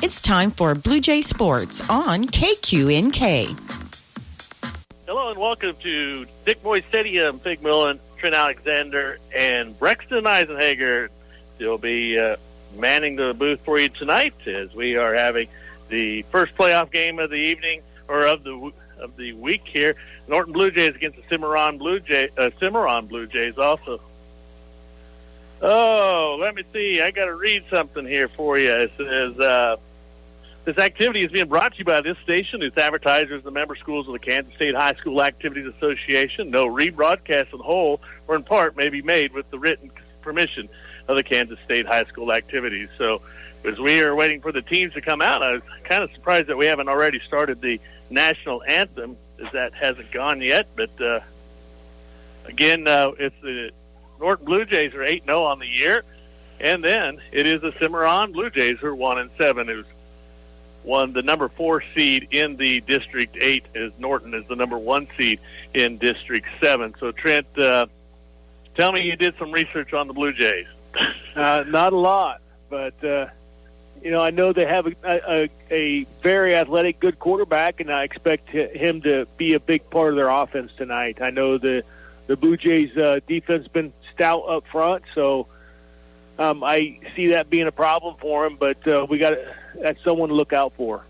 It's time for Bluejay Sports on KQNK. Hello and welcome to Dick Boy Stadium. Pig Millen, Trent Alexander, and Brexton Eisenhager will be manning the booth for you tonight as we are having the first playoff game of the evening or of the week here. Norton Bluejays against the Cimarron Bluejays also. Oh, let me see. I got to read something here for you. It says, this activity is being brought to you by this station, its advertisers, the member schools of the Kansas State High School Activities Association. No rebroadcast in whole or in part may be made with the written permission of the Kansas State High School Activities. So as we are waiting for the teams to come out, I was kind of surprised that we haven't already started the national anthem, as that hasn't gone yet. But, again, it's the Norton Bluejays are 8-0 on the year. And then it is the Cimarron Bluejays who are 1-7, who's won the number 4 seed in the District 8, as Norton is the number 1 seed in District 7. So, Trent, tell me you did some research on the Bluejays. Not a lot, but, I know they have a very athletic, good quarterback, and I expect him to be a big part of their offense tonight. I know the Blue Jays defense has been stout up front, so I see that being a problem for him, but that's someone to look out for.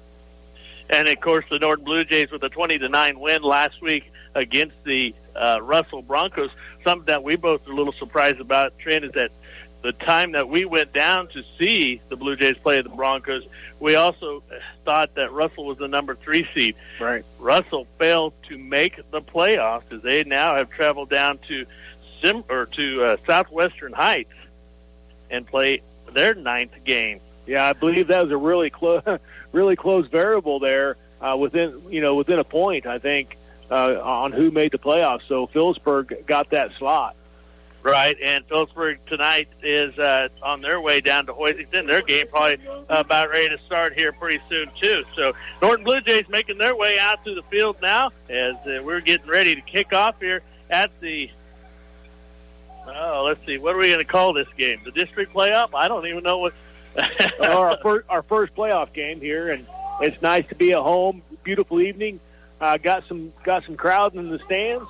And, of course, the Norton Blue Jays with a 20-9 win last week against the Russell Broncos. Something that we both are a little surprised about, Trent, is that the time that we went down to see the Blue Jays play the Broncos, we also thought that Russell was the number 3 seed. Right. Russell failed to make the playoffs as they now have traveled down to Southwestern Heights and play their 9th game. Yeah, I believe that was a really close variable there within a point, I think, on who made the playoffs. So Phillipsburg got that slot. Right, and Phillipsburg tonight is on their way down to Hoisington. Their game probably about ready to start here pretty soon, too. So Norton Blue Jays making their way out to the field now as we're getting ready to kick off here at the, let's see, what are we going to call this game? The district playoff? I don't even know what. our first playoff game here, and it's nice to be at home. Beautiful evening. Got some crowd in the stands.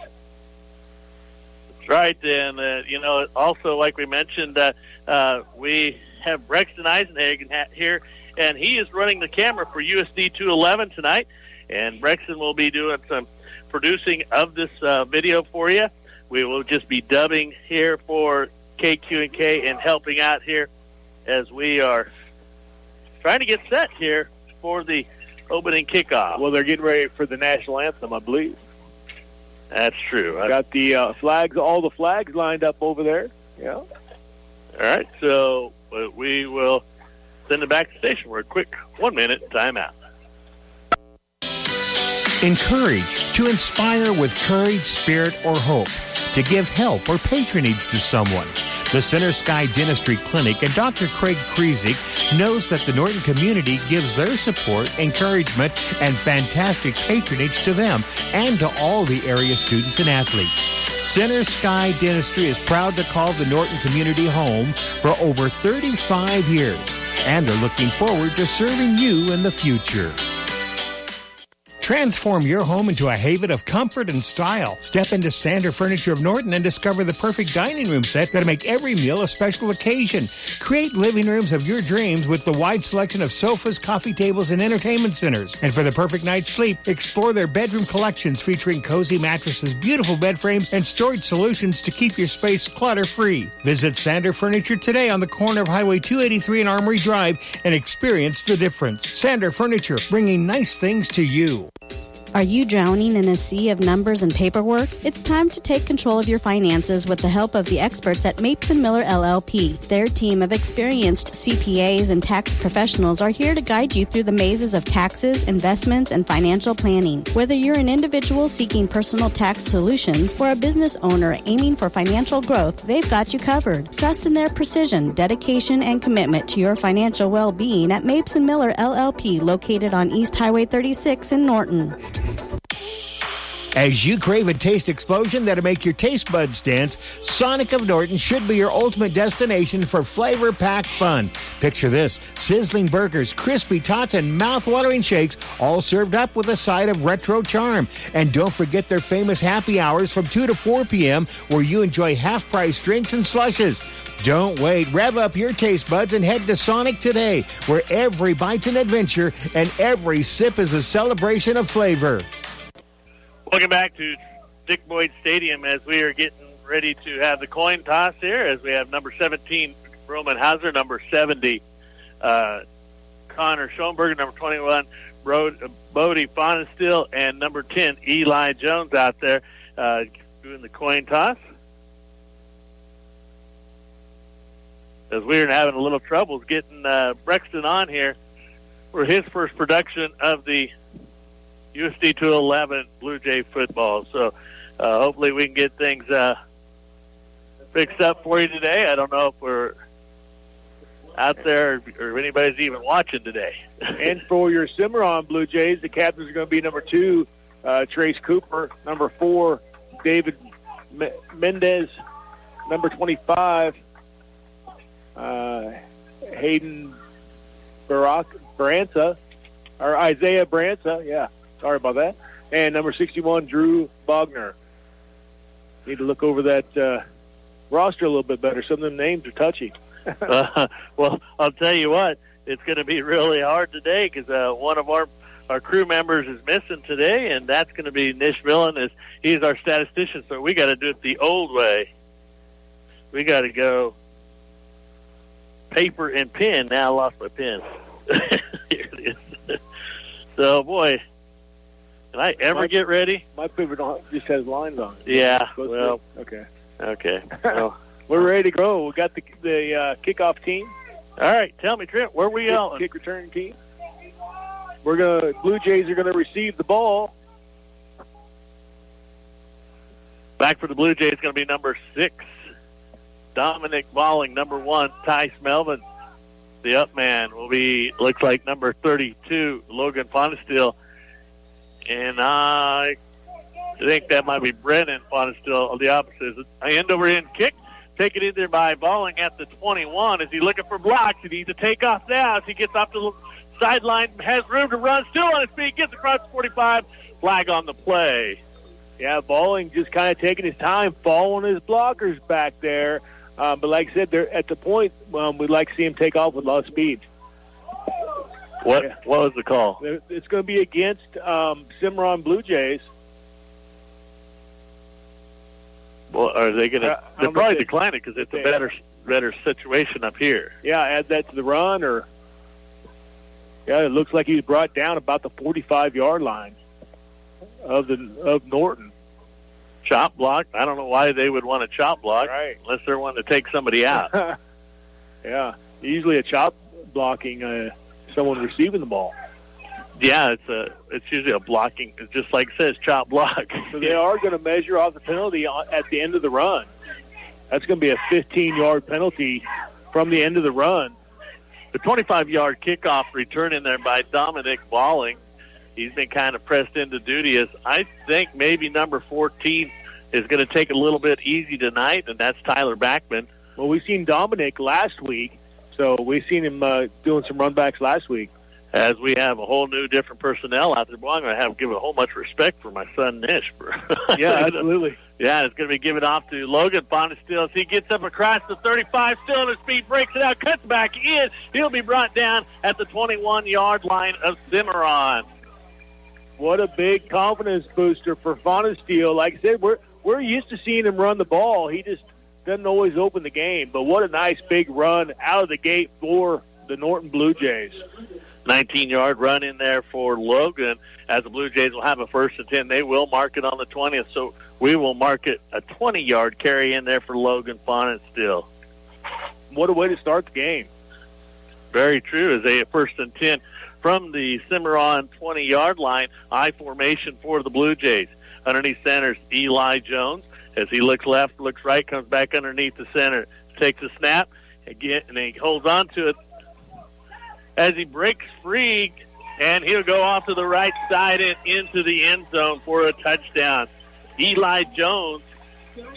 Right, and, also, like we mentioned, we have Brexton Eisenhagen here, and he is running the camera for USD 211 tonight, and Brexton will be doing some producing of this video for you. We will just be dubbing here for KQ&K and helping out here as we are trying to get set here for the opening kickoff. Well, they're getting ready for the national anthem, I believe. That's true. Got the flags, all the flags lined up over there. Yeah. All right, so we will send it back to the station for a quick 1-minute timeout. Encourage, to inspire with courage, spirit, or hope, to give help or patronage to someone. The Center Sky Dentistry Clinic and Dr. Craig Kriesig knows that the Norton community gives their support, encouragement, and fantastic patronage to them and to all the area students and athletes. Center Sky Dentistry is proud to call the Norton community home for over 35 years, and they're looking forward to serving you in the future. Transform your home into a haven of comfort and style. Step into Sander Furniture of Norton and discover the perfect dining room set that'll make every meal a special occasion. Create living rooms of your dreams with the wide selection of sofas, coffee tables, and entertainment centers. And for the perfect night's sleep, explore their bedroom collections featuring cozy mattresses, beautiful bed frames, and storage solutions to keep your space clutter-free. Visit Sander Furniture today on the corner of Highway 283 and Armory Drive and experience the difference. Sander Furniture, bringing nice things to you. Are you drowning in a sea of numbers and paperwork? It's time to take control of your finances with the help of the experts at Mapes & Miller LLP. Their team of experienced CPAs and tax professionals are here to guide you through the mazes of taxes, investments, and financial planning. Whether you're an individual seeking personal tax solutions or a business owner aiming for financial growth, they've got you covered. Trust in their precision, dedication, and commitment to your financial well-being at Mapes & Miller LLP, located on East Highway 36 in Norton. As you crave a taste explosion that'll make your taste buds dance, Sonic of Norton should be your ultimate destination for flavor-packed fun. Picture this: sizzling burgers, crispy tots, and mouth-watering shakes, all served up with a side of retro charm. And don't forget their famous happy hours from 2 to 4 p.m. where you enjoy half-price drinks and slushes. Don't wait. Rev up your taste buds and head to Sonic today, where every bite's an adventure and every sip is a celebration of flavor. Welcome back to Dick Boyd Stadium as we are getting ready to have the coin toss here, as we have number 17, Roman Hauser, number 70, Connor Schoenberger, number 21, Bodie Fonestill, and number 10, Eli Jones out there doing the coin toss. As we're having a little trouble getting Brexton on here for his first production of the USD 211 Bluejay football. So hopefully we can get things fixed up for you today. I don't know if we're out there or if anybody's even watching today. And for your Cimarron Blue Jays, the captains are going to be number 2, Trace Cooper, number 4, David Mendez, number 25, Hayden Branca, or Isaiah Branca, yeah. Sorry about that. And number 61, Drew Bogner. Need to look over that roster a little bit better. Some of them names are touchy. Well, I'll tell you what, it's going to be really hard today because one of our crew members is missing today, and that's going to be Nish Millen. He's our statistician, so we got to do it the old way. We got to go paper and pen. Now I lost my pen. Here it is. So, boy, can I ever get ready? My paper just has lines on it. Yeah, well. Okay. Well, we're ready to go. We got the kickoff team. All right, tell me, Trent, where are we going? Kick return team. Blue Jays are going to receive the ball. Back for the Blue Jays is going to be number 6, Dominic Balling. Number 1, Tice Melvin. The up man will be, looks like, number 32, Logan Fonestill. And I think that might be Brennan Fonestill. The opposite is an end-over-end kick. Taken in there by Balling at the 21. Is he looking for blocks? He needs to take off now as he gets off the sideline, has room to run, still on his feet, gets across the 45. Flag on the play. Yeah, Balling just kind of taking his time, following his blockers back there. But like I said, they're at the point we'd like to see him take off with a lot of speed. What was the call? It's going to be against Cimarron Blue Jays. Well, are they going to? They'll probably decline it because it's a better situation up here. Yeah, add that to the run, or it looks like he's brought down about the 45-yard line of Norton. Chop block. I don't know why they would want a chop block, right? Unless they're wanting to take somebody out. Yeah, usually a chop blocking someone receiving the ball. Yeah, it's usually a blocking. It's just like it says, chop block. So they are going to measure off the penalty at the end of the run. That's going to be a 15-yard penalty from the end of the run. The 25-yard kickoff return in there by Dominic Balling. He's been kind of pressed into duty. As I think maybe number 14 is going to take it a little bit easy tonight, and that's Tyler Backman. Well, we've seen Dominic last week, so we've seen him doing some runbacks last week. As we have a whole new different personnel out there, well, I'm going to have to give a whole much respect for my son Nish. Yeah, absolutely. Yeah, it's going to be given off to Logan Fonestill as he gets up across the 35, still on his feet, breaks it out, cuts back in. He'll be brought down at the 21-yard line of Cimarron. What a big confidence booster for Fonestill. Like I said, we're used to seeing him run the ball. He just doesn't always open the game. But what a nice big run out of the gate for the Norton Blue Jays. 19-yard run in there for Logan. As the Blue Jays will have a 1st and 10, they will mark it on the 20th. So we will mark it a 20-yard carry in there for Logan Fonestill. What a way to start the game. Very true. As a 1st and 10 from the Cimarron 20-yard line, I formation for the Blue Jays. Underneath centers Eli Jones. As he looks left, looks right, comes back underneath the center, takes a snap, again, and he holds on to it. As he breaks free, and he'll go off to the right side and into the end zone for a touchdown. Eli Jones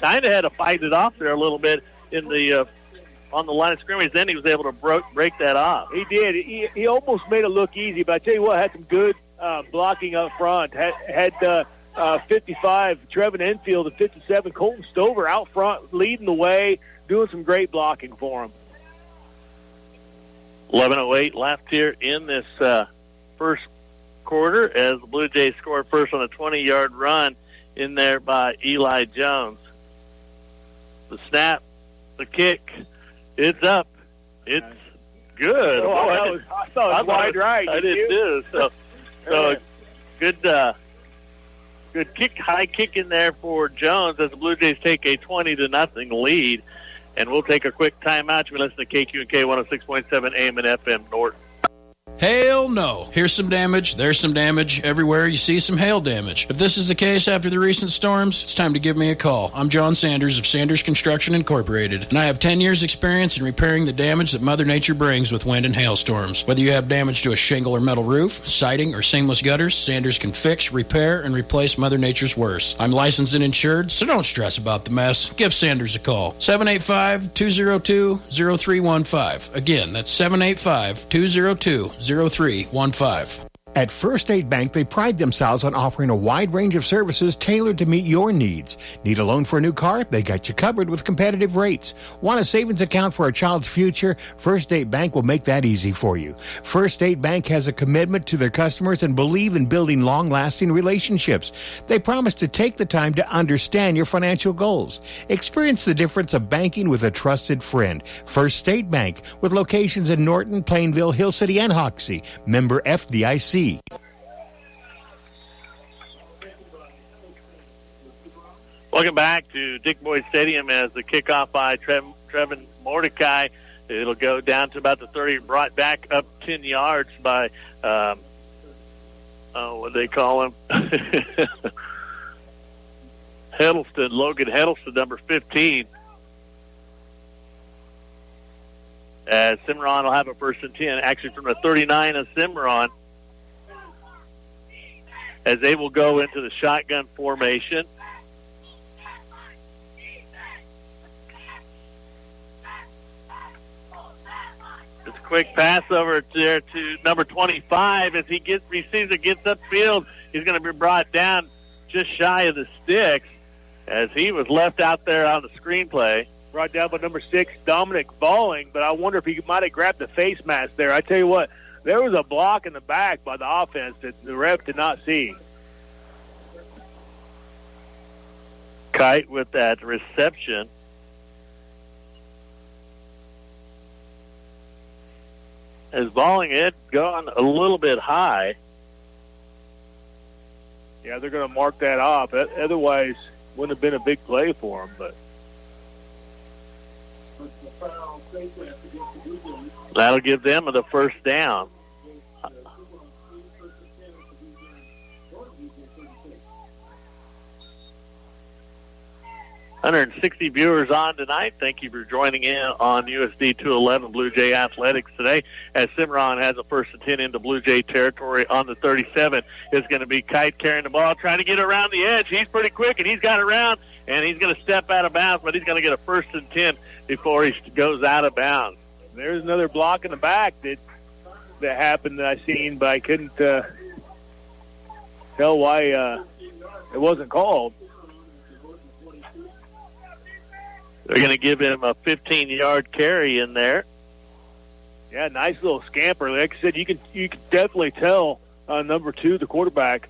kind of had to fight it off there a little bit in the on the line of scrimmage. Then he was able to break that off. He did. He almost made it look easy, but I tell you what, had some good blocking up front. Had 55 Trevin Enfield and 57 Colton Stover out front leading the way, doing some great blocking for him. 11:08 left here in this first quarter as the Blue Jays scored first on a 20-yard run in there by Eli Jones. The snap, the kick, it's up. It's good. Oh, I thought it was wide right. I did too. So good kick, high kick in there for Jones as the Blue Jays take a 20-0 lead. And we'll take a quick timeout. You listen to KQ&K 106.7 AM and FM Norton. Hail no. Here's some damage, there's some damage. Everywhere you see some hail damage. If this is the case after the recent storms, it's time to give me a call. I'm John Sanders of Sanders Construction Incorporated, and I have 10 years experience in repairing the damage that Mother Nature brings with wind and hailstorms. Whether you have damage to a shingle or metal roof, siding, or seamless gutters, Sanders can fix, repair, and replace Mother Nature's worst. I'm licensed and insured, so don't stress about the mess. Give Sanders a call. 785-202-0315. Again, that's 785-202-0315. At First State Bank, they pride themselves on offering a wide range of services tailored to meet your needs. Need a loan for a new car? They got you covered with competitive rates. Want a savings account for a child's future? First State Bank will make that easy for you. First State Bank has a commitment to their customers and believe in building long-lasting relationships. They promise to take the time to understand your financial goals. Experience the difference of banking with a trusted friend. First State Bank, with locations in Norton, Plainville, Hill City, and Hoxie. Member FDIC. Welcome back to Dick Boyd Stadium as the kickoff by Trevin Mordecai. It'll go down to about the 30, brought back up 10 yards by, what do they call him? Logan Heddleston, number 15. As Cimarron will have a first and 10, actually from the 39 of Cimarron, as they will go into the shotgun formation. It's a quick pass over there to number 25. As he receives it, gets upfield, he's going to be brought down just shy of the sticks as he was left out there on the screenplay. Brought down by number 6, Dominic Balling, but I wonder if he might have grabbed the face mask there. I tell you what, there was a block in the back by the offense that the ref did not see. Kite with that reception. As Balling had gone a little bit high. Yeah, they're going to mark that off. Otherwise, wouldn't have been a big play for him, but that'll give them the first down. 160 viewers on tonight. Thank you for joining in on USD 211 Blue Jay Athletics today as Cimarron has a first and 10 into Blue Jay territory on the 37. It's going to be Kite carrying the ball, trying to get around the edge. He's pretty quick, and he's got around, and he's going to step out of bounds, but he's going to get a first and 10 before he goes out of bounds. There's another block in the back that happened that I seen, but I couldn't tell why it wasn't called. They're going to give him a 15-yard carry in there. Yeah, nice little scamper. Like I said, you can definitely tell number 2, the quarterback,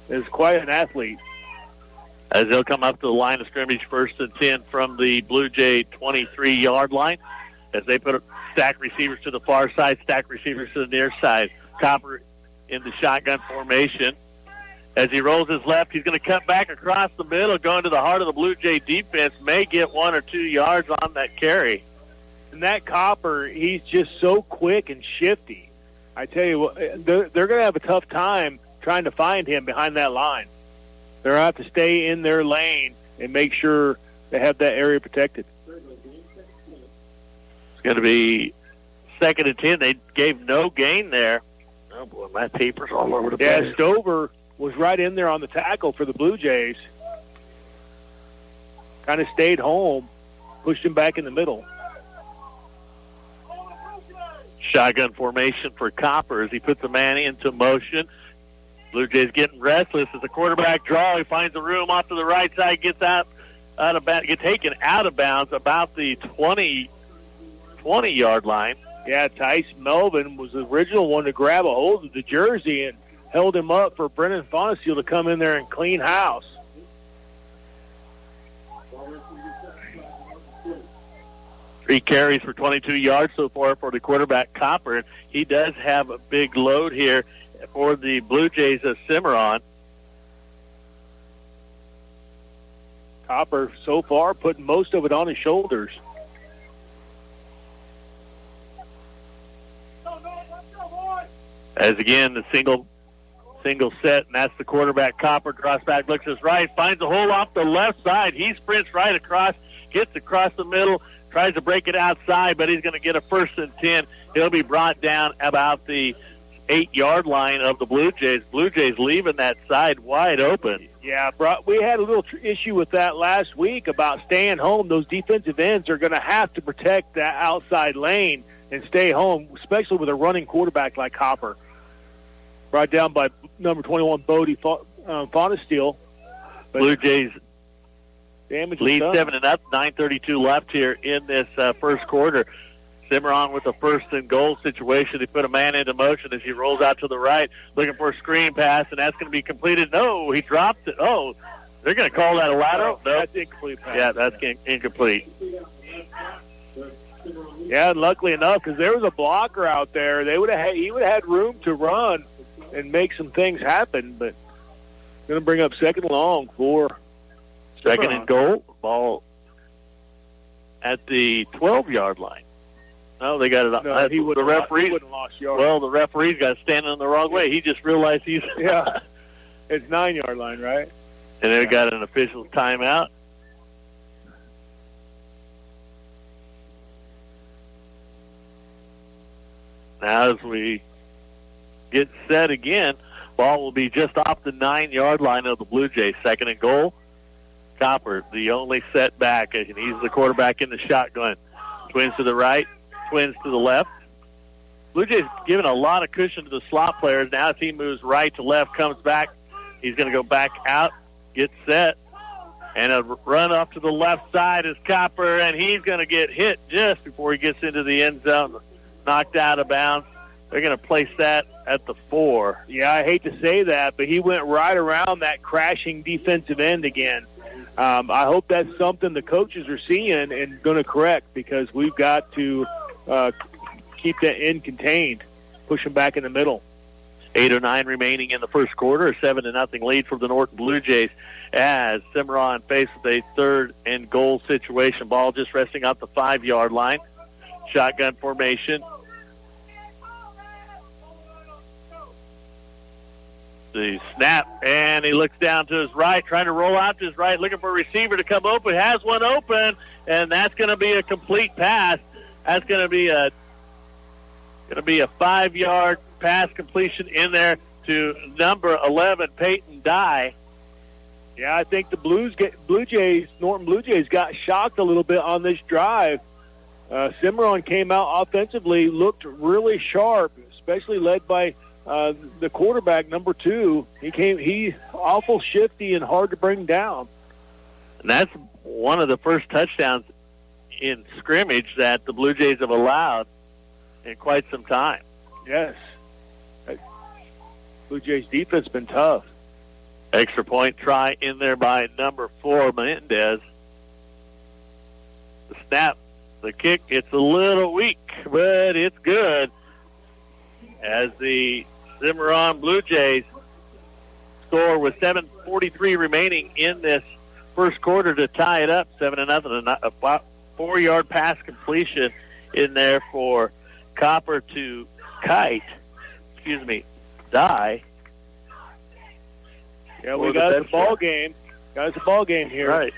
is quite an athlete. As they'll come up to the line of scrimmage, first and 10 from the Blue Jay 23-yard line. As they put stack receivers to the far side, stack receivers to the near side. Copper in the shotgun formation. As he rolls his left, he's going to cut back across the middle, going to the heart of the Blue Jay defense. May get 1 or 2 yards on that carry. And that Copper, he's just so quick and shifty. I tell you what, they're going to have a tough time trying to find him behind that line. They're going to have to stay in their lane and make sure they have that area protected. It's going to be 2nd and 10. They gave no gain there. Oh, boy, my paper's all over the place. Yeah, Stover was right in there on the tackle for the Blue Jays. Kind of stayed home, pushed him back in the middle. Shotgun formation for Copper as he puts the man into motion. Blue Jays getting restless as the quarterback draw. He finds the room off to the right side, gets gets taken out of bounds about the 20-yard line. Yeah, Tice Melvin was the original one to grab a hold of the jersey and held him up for Brennan Fonesteel to come in there and clean house. Three carries for 22 yards so far for the quarterback, Copper. He does have a big load here for the Blue Jays of Cimarron. Copper, so far, putting most of it on his shoulders. As again, the single set, and that's the quarterback, Copper, draws back, looks his right, finds a hole off the left side. He sprints right across, gets across the middle, tries to break it outside, but he's going to get a 1st and 10. He'll be brought down about the 8-yard line of the Blue Jays. Blue Jays leaving that side wide open. Yeah, we had a little issue with that last week about staying home. Those defensive ends are going to have to protect that outside lane and stay home, especially with a running quarterback like Copper. Brought down by number 21, Bodie Fonesteel. Blue Jays lead 7-0, 9:32 left here in this first quarter. Cimarron with a 1st and goal situation. They put a man into motion as he rolls out to the right, looking for a screen pass, and that's going to be completed. No, he dropped it. Oh, they're going to call that a lateral? No, that's incomplete pass. Yeah, that's incomplete. Yeah, and luckily enough, because there was a blocker out there, he would have had room to run and make some things happen, but going to bring up 2nd long for 2nd and goal. Ball at the 12-yard line. No, they got it up. No, he wouldn't have lost yards. Well, the referee's got standing the wrong way. He just realized he's... Yeah, it's 9-yard line, right? And they got an official timeout. Now as we get set again, ball will be just off the 9-yard line of the Blue Jays. 2nd and goal. Copper, the only setback, and he's the quarterback in the shotgun. Twins to the right, twins to the left. Blue Jays giving a lot of cushion to the slot players. Now as he moves right to left, comes back. He's going to go back out, get set, and a run off to the left side is Copper, and he's going to get hit just before he gets into the end zone, knocked out of bounds. They're going to place that at the 4. Yeah, I hate to say that, but he went right around that crashing defensive end again. I hope that's something the coaches are seeing and going to correct, because we've got to keep that end contained, push him back in the middle. 8:09 remaining in the first quarter, a 7-0 lead for the Norton Blue Jays as Cimarron faces a 3rd and goal situation. Ball just resting out the 5-yard line. Shotgun formation. The snap, and he looks down to his right, trying to roll out to his right, looking for a receiver to come open. Has one open, and that's going to be a complete pass. That's going to be a 5-yard pass completion in there to number 11, Peyton Dye. Yeah, I think the Norton Blue Jays got shocked a little bit on this drive. Cimarron came out offensively, looked really sharp, especially led by the quarterback, number 2. He awful shifty and hard to bring down. And that's one of the first touchdowns in scrimmage that the Blue Jays have allowed in quite some time. Yes. Blue Jays defense has been tough. Extra point try in there by number 4, Mendez. The snap, the kick, it's a little weak, but it's good. As the Cimarron Blue Jays score with 7:43 remaining in this first quarter to tie it up, 7-0. A 4-yard pass completion in there for Copper to Die. Yeah, we got the ball game. Got us a ball game here. Right.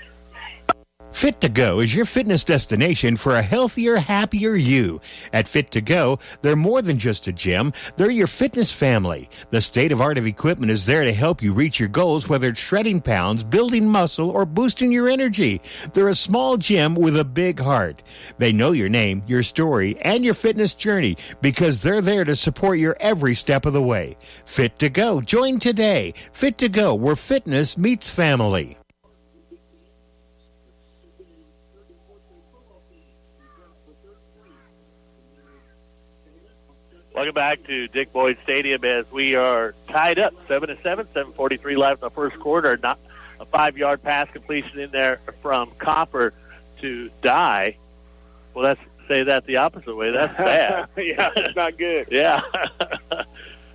Fit to Go is your fitness destination for a healthier, happier you. At Fit to Go, they're more than just a gym. They're your fitness family. The state-of-art of equipment is there to help you reach your goals, whether it's shredding pounds, building muscle, or boosting your energy. They're a small gym with a big heart. They know your name, your story, and your fitness journey because they're there to support your every step of the way. Fit to Go. Join today. Fit to Go, where fitness meets family. Welcome back to Dick Boyd Stadium as we are tied up 7-7, 7:43 left in the first quarter. Not a 5-yard pass completion in there from Copper to Dye. Well, let's say that the opposite way. That's bad. Yeah, it's not good. Yeah.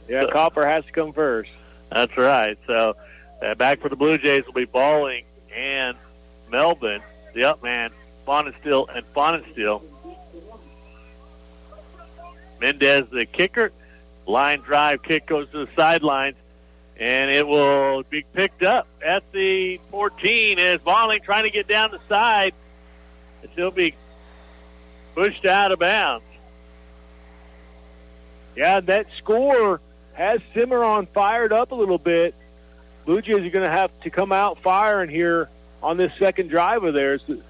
Yeah, Copper has to come first. That's right. So back for the Blue Jays will be Balling and Melvin, the up man, Bonesteel and Bonesteel. Mendez, the kicker. Line drive kick goes to the sidelines, and it will be picked up at the 14 as Balling trying to get down the side. It'll be pushed out of bounds. Yeah, that score has Cimarron fired up a little bit. Blue Jays are going to have to come out firing here on this second drive of theirs to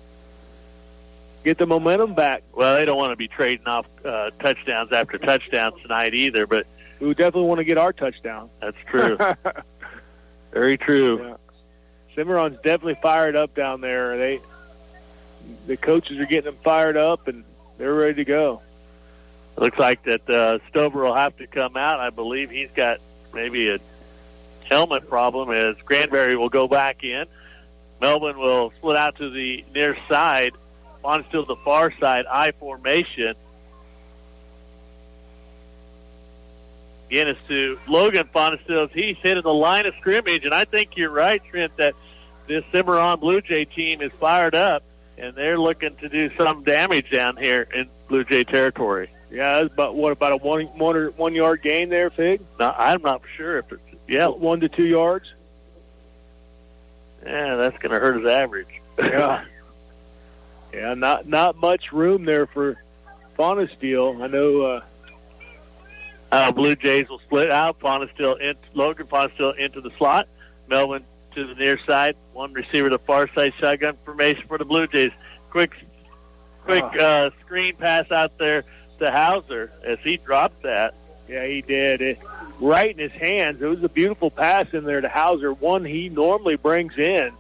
get the momentum back. Well, they don't want to be trading off touchdowns after touchdowns tonight either, but we definitely want to get our touchdown. That's true. Very true. Yeah. Cimarron's definitely fired up down there. The coaches are getting them fired up, and they're ready to go. Looks like that Stover will have to come out. I believe he's got maybe a helmet problem as Granberry will go back in. Melvin will split out to the near side. Bonesteel to the far side, I formation. Again, it's to Logan Bonesteel. He's hitting the line of scrimmage, and I think you're right, Trent, that this Cimarron Blue Jay team is fired up, and they're looking to do some damage down here in Blue Jay territory. Yeah, that's about a 1 yard gain there, Fig? No, I'm not sure if it's 1 to 2 yards. Yeah, that's going to hurt his average. Yeah. Yeah, not much room there for Bonesteel. I know Blue Jays will split out. Logan Bonesteel into the slot. Melvin to the near side. One receiver to the far side. Shotgun formation for the Blue Jays. Quick screen pass out there to Hauser as he dropped that. Yeah, he did. Right in his hands. It was a beautiful pass in there to Hauser, one he normally brings in.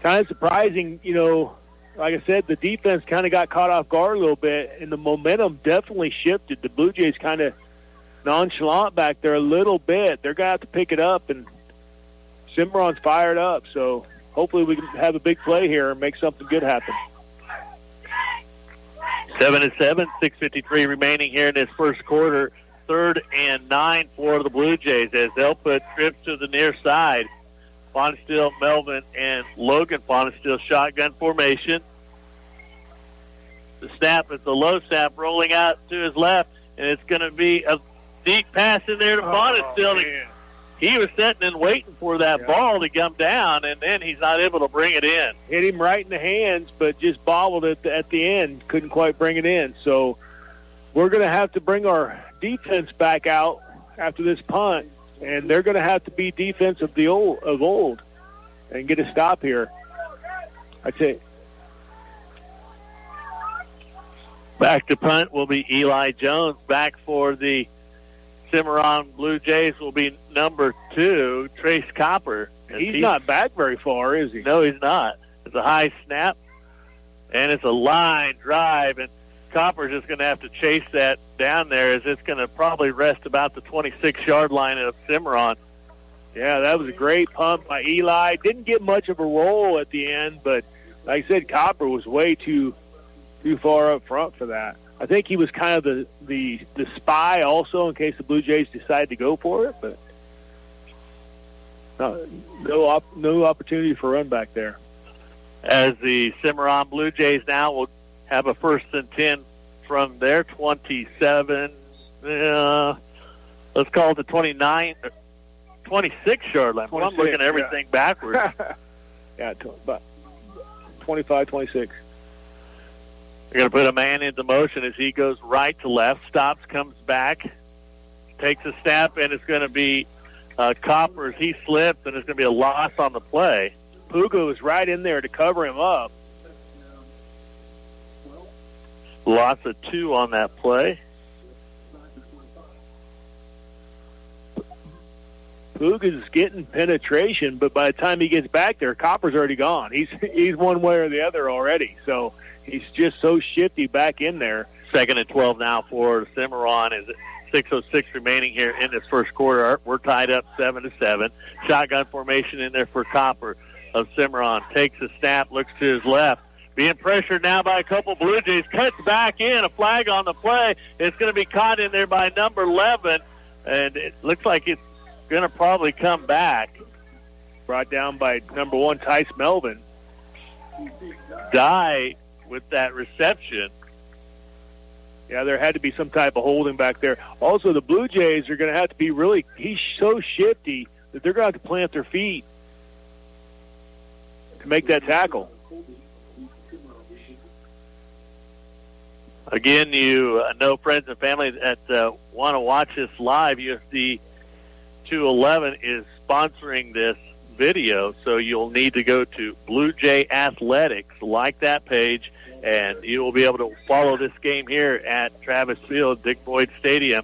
Kind of surprising, like I said, the defense kind of got caught off guard a little bit, and the momentum definitely shifted. The Blue Jays kind of nonchalant back there a little bit. They're going to have to pick it up, and Cimarron's fired up. So hopefully we can have a big play here and make something good happen. 7-7, 6:53 remaining here in this first quarter. 3rd and 9 for the Blue Jays as they'll put trips to the near side. Bonesteel, Melvin, and Logan Bonesteel shotgun formation. The snap is the low snap rolling out to his left, and it's going to be a deep pass in there to Bonesteel. He was sitting and waiting for that ball to come down, and then he's not able to bring it in. Hit him right in the hands, but just bobbled it at the end. Couldn't quite bring it in. So we're going to have to bring our defense back out after this punt. And they're going to have to be defense of old and get a stop here. I'd say. Back to punt will be Eli Jones. Back for the Cimarron Blue Jays will be number 2, Trace Copper. He's not back very far, is he? No, he's not. It's a high snap, and it's a line drive, and Copper's just going to have to chase that down there as it's going to probably rest about the 26-yard line of Cimarron. Yeah, that was a great punt by Eli. Didn't get much of a roll at the end, but like I said, Copper was way too far up front for that. I think he was kind of the spy also in case the Blue Jays decide to go for it, but no opportunity for a run back there. As the Cimarron Blue Jays now will have a 1st and 10 from their 27. Let's call it the 26-yard line. I'm looking at everything backwards. Yeah, but 25-26. They're going to put a man into motion as he goes right to left, stops, comes back, takes a snap, and it's going to be Copper as he slips, and it's going to be a loss on the play. Puga was right in there to cover him up. Loss of 2 on that play. Puga's getting penetration, but by the time he gets back there, Copper's already gone. He's one way or the other already. So he's just so shifty back in there. 2nd and 12 now for Cimarron. Is 6:06 remaining here in this first quarter. We're tied up 7-7. Shotgun formation in there for Copper of Cimarron. Takes a snap, looks to his left. Being pressured now by a couple Blue Jays. Cuts back in. A flag on the play. It's going to be caught in there by number 11. And it looks like it's going to probably come back. Brought down by number 1, Tice Melvin. Die with that reception. Yeah, there had to be some type of holding back there. Also, the Blue Jays are going to have to be he's so shifty that they're going to have to plant their feet to make that tackle. Again, you know, friends and family that want to watch this live, USD 211 is sponsoring this video, so you'll need to go to Bluejay Athletics, like that page, and you will be able to follow this game here at Travis Field, Dick Boyd Stadium,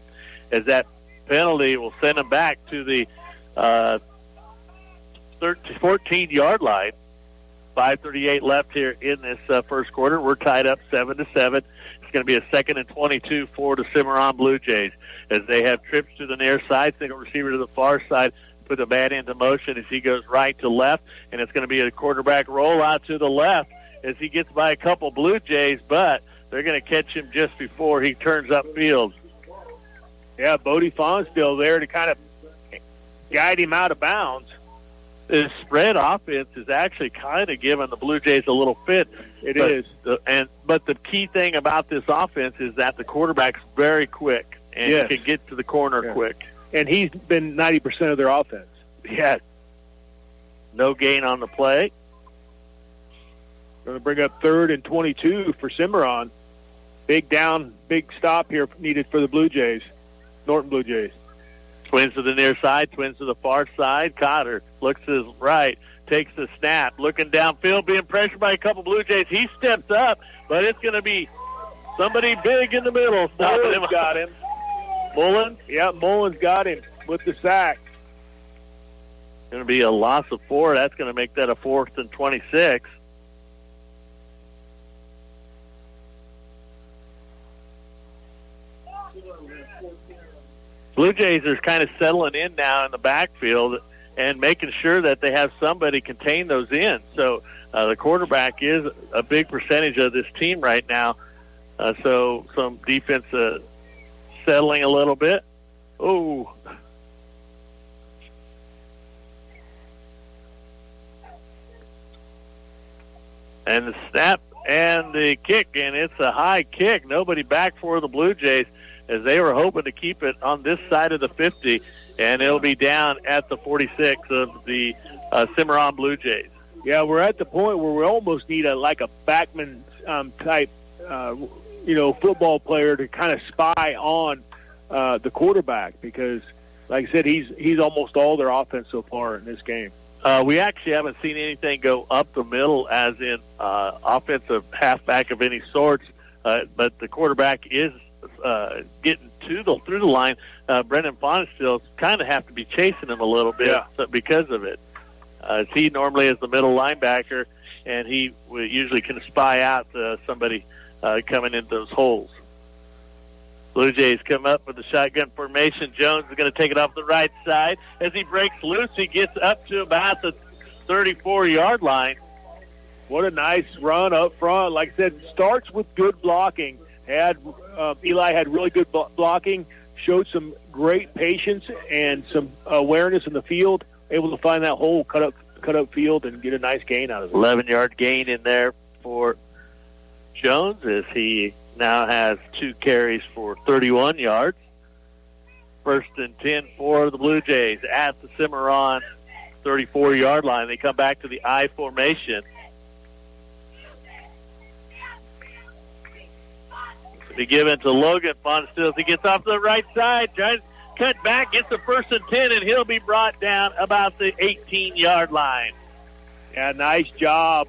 as that penalty will send them back to the 14-yard line. 5:38 left here in this first quarter. We're tied up 7-7. It's going to be a 2nd and 22 for the Cimarron Blue Jays as they have trips to the near side, single receiver to the far side, put the man into motion as he goes right to left, and it's going to be a quarterback rollout to the left as he gets by a couple Blue Jays, but they're going to catch him just before he turns upfield. Yeah, Bodie Fawn's still there to kind of guide him out of bounds. This spread offense is actually kind of giving the Blue Jays a little fit. It is. But the key thing about this offense is that the quarterback's very quick and can get to the corner quick. And he's been 90% of their offense. Yeah. No gain on the play. Going to bring up 3rd and 22 for Cimarron. Big stop here needed for the Blue Jays, Norton Blue Jays. Twins to the near side, twins to the far side. Cotter looks to his right, takes the snap, looking downfield, being pressured by a couple Blue Jays. He steps up, but it's going to be somebody big in the middle. Mullins got him. Mullins? Yeah, Mullins got him with the sack. Going to be a loss of 4. That's going to make that a 4th and 26. Blue Jays are kind of settling in now in the backfield and making sure that they have somebody contain those ends. So the quarterback is a big percentage of this team right now. So some defense settling a little bit. Oh. And the snap and the kick, and it's a high kick. Nobody back for the Blue Jays, as they were hoping to keep it on this side of the 50, and it'll be down at the 46 of the Cimarron Blue Jays. Yeah, we're at the point where we almost need a backman type, football player to kind of spy on the quarterback, because, like I said, he's almost all their offense so far in this game. We actually haven't seen anything go up the middle, as in offensive halfback of any sorts, but the quarterback is getting through the line. Brendan Fonestill kind of have to be chasing him a little bit because of it. He normally is the middle linebacker, and he usually can spy out somebody coming into those holes. Blue Jays come up with the shotgun formation. Jones is going to take it off the right side. As he breaks loose, he gets up to about the 34-yard line. What a nice run up front. Like I said, starts with good blocking. Eli had really good blocking, showed some great patience and some awareness in the field, able to find that hole, cut up field, and get a nice gain out of it. 11-yard gain in there for Jones, as he now has 2 carries for 31 yards. 1st and 10 for the Blue Jays at the Cimarron 34-yard line. They come back to the I formation. Be given to Logan Fonstill as he gets off the right side. Tries to cut back, gets the 1st and 10, and he'll be brought down about the 18-yard line. Yeah, nice job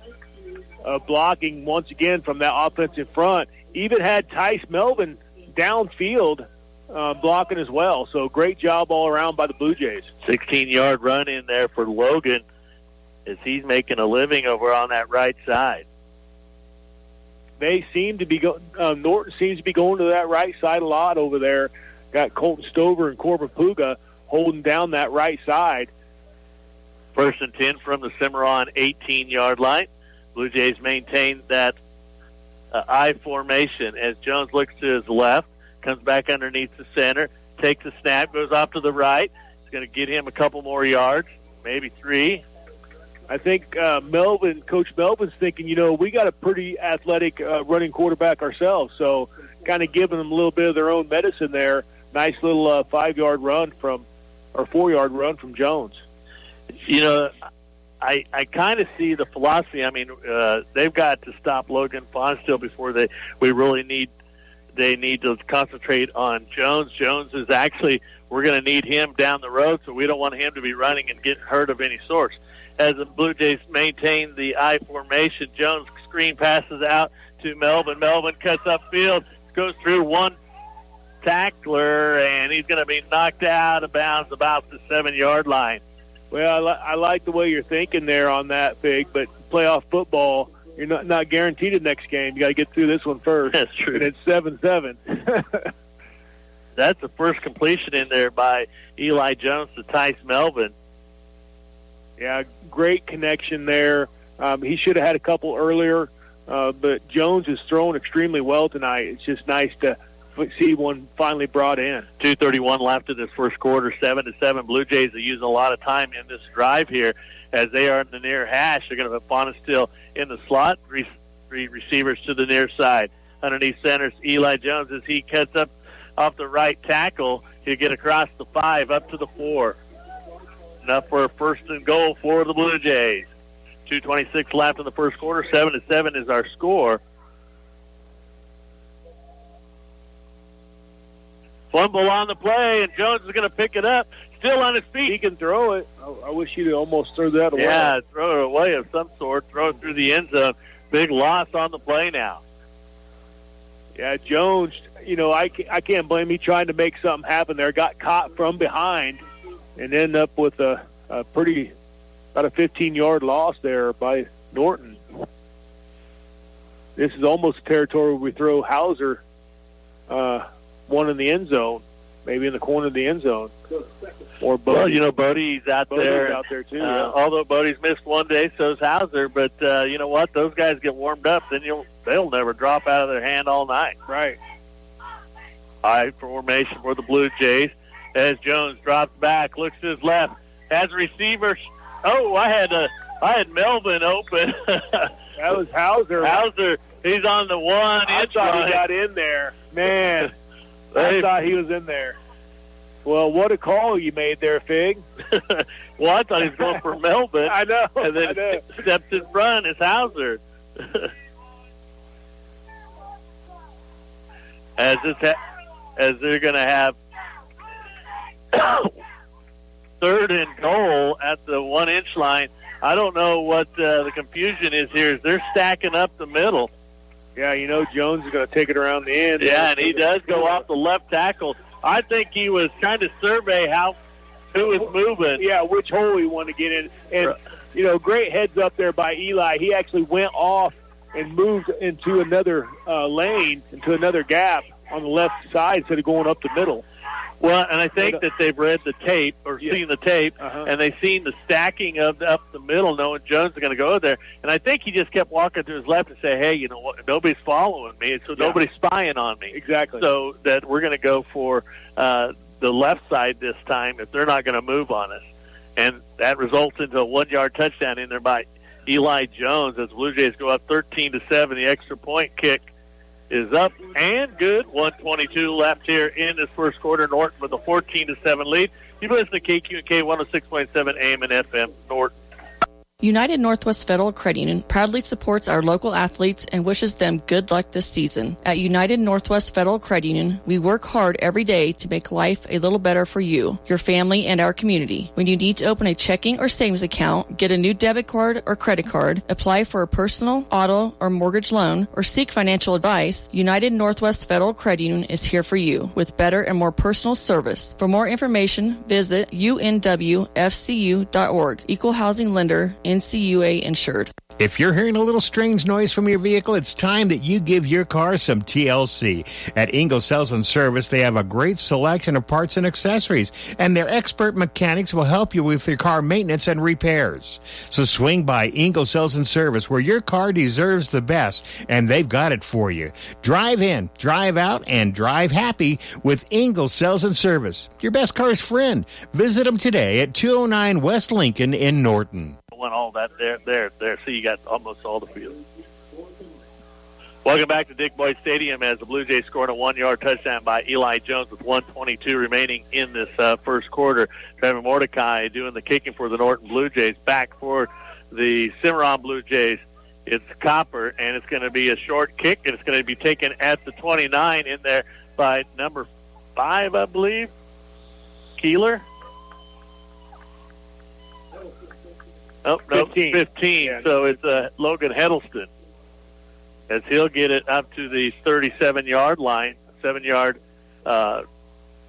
of blocking once again from that offensive front. Even had Tice Melvin downfield blocking as well. So great job all around by the Blue Jays. 16-yard run in there for Logan as he's making a living over on that right side. They seem to be Norton seems to be going to that right side a lot over there. Got Colton Stover and Corbin Puga holding down that right side. 1st and 10 from the Cimarron 18-yard line. Blue Jays maintain that I formation as Jones looks to his left, comes back underneath the center, takes a snap, goes off to the right. It's going to get him a couple more yards, maybe 3. I think Coach Melvin's thinking, we got a pretty athletic running quarterback ourselves, so kind of giving them a little bit of their own medicine there. Nice little 5-yard run or 4-yard run from Jones. I kind of see the philosophy. I mean, they've got to stop Logan Fonstill before they need to concentrate on Jones. Jones is actually, we're going to need him down the road, so we don't want him to be running and getting hurt of any sort. As the Blue Jays maintain the I formation, Jones screen passes out to Melvin. Melvin cuts upfield, goes through one tackler, and he's going to be knocked out of bounds about the 7-yard line. Well, I like the way you're thinking there on that, Fig, but playoff football, you're not guaranteed the next game. You got to get through this one first. That's true. And it's 7-7. That's the first completion in there by Eli Jones to Tice Melvin. Yeah, great connection there. He should have had a couple earlier, but Jones is throwing extremely well tonight. It's just nice to see one finally brought in. 2:31 left in this first quarter, 7-7. Blue Jays are using a lot of time in this drive here as they are in the near hash. They're going to have Fonstill in the slot, three receivers to the near side. Underneath centers, Eli Jones as he cuts up off the right tackle. He'll get across the 5 up to the 4. Enough for a 1st and goal for the Blue Jays. 2:26 left in the first quarter. 7-7 is our score. Fumble on the play, and Jones is going to pick it up. Still on his feet. He can throw it. I wish he'd almost throw that away. Yeah, throw it away of some sort. Throw it through the end zone. Big loss on the play now. Yeah, Jones, I can't blame him trying to make something happen there. Got caught from behind and ended up with about a 15-yard loss there by Norton. This is almost territory where we throw Hauser one in the end zone, maybe in the corner of the end zone. Or Bodie. Well, Bodie's out there. Out there too. Yeah. Although Bodie's missed one day, so's Hauser. But you know what? Those guys get warmed up, then they'll never drop out of their hand all night. Right. High formation for the Blue Jays as Jones drops back, looks to his left, has a receiver. Oh, I had Melvin open. That was Hauser. Hauser, he's on the 1. I thought he got in there. Man, I thought he was in there. Well, what a call you made there, Fig. Well, I thought he was going for Melvin. I know. And then stepped in front is Hauser. As they're going to have 3rd and goal at the 1-inch line. I don't know what the confusion is here. They're stacking up the middle. Yeah, Jones is going to take it around the end. Yeah, and he does go off the left tackle. I think he was trying to survey who was moving. Yeah, which hole he wanted to get in. And, great heads up there by Eli. He actually went off and moved into another lane, into another gap on the left side instead of going up the middle. Well, and I think that they've read the tape or seen the tape, and they've seen the stacking of up the middle, knowing Jones is going to go there. And I think he just kept walking to his left and say, hey, you know what, nobody's following me, so nobody's spying on me. Exactly. So that we're going to go for the left side this time if they're not going to move on us. And that results into a 1-yard touchdown in there by Eli Jones as the Blue Jays go up 13-7. The extra point kick is up and good. 1:22 left here in this first quarter. Norton with a 14-7 lead. You listen to KQ&K 106.7 AM and FM Norton. United Northwest Federal Credit Union proudly supports our local athletes and wishes them good luck this season. At United Northwest Federal Credit Union, we work hard every day to make life a little better for you, your family, and our community. When you need to open a checking or savings account, get a new debit card or credit card, apply for a personal, auto, or mortgage loan, or seek financial advice, United Northwest Federal Credit Union is here for you with better and more personal service. For more information, visit unwfcu.org. Equal housing lender, NCUA insured. If you're hearing a little strange noise from your vehicle, it's time that you give your car some TLC. At Ingalls Sales and Service, they have a great selection of parts and accessories, and their expert mechanics will help you with your car maintenance and repairs. So swing by Ingalls Sales and Service, where your car deserves the best, and they've got it for you. Drive in, drive out, and drive happy with Ingalls Sales and Service, your best car's friend. Visit them today at 209 West Lincoln in Norton. Went all that there. So you got almost all the field. Welcome back to Dick Boyd Stadium as the Blue Jays scored a 1-yard touchdown by Eli Jones with 1:22 remaining in this first quarter. Trevor Mordecai doing the kicking for the Norton Blue Jays. Back for the Cimarron Blue Jays. It's Copper, and it's going to be a short kick, and it's going to be taken at the 29 in there by number 5, I believe, Keeler. Oh, no, 15. Yeah. So it's Logan Heddleston as he'll get it up to the 37-yard line. 7-yard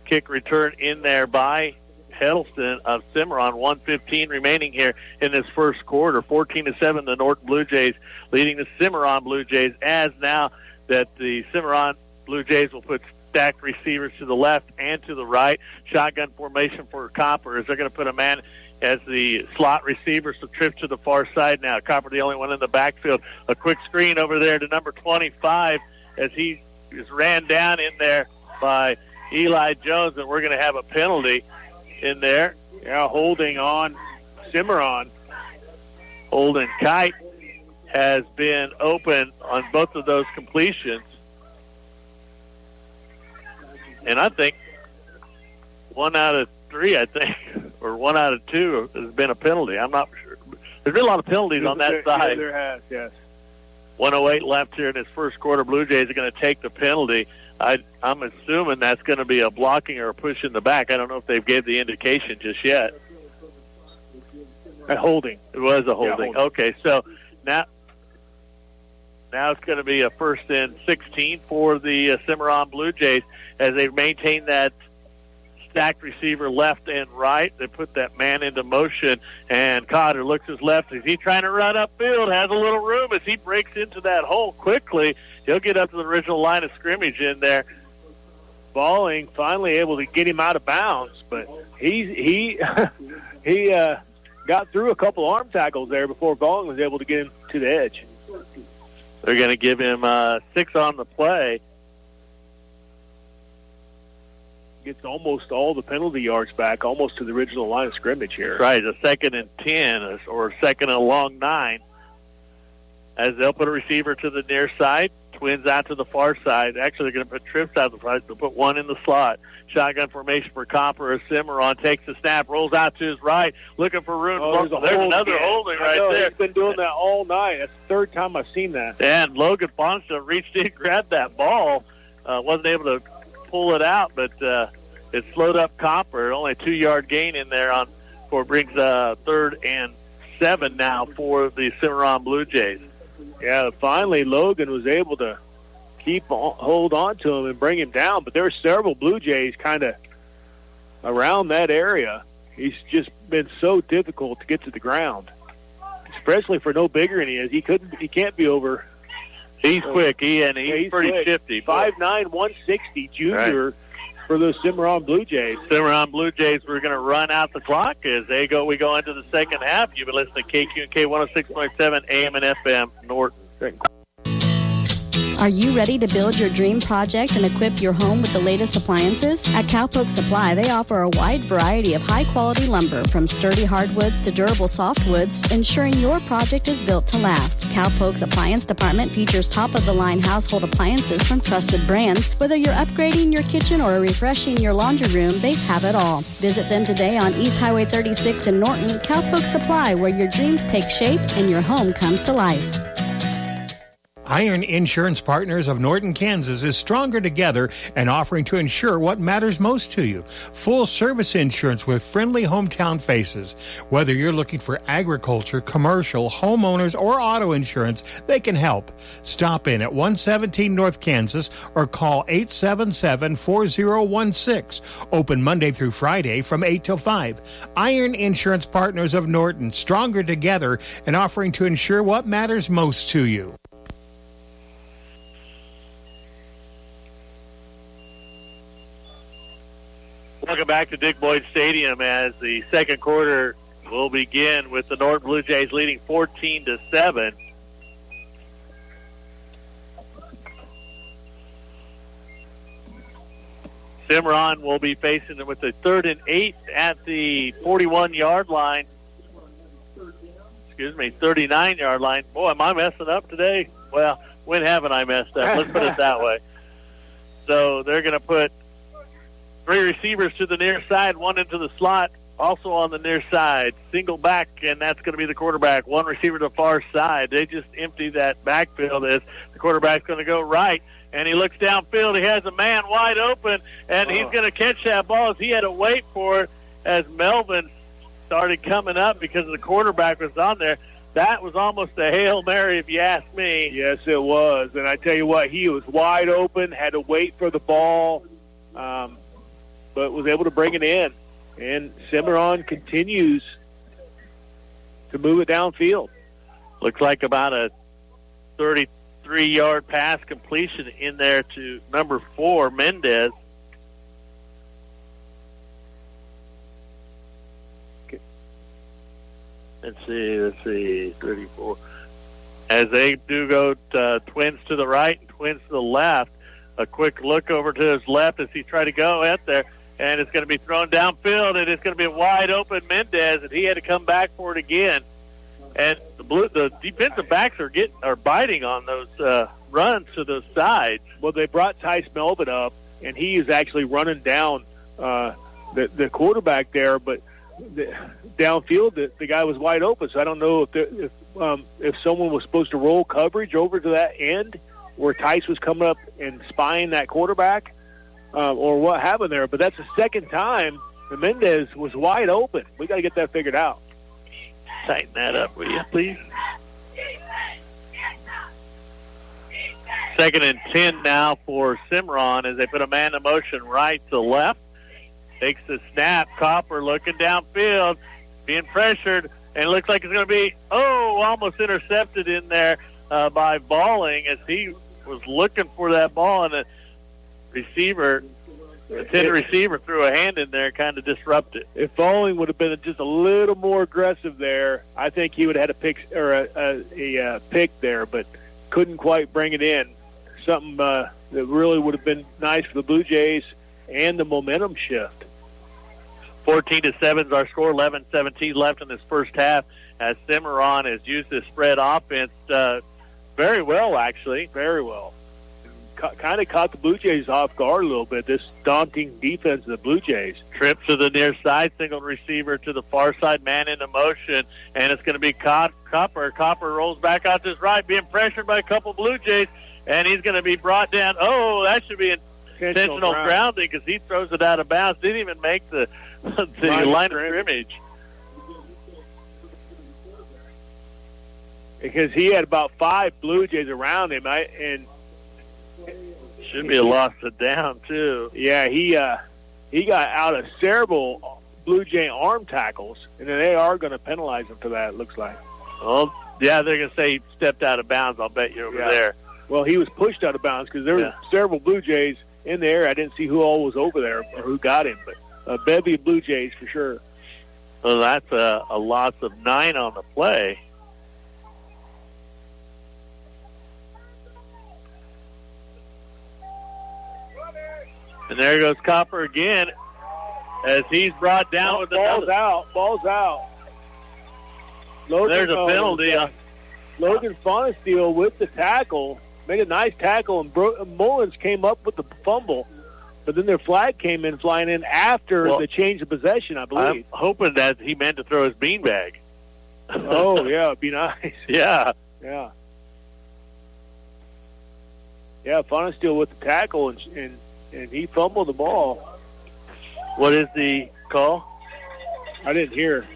kick return in there by Heddleston of Cimarron. 1:15 remaining here in this first quarter. 14-7, the Norton Blue Jays leading the Cimarron Blue Jays, as now that the Cimarron Blue Jays will put stacked receivers to the left and to the right. Shotgun formation for Copper as they're going to put a man as the slot receiver, so trip to the far side now. Copper the only one in the backfield. A quick screen over there to number 25 as he is ran down in there by Eli Jones, and we're going to have a penalty in there. Yeah, holding on Cimarron. Holden Kite has been open on both of those completions. And I think 1 out of 3, or 1 out of 2 has been a penalty. I'm not sure. There's been a lot of penalties on that side. Yeah, there has, yes. 1:08 left here in this first quarter. Blue Jays are going to take the penalty. I'm assuming that's going to be a blocking or a push in the back. I don't know if they've gave the indication just yet. A holding. It was a holding. Yeah, okay, so now it's going to be a 1st and 16 for the Cimarron Blue Jays as they maintain that stacked receiver left and right. They put that man into motion, and Cotter looks his left. Is he trying to run upfield? Has a little room as he breaks into that hole quickly. He'll get up to the original line of scrimmage in there. Balling finally able to get him out of bounds, but he got through a couple arm tackles there before Balling was able to get him to the edge. They're going to give him 6 on the play. Gets almost all the penalty yards back, almost to the original line of scrimmage here. Right, a 2nd and 10 or 2nd and a long 9. As they'll put a receiver to the near side, twins out to the far side. Actually, they're going to put trips out the front. They'll put one in the slot. Shotgun formation for Copper as Cimarron takes the snap, rolls out to his right, looking for room. Oh, there's another holding right there. He's been doing that all night. That's the 3rd time I've seen that. And Logan Fonsta reached in, grabbed that ball, wasn't able to pull it out, but it slowed up Copper. Only a 2-yard gain in there for brings 3rd and 7 now for the Cimarron Blue Jays. Yeah, finally Logan was able to hold on to him and bring him down, but there were several Blue Jays kind of around that area. He's just been so difficult to get to the ground, especially for no bigger than he is. He can't be over. He's quick. He's pretty quick. shifty. 5'9", 160 junior. Right. For those Cimarron Blue Jays. Cimarron Blue Jays, we're going to run out the clock as we go into the second half. You've been listening to KQ&K 106.7 AM and FM Norton. Are you ready to build your dream project and equip your home with the latest appliances? At Cowpoke Supply, they offer a wide variety of high-quality lumber, from sturdy hardwoods to durable softwoods, ensuring your project is built to last. Cowpoke's appliance department features top-of-the-line household appliances from trusted brands. Whether you're upgrading your kitchen or refreshing your laundry room, they have it all. Visit them today on East Highway 36 in Norton. Cowpoke Supply, where your dreams take shape and your home comes to life. Iron Insurance Partners of Norton, Kansas is stronger together and offering to insure what matters most to you. Full service insurance with friendly hometown faces. Whether you're looking for agriculture, commercial, homeowners, or auto insurance, they can help. Stop in at 117 North Kansas or call 877-4016. Open Monday through Friday from 8 till 5. Iron Insurance Partners of Norton, stronger together and offering to insure what matters most to you. Welcome back to Dick Boyd Stadium as the second quarter will begin with the Norton Blue Jays leading 14-7. Cimarron will be facing them with a 3rd and 8 at the 41-yard line. 39-yard line. Boy, am I messing up today? Well, when haven't I messed up? Let's put it that way. So they're going to put 3 receivers to the near side, 1 into the slot, also on the near side. Single back, and that's going to be the quarterback. 1 receiver to the far side. They just empty that backfield as the quarterback's going to go right. And he looks downfield. He has a man wide open, and he's going to catch that ball as he had to wait for it as Melvin started coming up because the quarterback was on there. That was almost a Hail Mary, if you ask me. Yes, it was. And I tell you what, he was wide open, had to wait for the ball, but was able to bring it in. And Cimarron continues to move it downfield. Looks like about a 33-yard pass completion in there to number 4, Mendez. Let's see, 34. As they do go twins to the right and twins to the left, a quick look over to his left as he tried to go out there. And it's going to be thrown downfield, and it's going to be a wide open Mendez, and he had to come back for it again. And the defensive backs are biting on those runs to those sides. Well, they brought Tice Melvin up, and he is actually running down the quarterback there, but downfield the guy was wide open. So I don't know if someone was supposed to roll coverage over to that end where Tice was coming up and spying that quarterback. Or what happened there, but that's the second time the Mendez was wide open. We got to get that figured out. Tighten that up, will you, please? 2nd and 10 now for Cimarron as they put a man in motion right to left. Takes the snap. Copper looking downfield, being pressured, and it looks like it's going to be, almost intercepted in there by Balling as he was looking for that ball, and the intended receiver threw a hand in there, kind of disrupted. If Balling would have been just a little more aggressive there, I think he would have had a pick or a pick there, but couldn't quite bring it in. Something that really would have been nice for the Blue Jays and the momentum shift. 14-7 is our score. 11-17 left in this first half as Cimarron has used this spread offense very well, actually. Very well. Kind of caught the Blue Jays off guard a little bit, this daunting defense of the Blue Jays. Trip to the near side, single receiver to the far side, man into motion, and it's going to be Copper. Copper rolls back out to his right, being pressured by a couple Blue Jays, and he's going to be brought down. That should be intentional grounding because he throws it out of bounds. Didn't even make the line of scrimmage. Because he had about 5 Blue Jays around him, and should be a loss to down, too. Yeah, he got out of several Blue Jay arm tackles, and then they are going to penalize him for that, it looks like. Well, yeah, they're going to say he stepped out of bounds, I'll bet you, over there. Well, he was pushed out of bounds because there were several Blue Jays in there. I didn't see who all was over there or who got him, but a bevy of Blue Jays for sure. Well, that's a loss of 9 on the play. And there goes Copper again as he's brought down with ball's another. out. Ball's out. There's a penalty. Logan Fonesteel with the tackle. Made a nice tackle, and Mullins came up with the fumble. But then their flag came in flying in after the change of possession, I believe. I'm hoping that he meant to throw his beanbag. Oh, yeah, it'd be nice. Yeah. Yeah. Yeah, Fonesteel with the tackle, and he fumbled the ball. What is the call? I didn't hear.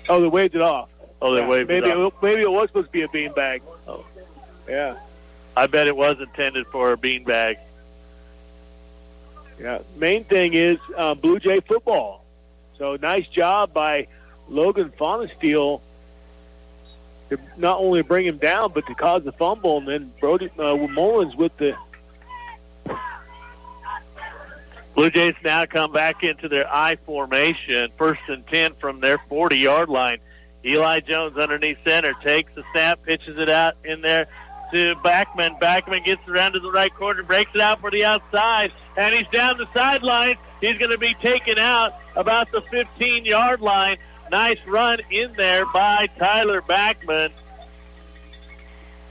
Oh, they waved it off. Oh, they waved it off. Maybe it was supposed to be a beanbag. Oh. Yeah. I bet it was intended for a beanbag. Yeah. Main thing is Bluejay football. So nice job by Logan Fonesteel to not only bring him down, but to cause the fumble, and then Brody Mullins with the. Blue Jays now come back into their I formation, 1st and 10 from their 40-yard line. Eli Jones underneath center takes the snap, pitches it out in there to Backman. Backman gets around to the right corner, breaks it out for the outside, and he's down the sideline. He's going to be taken out about the 15-yard line. Nice run in there by Tyler Backman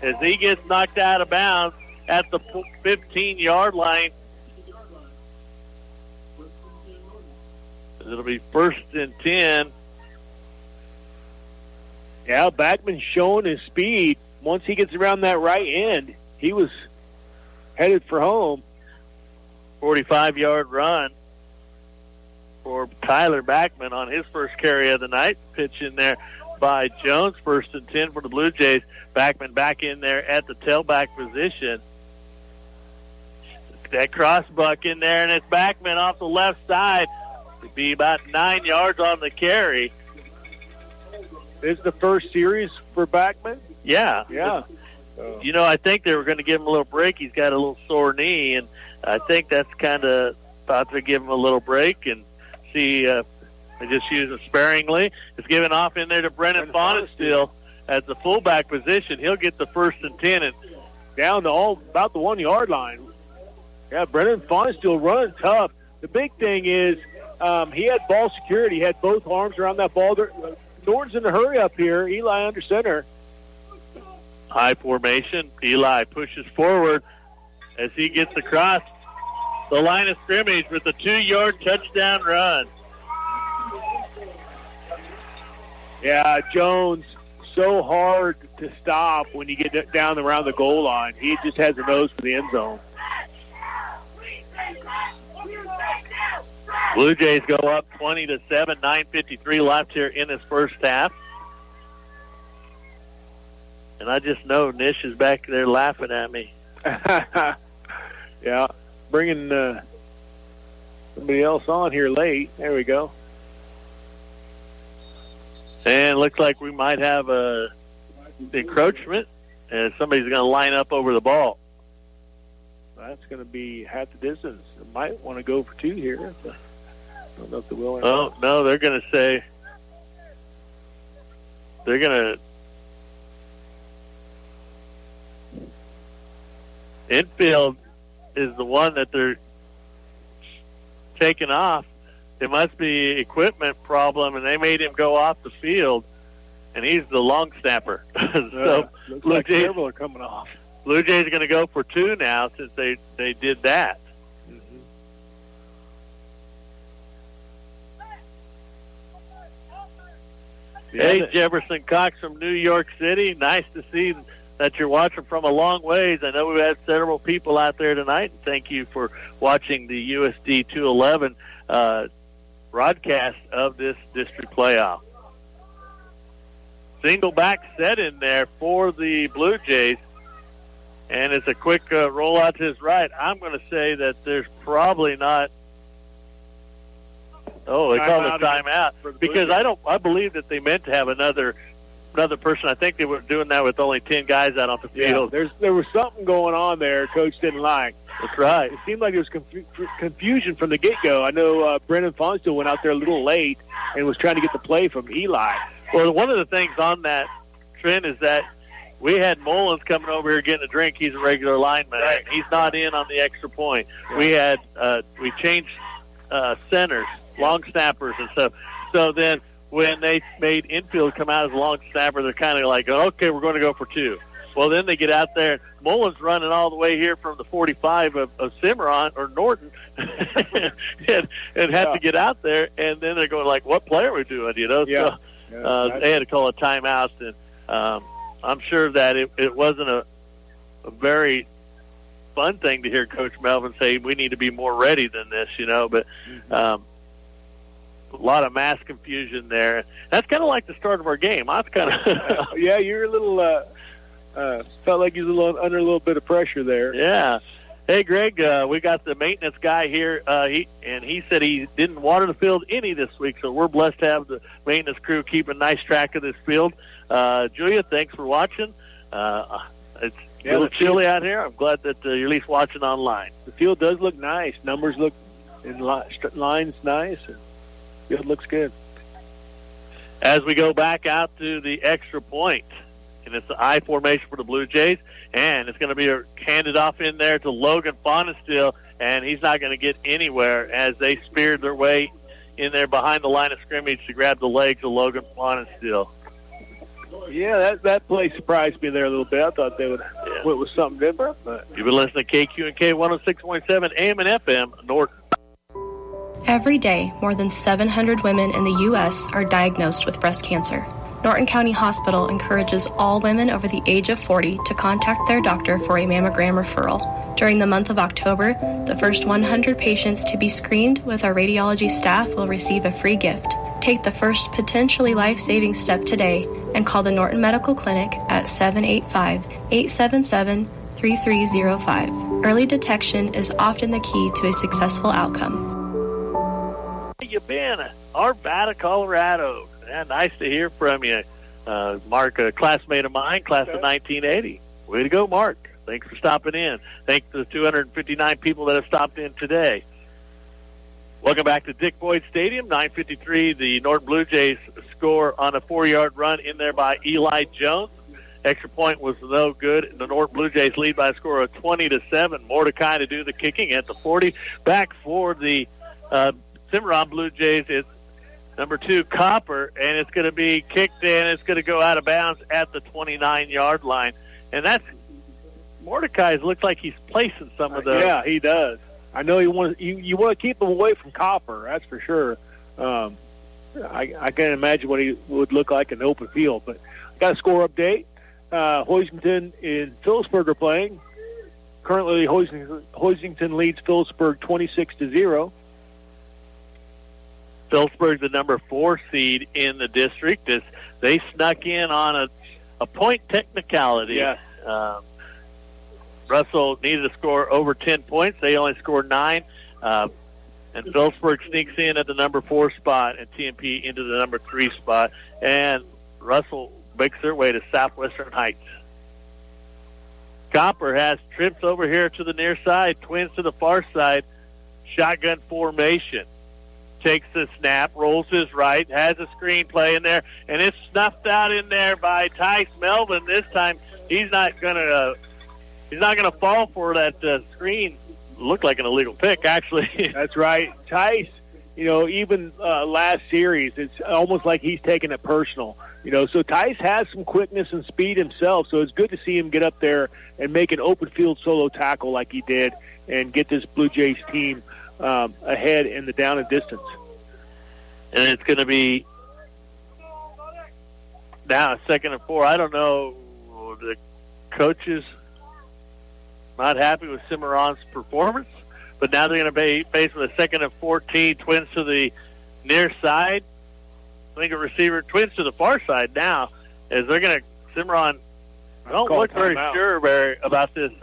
as he gets knocked out of bounds at the 15-yard line. It'll be 1st and 10. Yeah, Backman showing his speed. Once he gets around that right end, he was headed for home. 45-yard run for Tyler Backman on his first carry of the night. Pitch in there by Jones. 1st and 10 for the Blue Jays. Backman back in there at the tailback position. That crossbuck in there, and it's Backman off the left side. It'd be about 9 yards on the carry. This is the first series for Backman? Yeah. Yeah. You know, I think they were going to give him a little break. He's got a little sore knee, and I think that's kind of thought to give him a little break and see they just use him sparingly. It's given off in there to Brennan Fonesteel at the fullback position. He'll get the 1st and 10 and down to about the 1-yard line. Yeah, Brennan Fonesteel running tough. The big thing is he had ball security. He had both arms around that ball. Norton's in a hurry up here. Eli under center. High formation. Eli pushes forward as he gets across the line of scrimmage with a 2-yard touchdown run. Yeah, Jones, so hard to stop when you get down around the goal line. He just has a nose for the end zone. Blue Jays go up 20-7, 9:53 left here in this first half. And I just know Nish is back there laughing at me. Yeah, bringing somebody else on here late. There we go. And it looks like we might have a encroachment, and somebody's going to line up over the ball. That's going to be half the distance. They might want to go for 2 here. But I don't know if they will or not. Oh, no, they're going to say they're going to infield is the one that they're taking off. It must be equipment problem, and they made him go off the field, and he's the long snapper. So looks Blue like Jays several are coming off. Blue Jays are going to go for 2 now since they did that. Mm-hmm. Hey, Jefferson Cox from New York City. Nice to see that you're watching from a long ways. I know we've had several people out there tonight, and thank you for watching the USD 211 broadcast of this district playoff. Single back set in there for the Blue Jays, and it's a quick rollout to his right. I'm going to say that there's probably not. Oh, they called a timeout because I believe that they meant to have another person. I think they were doing that with only 10 guys out on the field. Yeah, there was something going on there Coach didn't like. That's right. It seemed like there was confusion from the get-go. I know Brennan Fonesteel went out there a little late and was trying to get the play from Eli. Well, one of the things on that trend is that we had Mullins coming over here getting a drink. He's a regular lineman. Right. He's not in on the extra point. Yeah. We changed centers, long snappers and stuff. So then when they made infield come out as a long snapper, they're kind of like, okay, we're going to go for 2. Well, then they get out there. Mullins running all the way here from the 45 of Cimarron or Norton and had to get out there. And then they're going like, what play are we doing, you know? Yeah. So they had to call a timeout. And I'm sure that it wasn't a very fun thing to hear Coach Melvin say, we need to be more ready than this, you know. But a lot of mass confusion there. That's kind of like the start of our game. I was kind of yeah, you're a little felt like you was under a little bit of pressure there. Yeah. Hey, Greg, we got the maintenance guy here, he said he didn't water the field any this week, so we're blessed to have the maintenance crew keeping nice track of this field. Julia, thanks for watching. It's a little chilly out here. I'm glad that you're at least watching online. The field does look nice. Numbers look in lines nice, and field looks good. As we go back out to the extra point, and it's the I formation for the Blue Jays, and it's going to be handed off in there to Logan Fonestill, and he's not going to get anywhere as they speared their way in there behind the line of scrimmage to grab the legs of Logan Fonestill. Yeah, that play surprised me there a little bit. I thought they would went with something different. But you've been listening to KQ&K 106.7 AM and FM, Norton. Every day, more than 700 women in the U.S. are diagnosed with breast cancer. Norton County Hospital encourages all women over the age of 40 to contact their doctor for a mammogram referral. During the month of October, the first 100 patients to be screened with our radiology staff will receive a free gift. Take the first potentially life-saving step today and call the Norton Medical Clinic at 785-877-3305. Early detection is often the key to a successful outcome. Where you been? Arvada, Colorado. Yeah, nice to hear from you. Mark, a classmate of mine, class of 1980. Way to go, Mark. Thanks for stopping in. Thanks to the 259 people that have stopped in today. Welcome back to Dick Boyd Stadium, 9:53. The Norton Blue Jays score on a 4-yard run in there by Eli Jones. Extra point was no good. The Norton Blue Jays lead by a score of 20-7. Mordecai to do the kicking at the 40. Back for the Cimarron Blue Jays, it's number 2, Copper, and it's going to be kicked in. It's going to go out of bounds at the 29-yard line. And that's Mordecai looks like he's placing some of those. Yeah, he does. I know you want to keep him away from Copper, that's for sure. I can't imagine what he would look like in the open field. But I got a score update. Hoisington and Phillipsburg are playing. Currently, Hoisington leads Phillipsburg 26-0. Phillipsburg, the number 4 seed in the district, they snuck in on a point technicality. Yeah. Russell needed to score over 10 points. They only scored 9. And Phillipsburg sneaks in at the number 4 spot and TMP into the number 3 spot. And Russell makes their way to Southwestern Heights. Copper has trips over here to the near side, twins to the far side, shotgun formation. Takes the snap, rolls his right, has a screenplay in there, and it's snuffed out in there by Tice Melvin. This time, he's not gonna fall for that screen. Looked like an illegal pick, actually. That's right, Tice. Even last series, it's almost like he's taking it personal. So Tice has some quickness and speed himself. So it's good to see him get up there and make an open field solo tackle like he did, and get this Blue Jays team ahead in the down and distance. And it's going to be now a 2nd and 4. I don't know, the coaches not happy with Cimarron's performance, but now they're going to be faced with a 2nd and 14, twins to the near side. I think a receiver, twins to the far side now, as they're going to, Cimarron don't look very sure about this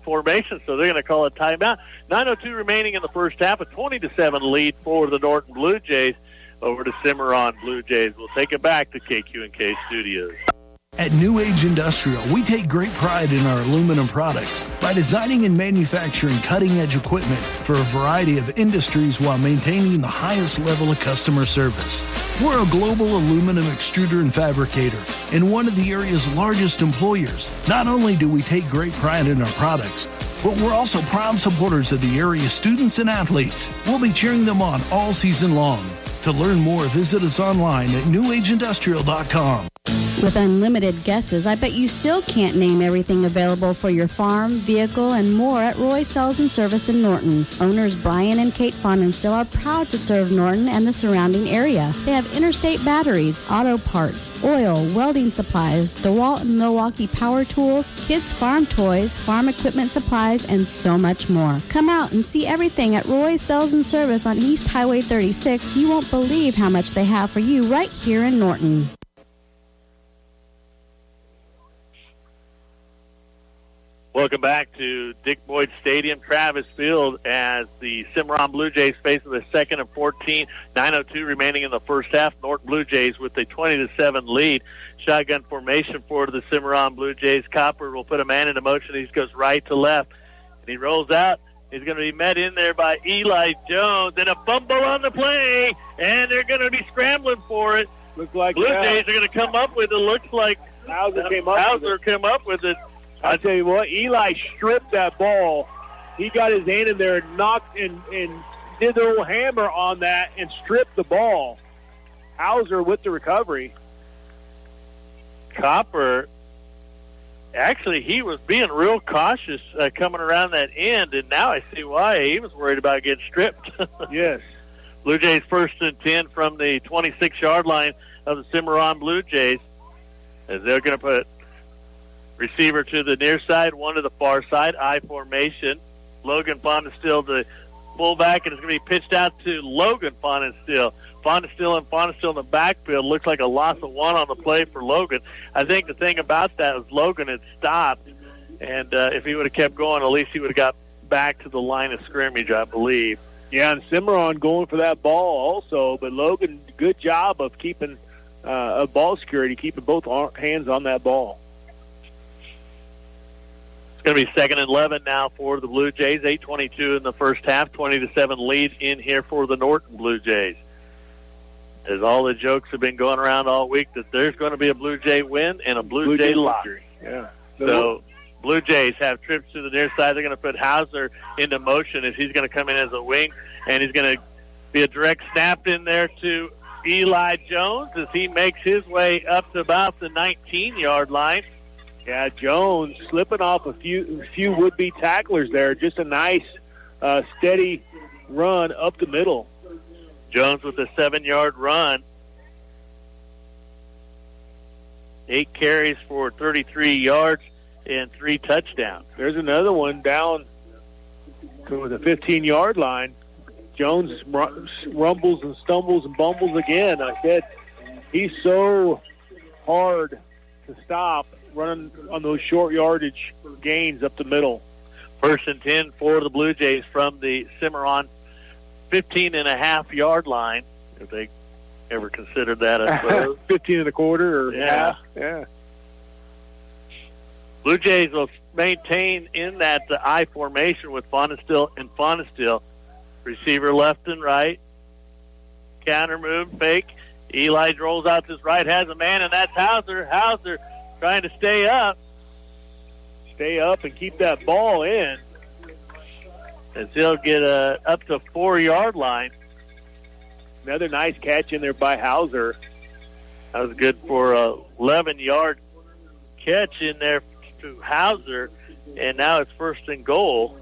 formation, so they're going to call a timeout. 9:02 remaining in the first half, a 20-7 lead for the Norton Blue Jays over to Cimarron Blue Jays. We'll take it back to KQ&K Studios. At New Age Industrial, we take great pride in our aluminum products by designing and manufacturing cutting-edge equipment for a variety of industries while maintaining the highest level of customer service. We're a global aluminum extruder and fabricator, and one of the area's largest employers. Not only do we take great pride in our products, but we're also proud supporters of the area's students and athletes. We'll be cheering them on all season long. To learn more, visit us online at newageindustrial.com. With unlimited guesses, I bet you still can't name everything available for your farm, vehicle, and more at Roy Sales and Service in Norton. Owners Brian and Kate Fonenstill are proud to serve Norton and the surrounding area. They have interstate batteries, auto parts, oil, welding supplies, DeWalt and Milwaukee power tools, kids' farm toys, farm equipment supplies, and so much more. Come out and see everything at Roy Sales and Service on East Highway 36. You won't believe how much they have for you right here in Norton. Welcome back to Dick Boyd Stadium, Travis Field, as the Cimarron Blue Jays face the second and 14, 9:02 remaining in the first half. Norton Blue Jays with a 20-7 lead. Shotgun formation for the Cimarron Blue Jays. Copper will put a man into motion. He goes right to left, and he rolls out. He's going to be met in there by Eli Jones, and a fumble on the play, and they're going to be scrambling for it. Looks like Blue Jays are going to come up with it. Looks like Hauser came up with it. I tell you what, Eli stripped that ball. He got his hand in there and knocked and did the little hammer on that and stripped the ball. Hauser with the recovery. Copper, actually, he was being real cautious coming around that end, and now I see why. He was worried about getting stripped. Yes. Blue Jays 1st and 10 from the 26-yard line of the Cimarron Blue Jays, as they're going to put receiver to the near side, one to the far side, I formation. Logan Fonenstill, the fullback, and it's going to be pitched out to Logan Fonenstill. Fonenstill in the backfield. Looks like a loss of one on the play for Logan. I think the thing about that was Logan had stopped, and if he would have kept going, at least he would have got back to the line of scrimmage, I believe. Yeah, and Cimarron going for that ball also, but Logan, good job of keeping a ball security, keeping both hands on that ball. It's going to be 2nd and 11 now for the Blue Jays. 8:22 in the first half, 20-7 lead in here for the Norton Blue Jays. As all the jokes have been going around all week that there's going to be a Blue Jay win and a Blue Jay loss. Yeah. So Blue Jays have trips to the near side. They're going to put Hauser into motion as he's going to come in as a wing, and he's going to be a direct snap in there to Eli Jones as he makes his way up to about the 19-yard line. Yeah, Jones slipping off a few would-be tacklers there. Just a nice, steady run up the middle. Jones with a 7-yard run. 8 carries for 33 yards and 3 touchdowns. There's another one down to the 15-yard line. Jones rumbles and stumbles and bumbles again. I said he's so hard to stop running on those short yardage gains up the middle. 1st and 10 for the Blue Jays from the Cimarron 15.5-yard line, if they ever considered that, I suppose. 15 and a quarter or yeah. half. Yeah. Blue Jays will maintain in that I formation with Fonenstill. Receiver left and right. Counter move, fake. Eli rolls out to his right, has a man, and that's Hauser. Hauser trying to stay up and keep that ball in, as he'll get up to 4-yard line. Another nice catch in there by Hauser. That was good for a 11-yard catch in there to Hauser, and now it's 1st and goal.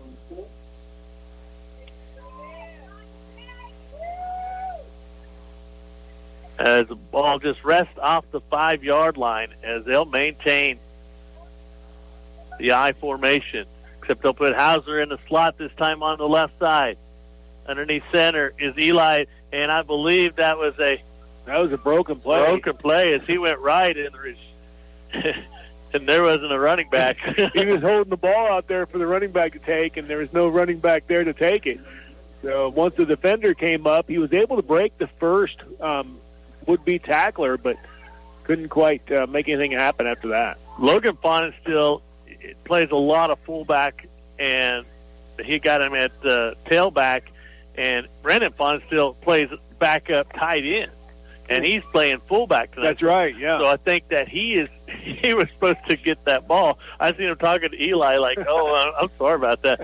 As the ball just rests off the 5-yard line, as they'll maintain the I formation. Except they'll put Hauser in the slot this time on the left side. Underneath center is Eli, and I believe that was a broken play. As he went right and there wasn't a running back. He was holding the ball out there for the running back to take, and there was no running back there to take it. So once the defender came up, he was able to break the first would-be tackler, but couldn't quite make anything happen after that. Logan Fonenstill plays a lot of fullback, and he got him at tailback, and Brendan Fonenstill plays backup tight end. and he's playing fullback tonight. That's right, yeah. So I think that he was supposed to get that ball. I seen him talking to Eli like, oh, I'm sorry about that.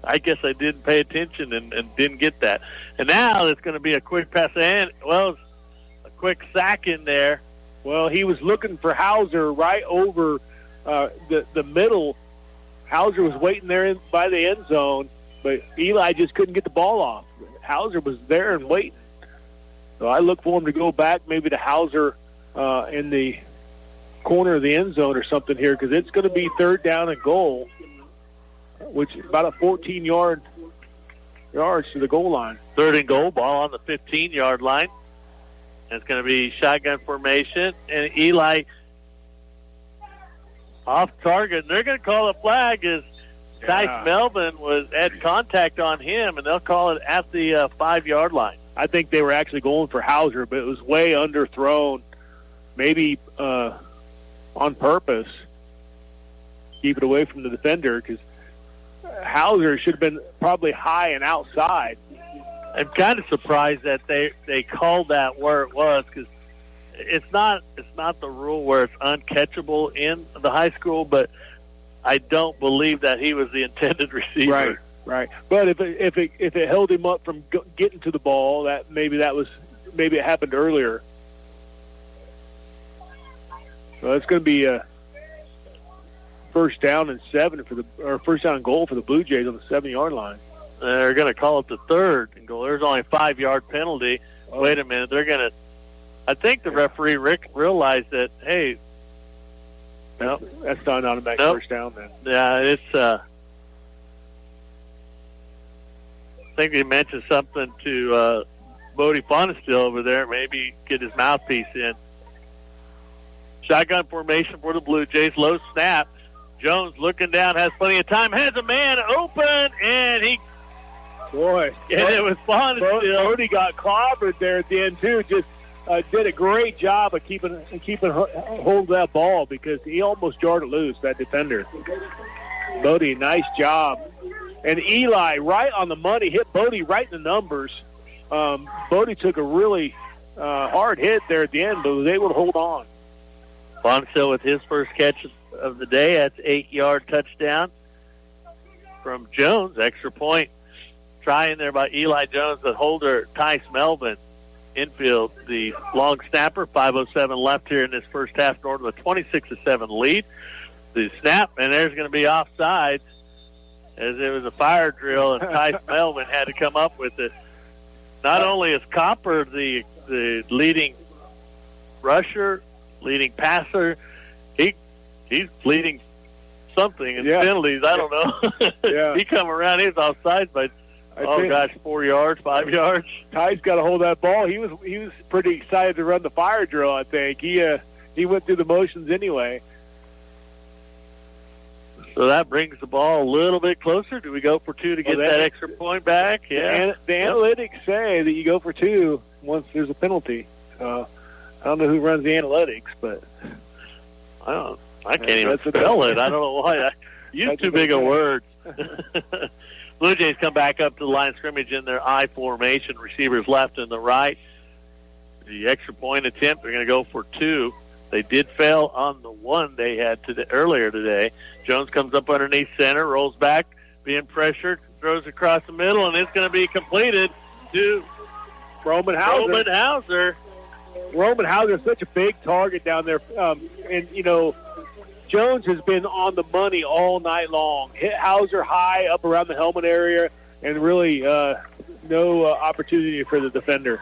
I guess I didn't pay attention and didn't get that. And now it's going to be a quick pass and, well, a quick sack in there. Well, he was looking for Hauser right over the middle. Hauser was waiting there by the end zone, but Eli just couldn't get the ball off. Hauser was there and waiting. So I look for him to go back maybe to Hauser in the corner of the end zone or something here, because it's going to be 3rd down and goal, which is about a 14 yards to the goal line. 3rd and goal, ball on the 15-yard line. And it's going to be shotgun formation, and Eli off target. And they're going to call a flag as Tice Melvin had contact on him, and they'll call it at the 5-yard line. I think they were actually going for Hauser, but it was way underthrown, maybe on purpose. Keep it away from the defender, because Hauser should have been probably high and outside. I'm kind of surprised that they called that where it was, because it's not the rule where it's uncatchable in the high school, but I don't believe that he was the intended receiver. Right. But if it held him up from getting to the ball, maybe it happened earlier. So it's going to be a 1st down and 7 1st down and goal for the Blue Jays on the 7-yard line. They're going to call it the 3rd and goal. There's only a 5-yard penalty. Oh. Wait a minute. I think the referee, Rick, realized that, hey. No, that's not an automatic first down then. Yeah, it's, I think he mentioned something to Bodie Fonestill over there. Maybe get his mouthpiece in. Shotgun formation for the Blue Jays. Low snap. Jones looking down, has plenty of time, has a man open, and he... Boy. And it was Fonestill. Bodie got clobbered there at the end, too. Just did a great job of keeping hold of that ball, because he almost jarred it loose, that defender. Bodie, nice job. And Eli, right on the money, hit Bodie right in the numbers. Bodie took a really hard hit there at the end, but was able to hold on. Fonestill with his first catch of the day. That's 8-yard touchdown from Jones. Extra point try in there by Eli Jones. The holder, Tice Melvin, infield, the long snapper. 5:07 left here in this first half. Norton with a 26-7 lead. The snap, and there's going to be offsides, as it was a fire drill, and Tice Melvin had to come up with it. Not only is Copper the leading rusher, leading passer, he's leading something in penalties. I don't know. He come around, he was offside by 4 yards, 5 yards. Ty's got to hold that ball. He was pretty excited to run the fire drill, I think. He went through the motions anyway. So that brings the ball a little bit closer. Do we go for 2 to get that extra point back? Yeah. The analytics say that you go for 2 once there's a penalty. I don't know who runs the analytics, but I can't even spell it. I don't know why. I use too big a word. Blue Jays come back up to the line of scrimmage in their I formation. Receivers left and the right. The extra point attempt, they're going to go for 2. They did fail on the one they had earlier today. Jones comes up underneath center, rolls back, being pressured, throws across the middle, and it's going to be completed to Roman Hauser. Roman Hauser is such a big target down there. And, Jones has been on the money all night long. Hit Hauser high up around the helmet area, and really no opportunity for the defender.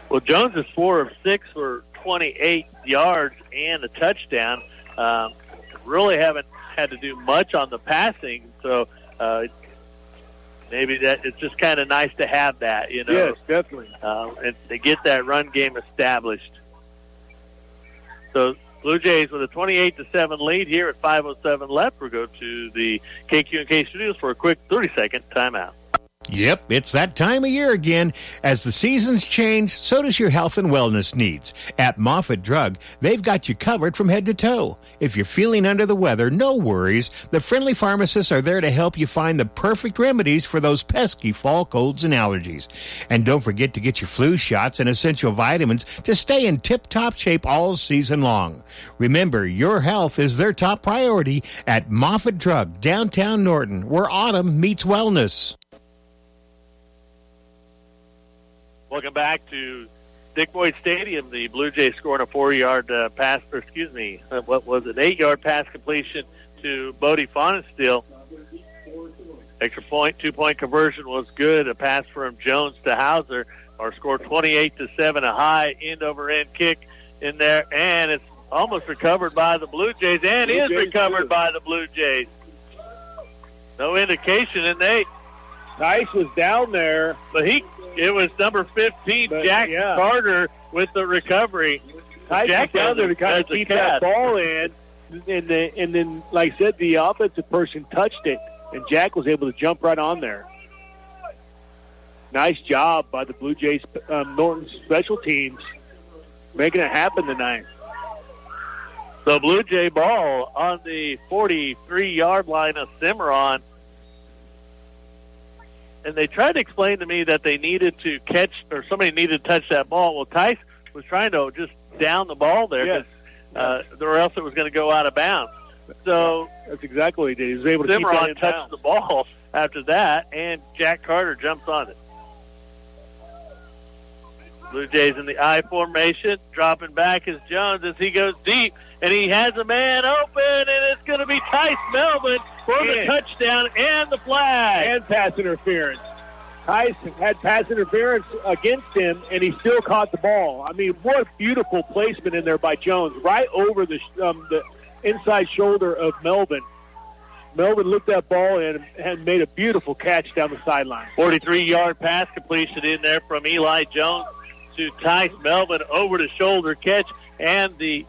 Well, Jones is 4 of 6 for 28 yards and a touchdown. Really haven't had to do much on the passing, so maybe that it's just kind of nice to have that, Yes, definitely. And to get that run game established. So Blue Jays with a 28-7 lead here at 5:07 left. We'll go to the KQ&K studios for a quick 30-second timeout. Yep, it's that time of year again. As the seasons change, so does your health and wellness needs. At Moffitt Drug, they've got you covered from head to toe. If you're feeling under the weather, no worries. The friendly pharmacists are there to help you find the perfect remedies for those pesky fall colds and allergies. And don't forget to get your flu shots and essential vitamins to stay in tip-top shape all season long. Remember, your health is their top priority at Moffitt Drug, downtown Norton, where autumn meets wellness. Welcome back to Dick Boyd Stadium. The Blue Jays scoring a 4-yard pass, or excuse me, what was it, 8-yard pass completion to Bodie Faunensteel. Extra point, 2-point conversion was good. A pass from Jones to Hauser. Our score 28-7, a high end-over-end kick in there, and it's almost recovered by the Blue Jays, and is recovered by the Blue Jays. No indication, and Tice was down there, but it was number 15, Jack Carter, with the recovery. Jack down there to kind of keep that ball in, and then, like I said, the offensive person touched it, and Jack was able to jump right on there. Nice job by the Blue Jays, Norton special teams, making it happen tonight. So Blue Jay ball on the 43-yard line of Cimarron. And they tried to explain to me that they needed to catch, or somebody needed to touch that ball. Well, Tice was trying to just down the ball there, or else it was going to go out of bounds. So that's exactly what he did. He was able to Cimarron keep that in touched bounds. the ball after that, and Jack Carter jumps on it. Blue Jays in the I formation, dropping back is Jones as he goes deep, and he has a man open, and it's going to be Tice Melvin for the touchdown and the flag. And pass interference. Tice had pass interference against him, and he still caught the ball. I mean, what a beautiful placement in there by Jones, right over the inside shoulder of Melvin. Melvin looked that ball in and made a beautiful catch down the sideline. 43-yard pass completion in there from Eli Jones to Tice Melvin, over the shoulder catch, and the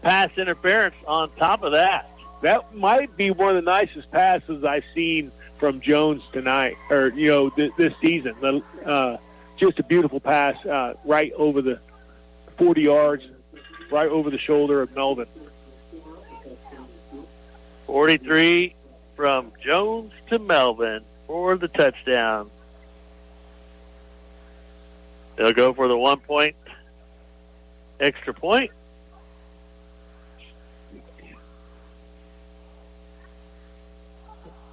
pass interference on top of that. That might be one of the nicest passes I've seen from Jones tonight, or this season. Just a beautiful pass right over the 40 yards, right over the shoulder of Melvin. 43 from Jones to Melvin for the touchdown. They'll go for the 1-point extra point.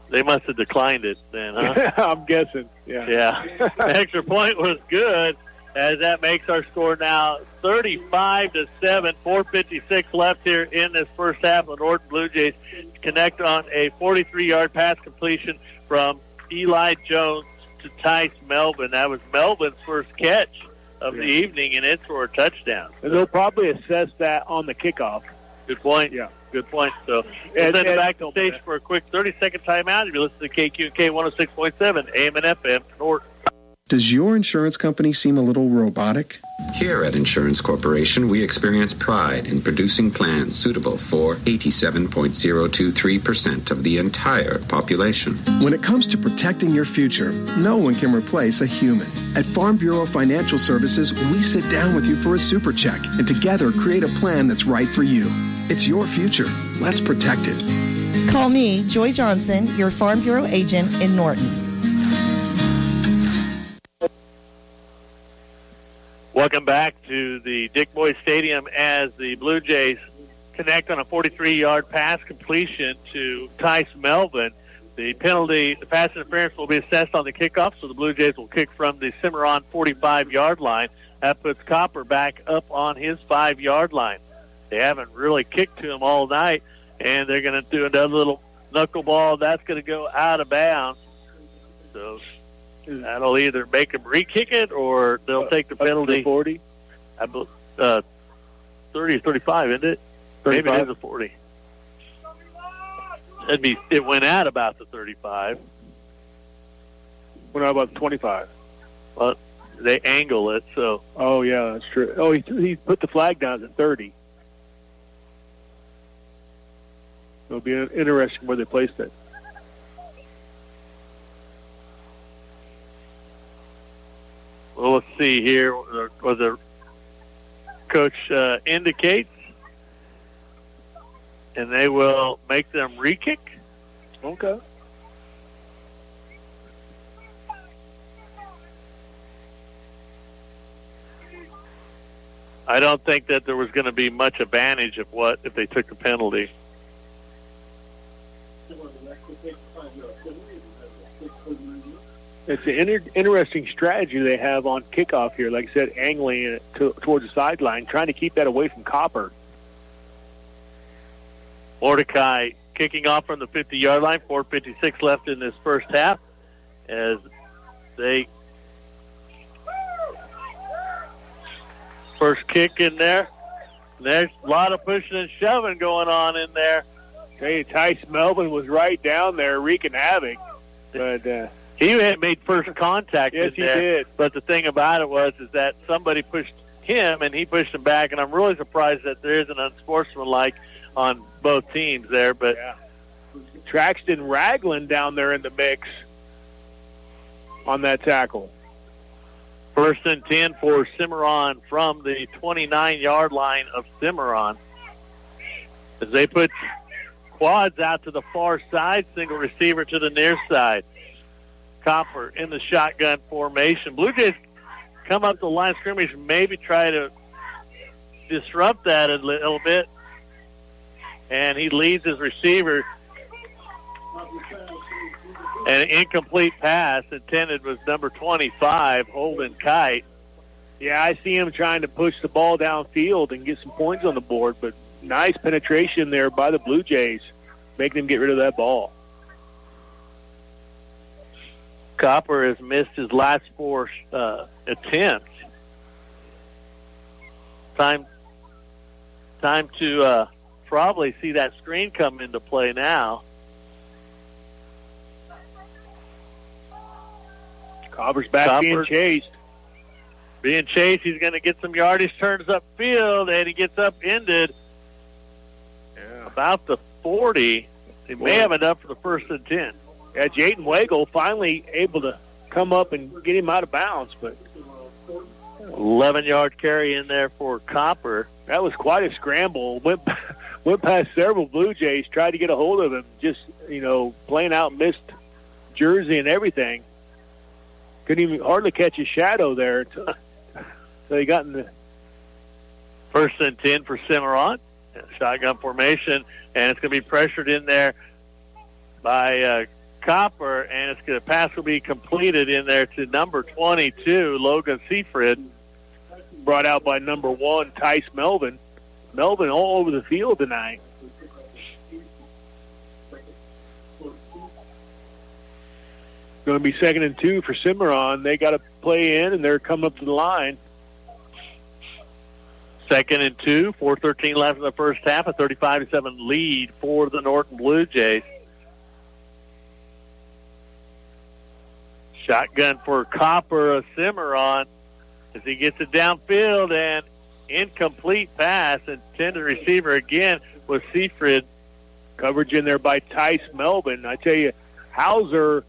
They must have declined it then, huh? I'm guessing, Yeah. Extra point was good, as that makes our score now 35-7, 4:56 left here in this first half. The Norton Blue Jays connect on a 43-yard pass completion from Eli Jones to Tice Melvin. That was Melvin's first catch of the evening, and it's for a touchdown. And they'll probably assess that on the kickoff. Good point. Yeah. Good point. So we'll send it back to the station for a quick 30-second timeout. If you listen to KQ&K 106.7 AM and FM Norton. Does your insurance company seem a little robotic? Here at Insurance Corporation, we experience pride in producing plans suitable for 87.023% of the entire population. When it comes to protecting your future, no one can replace a human. At Farm Bureau Financial Services, we sit down with you for a super check and together create a plan that's right for you. It's your future. Let's protect it. Call me, Joy Johnson, your Farm Bureau agent in Norton. Welcome back to the Dick Boyd Stadium as the Blue Jays connect on a 43-yard pass completion to Tice Melvin. The penalty, the pass interference will be assessed on the kickoff, so the Blue Jays will kick from the Cimarron 45-yard line. That puts Copper back up on his 5-yard line. They haven't really kicked to him all night, and they're going to do another little knuckleball. That's going to go out of bounds. So that'll either make them re-kick it or they'll take the penalty. 40? 30 or 35, isn't it? 35? Maybe it is a 40. It went out about the 35. Went out about 25. Well, they angle it, so. Oh, yeah, that's true. Oh, he put the flag down at 30. It'll be interesting where they placed it. So let's see here what the coach indicates. And they will make them re-kick. Okay. I don't think that there was going to be much advantage if they took the penalty. It's an interesting strategy they have on kickoff here. Like I said, angling it towards the sideline, trying to keep that away from Copper. Mordecai kicking off from the 50-yard line, 4:56 left in this first half as they first kick in there. And there's a lot of pushing and shoving going on in there. Hey, Tice Melvin was right down there wreaking havoc. But he had made first contact. Yes, he did. But the thing about it is that somebody pushed him and he pushed him back. And I'm really surprised that there isn't unsportsmanlike on both teams there. But yeah. Traxton Ragland down there in the mix on that tackle. 1st and 10 for Cimarron from the 29-yard line of Cimarron. As they put quads out to the far side, single receiver to the near side. Copper in the shotgun formation. Blue Jays come up the line of scrimmage, maybe try to disrupt that a little bit. And he leads his receiver. An incomplete pass intended was number 25, Holden Kite. Yeah, I see him trying to push the ball downfield and get some points on the board, but nice penetration there by the Blue Jays, making them get rid of that ball. Copper has missed his last 4 attempts. Time to probably see that screen come into play now. Copper's back being chased. Being chased, he's going to get some yardage, turns upfield, and he gets upended about the 40. He may have enough for the 1st and 10. Yeah, Jaden Wagle finally able to come up and get him out of bounds, but 11-yard carry in there for Copper. That was quite a scramble. Went past several Blue Jays, tried to get a hold of him, just, playing out, missed jersey and everything. Couldn't even hardly catch his shadow there until he got in the 1st and 10 for Cimarron. Shotgun formation, and it's going to be pressured in there by Copper, and the pass will be completed in there to number 22, Logan Seafrid. Brought out by number 1, Tice Melvin. Melvin all over the field tonight. Going to be 2nd and 2 for Cimarron. They got to play in, and they're coming up to the line. 2nd and 2, 4:13 left in the first half, a 35-7 lead for the Norton Blue Jays. Shotgun for Copper of Cimarron as he gets it downfield, and incomplete pass. Intended receiver again was Seafrid. Coverage in there by Tice Melvin. I tell you, Hauser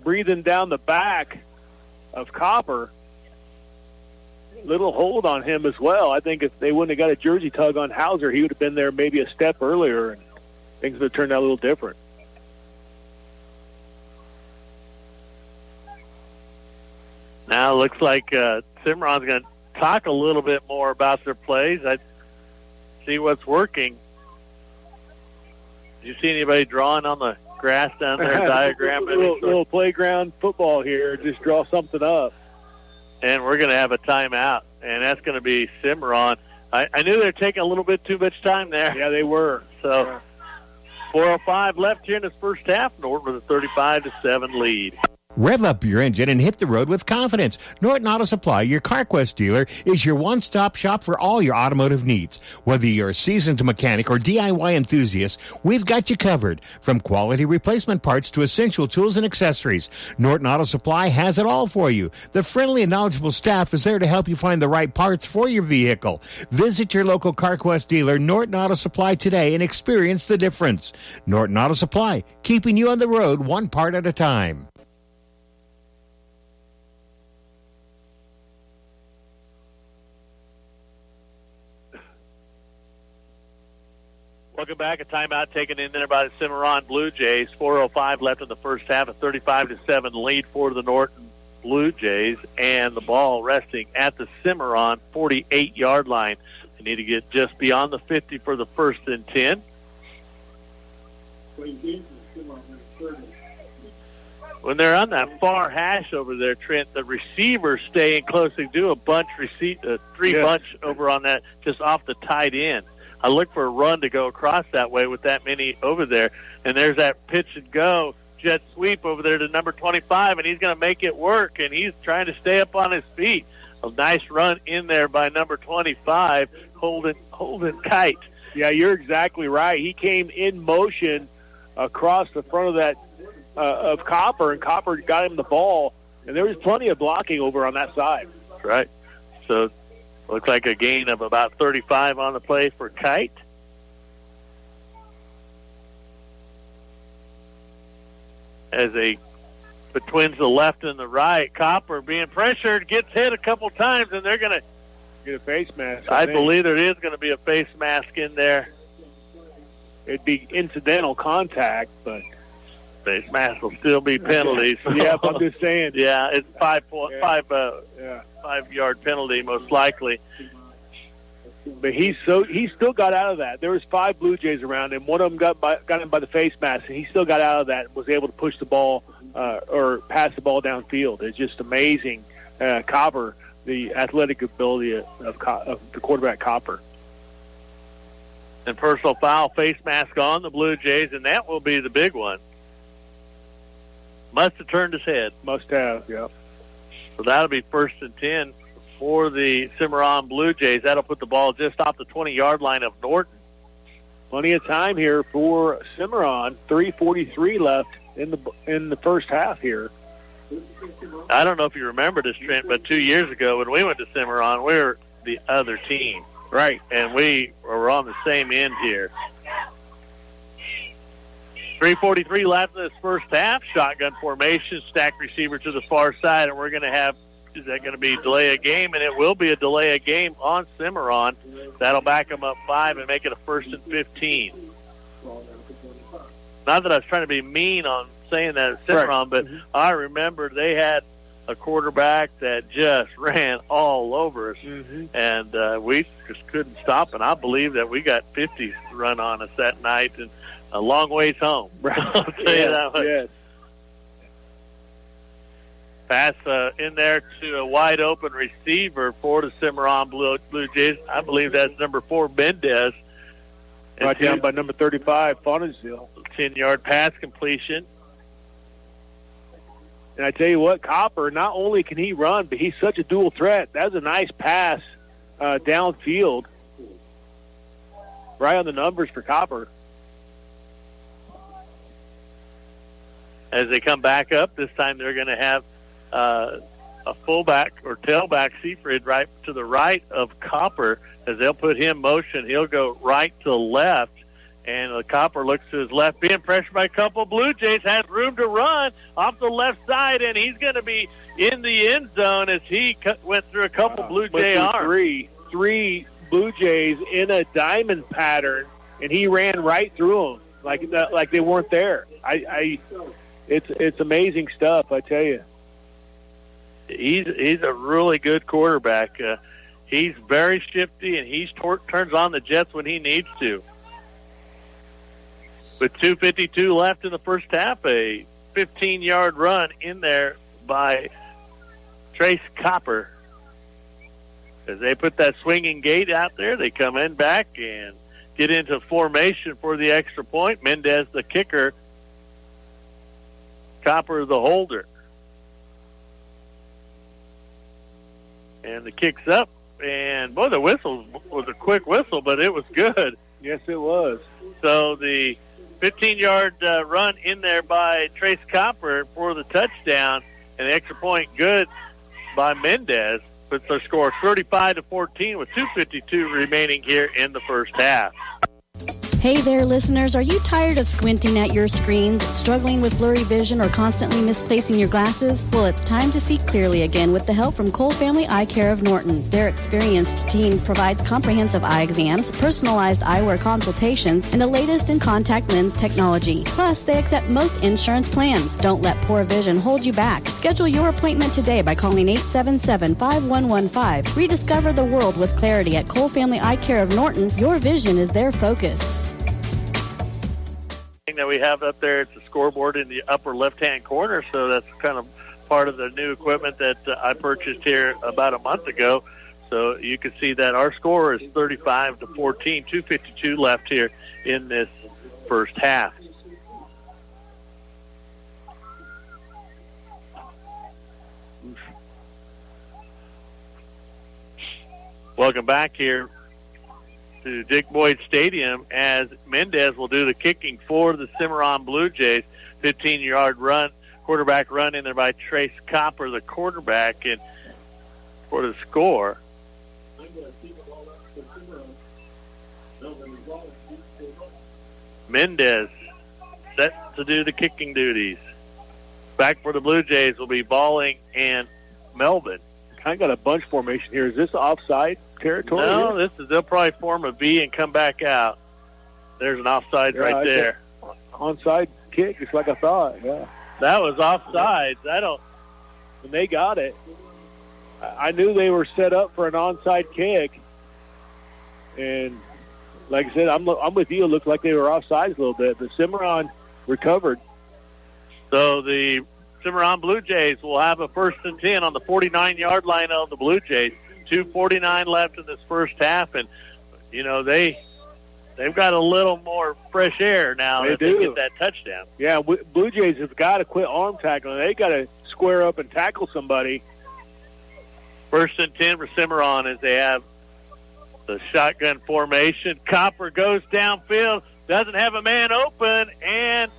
breathing down the back of Copper. Little hold on him as well. I think if they wouldn't have got a jersey tug on Hauser, he would have been there maybe a step earlier, and things would have turned out a little different. Now it looks like Cimarron's going to talk a little bit more about their plays. I see what's working. Did you see anybody drawing on the grass down there, diagram? little playground football here. Just draw something up. And we're going to have a timeout, and that's going to be Cimarron. I knew they were taking a little bit too much time there. Yeah, they were. So 4:05 left here in this first half. Norton with a 35-7 lead. Rev up your engine and hit the road with confidence. Norton Auto Supply, your CarQuest dealer, is your one-stop shop for all your automotive needs. Whether you're a seasoned mechanic or DIY enthusiast, we've got you covered. From quality replacement parts to essential tools and accessories, Norton Auto Supply has it all for you. The friendly and knowledgeable staff is there to help you find the right parts for your vehicle. Visit your local CarQuest dealer, Norton Auto Supply, today and experience the difference. Norton Auto Supply, keeping you on the road one part at a time. Welcome back. A timeout taken in there by the Cimarron Bluejays. 4:05 left in the first half. A 35-7 lead for the Norton Bluejays, and the ball resting at the Cimarron 48-yard line. They need to get just beyond the 50 for the 1st and 10. When they're on that far hash over there, Trent, the receivers staying close. They do a bunch, bunch over on that, just off the tight end. I look for a run to go across that way with that many over there. And there's that pitch and go, jet sweep over there to number 25, and he's going to make it work, and he's trying to stay up on his feet. A nice run in there by number 25, Holden Kite. Yeah, you're exactly right. He came in motion across the front of that of Copper, and Copper got him the ball, and there was plenty of blocking over on that side. That's right. So looks like a gain of about 35 on the play for Kite. As between the left and the right, Copper being pressured, gets hit a couple times, and they're going to get a face mask. I believe there is going to be a face mask in there. It'd be incidental contact, but face mask will still be penalties. Yeah, I'm just saying. Yeah, it's 5-yard penalty most likely. But he still got out of that. There was 5 Blue Jays around him. One of them got him by the face mask, and he still got out of that and was able to push the ball or pass the ball downfield. It's just amazing. Copper, the athletic ability of the quarterback Copper. And personal foul, face mask on the Blue Jays, and that will be the big one. Must have turned his head. Must have, yeah. So that'll be 1st and 10 for the Cimarron Blue Jays. That'll put the ball just off the 20-yard line of Norton. Plenty of time here for Cimarron. 3:43 left in the first half here. I don't know if you remember this, Trent, but 2 years ago when we went to Cimarron, we were the other team. Right. And we were on the same end here. 3:43 left in this first half. Shotgun formation, stacked receiver to the far side, and we're going to have, is that going to be delay a game? And it will be a delay a game on Cimarron. That'll back them up 5 and make it a 1st and 15. Not that I was trying to be mean on saying that at Cimarron, but I remember they had a quarterback that just ran all over us, and we just couldn't stop. And I believe that we got 50s run on us that night, and a long ways home. I'll tell you that much. Yes. Pass in there to a wide open receiver for the Cimarron Blue Jays. I believe that's number 4, Mendez. Right down by number 35, Fontaineville. 10-yard pass completion. And I tell you what, Copper, not only can he run, but he's such a dual threat. That was a nice pass downfield. Right on the numbers for Copper. As they come back up, this time they're going to have a fullback or tailback, Seafried, right to the right of Copper. As they'll put him in motion, he'll go right to left. And the Copper looks to his left, being pressured by a couple. Blue Jays has room to run off the left side, and he's going to be in the end zone as he went through a couple Blue Jay arms. Three Blue Jays in a diamond pattern, and he ran right through them like they weren't there. It's amazing stuff, I tell you. He's a really good quarterback. He's very shifty, and he turns on the jets when he needs to. With 2:52 left in the first half, a 15-yard run in there by Trace Copper. As they put that swinging gate out there, they come in back and get into formation for the extra point. Mendez, the kicker. Copper, the holder. And the kick's up. And, boy, the whistle was a quick whistle, but it was good. Yes, it was. So the 15-yard run in there by Trace Copper for the touchdown, and the extra point good by Mendez. Puts their score 35-14 with 2:52 remaining here in the first half. Hey there, listeners. Are you tired of squinting at your screens, struggling with blurry vision, or constantly misplacing your glasses? Well, it's time to see clearly again with the help from Cole Family Eye Care of Norton. Their experienced team provides comprehensive eye exams, personalized eyewear consultations, and the latest in contact lens technology. Plus, they accept most insurance plans. Don't let poor vision hold you back. Schedule your appointment today by calling 877-5115. Rediscover the world with clarity at Cole Family Eye Care of Norton. Your vision is their focus. That we have up there, it's a scoreboard in the upper left-hand corner, so that's kind of part of the new equipment that I purchased here about a month ago. So you can see that our score is 35-14, 2:52 left here in this first half. Welcome back here to Dick Boyd Stadium as Mendez will do the kicking for the Cimarron Bluejays. 15-yard run, quarterback run in there by Trace Copper, the quarterback, and for the score. Mendez set to do the kicking duties. Back for the Bluejays will be Balling and Melvin. Kind of got a bunch formation here. Is this offside territory? No, they'll probably form a V and come back out. There's an offside right there. Onside kick, just like I thought. Yeah, that was offsides. When they got it, I knew they were set up for an onside kick, and like I said, I'm with you. It looked like they were offsides a little bit, but Cimarron recovered. So the Cimarron Bluejays will have a 1st and 10 on the 49-yard line of the Bluejays. 2:49 left in this first half, and they've got a little more fresh air now that they get that touchdown. Yeah, Blue Jays have got to quit arm tackling. They got to square up and tackle somebody. 1st and 10 for Cimarron as they have the shotgun formation. Copper goes downfield, doesn't have a man open, and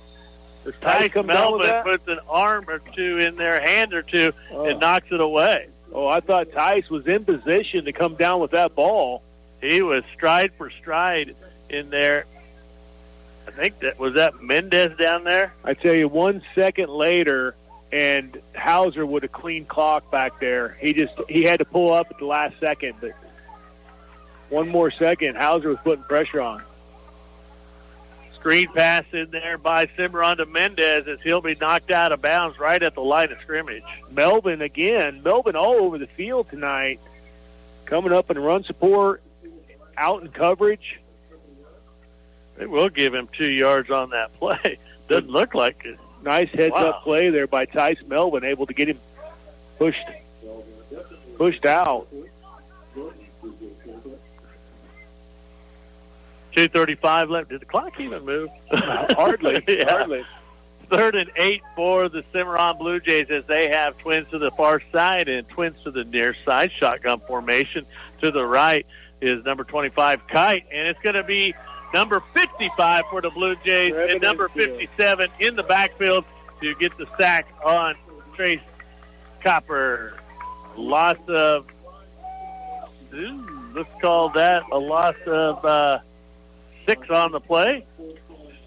Tice Melvin puts an arm or two in their hand or two and knocks it away. Oh, I thought Tice was in position to come down with that ball. He was stride for stride in there. I think was that Mendez down there? I tell you, 1 second later, and Hauser would have clean clock back there. He had to pull up at the last second, but one more second, Hauser was putting pressure on. Screen pass in there by Cimarron to Mendez as he'll be knocked out of bounds right at the line of scrimmage. Melvin all over the field tonight, coming up in run support, out in coverage. They will give him 2 yards on that play. Doesn't look like it. Nice heads-up play there by Tice Melvin, able to get him pushed out. 2:35 left. Did the clock even move? Hardly. Yeah. Hardly. 3rd and 8 for the Cimarron Bluejays as they have twins to the far side and twins to the near side. Shotgun formation to the right is number 25, Kite, and it's going to be number 55 for the Bluejays and number 57 in the backfield to get the sack on Trace Copper. Loss of, let's call that a loss of 6 on the play.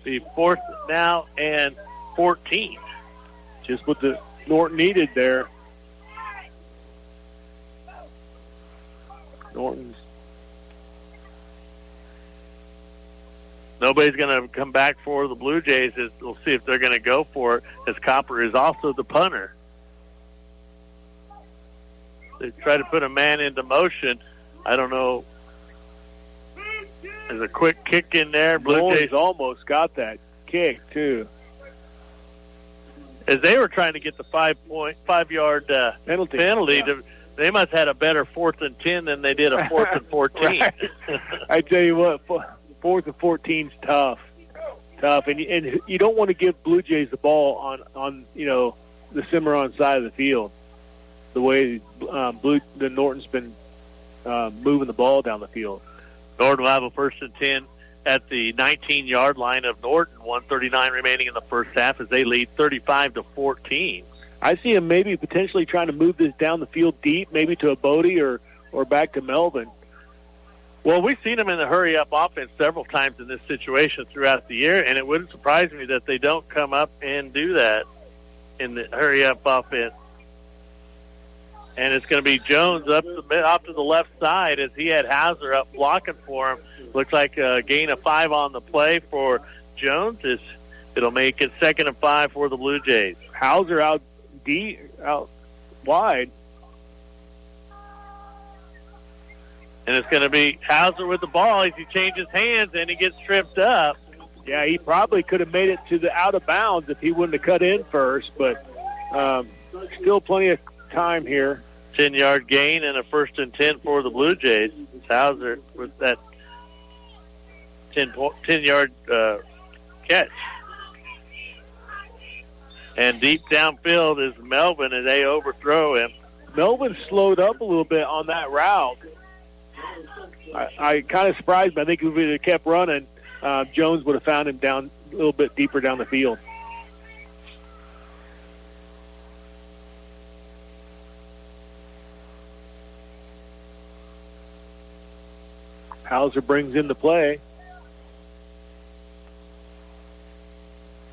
The 4th now and 14. Just what the Norton needed there. Norton's. Nobody's going to come back for the Bluejays. We'll see if they're going to go for it, as Copper is also the punter. They try to put a man into motion. I don't know. There's a quick kick in there. Bluejays almost got that kick, too. As they were trying to get the 5-yard penalty they must have had a better 4th and 10 than they did a 4th and 14. I tell you what, 4th and 14's tough, and you don't want to give Bluejays the ball on the Cimarron side of the field. The way the Norton's been moving the ball down the field. Norton will have a 1st and 10 at the 19-yard line of Norton. 1:39 remaining in the first half as they lead 35-14. I see him maybe potentially trying to move this down the field deep, maybe to a Bodie or back to Melvin. Well, we've seen them in the hurry-up offense several times in this situation throughout the year, and it wouldn't surprise me that they don't come up and do that in the hurry-up offense. And it's going to be Jones off to the left side as he had Hauser up blocking for him. Looks like a gain of 5 on the play for Jones. It'll make it 2nd and 5 for the Blue Jays. Hauser out wide. And it's going to be Hauser with the ball as he changes hands and he gets tripped up. Yeah, he probably could have made it to the out of bounds if he wouldn't have cut in first, but still plenty of time here. 10-yard gain and a 1st and 10 for the Blue Jays. Hauser with that 10-yard catch. And deep downfield is Melvin, and they overthrow him. Melvin slowed up a little bit on that route. I kind of surprised me. I think if he had kept running, Jones would have found him down a little bit deeper down the field. Hauser brings in the play.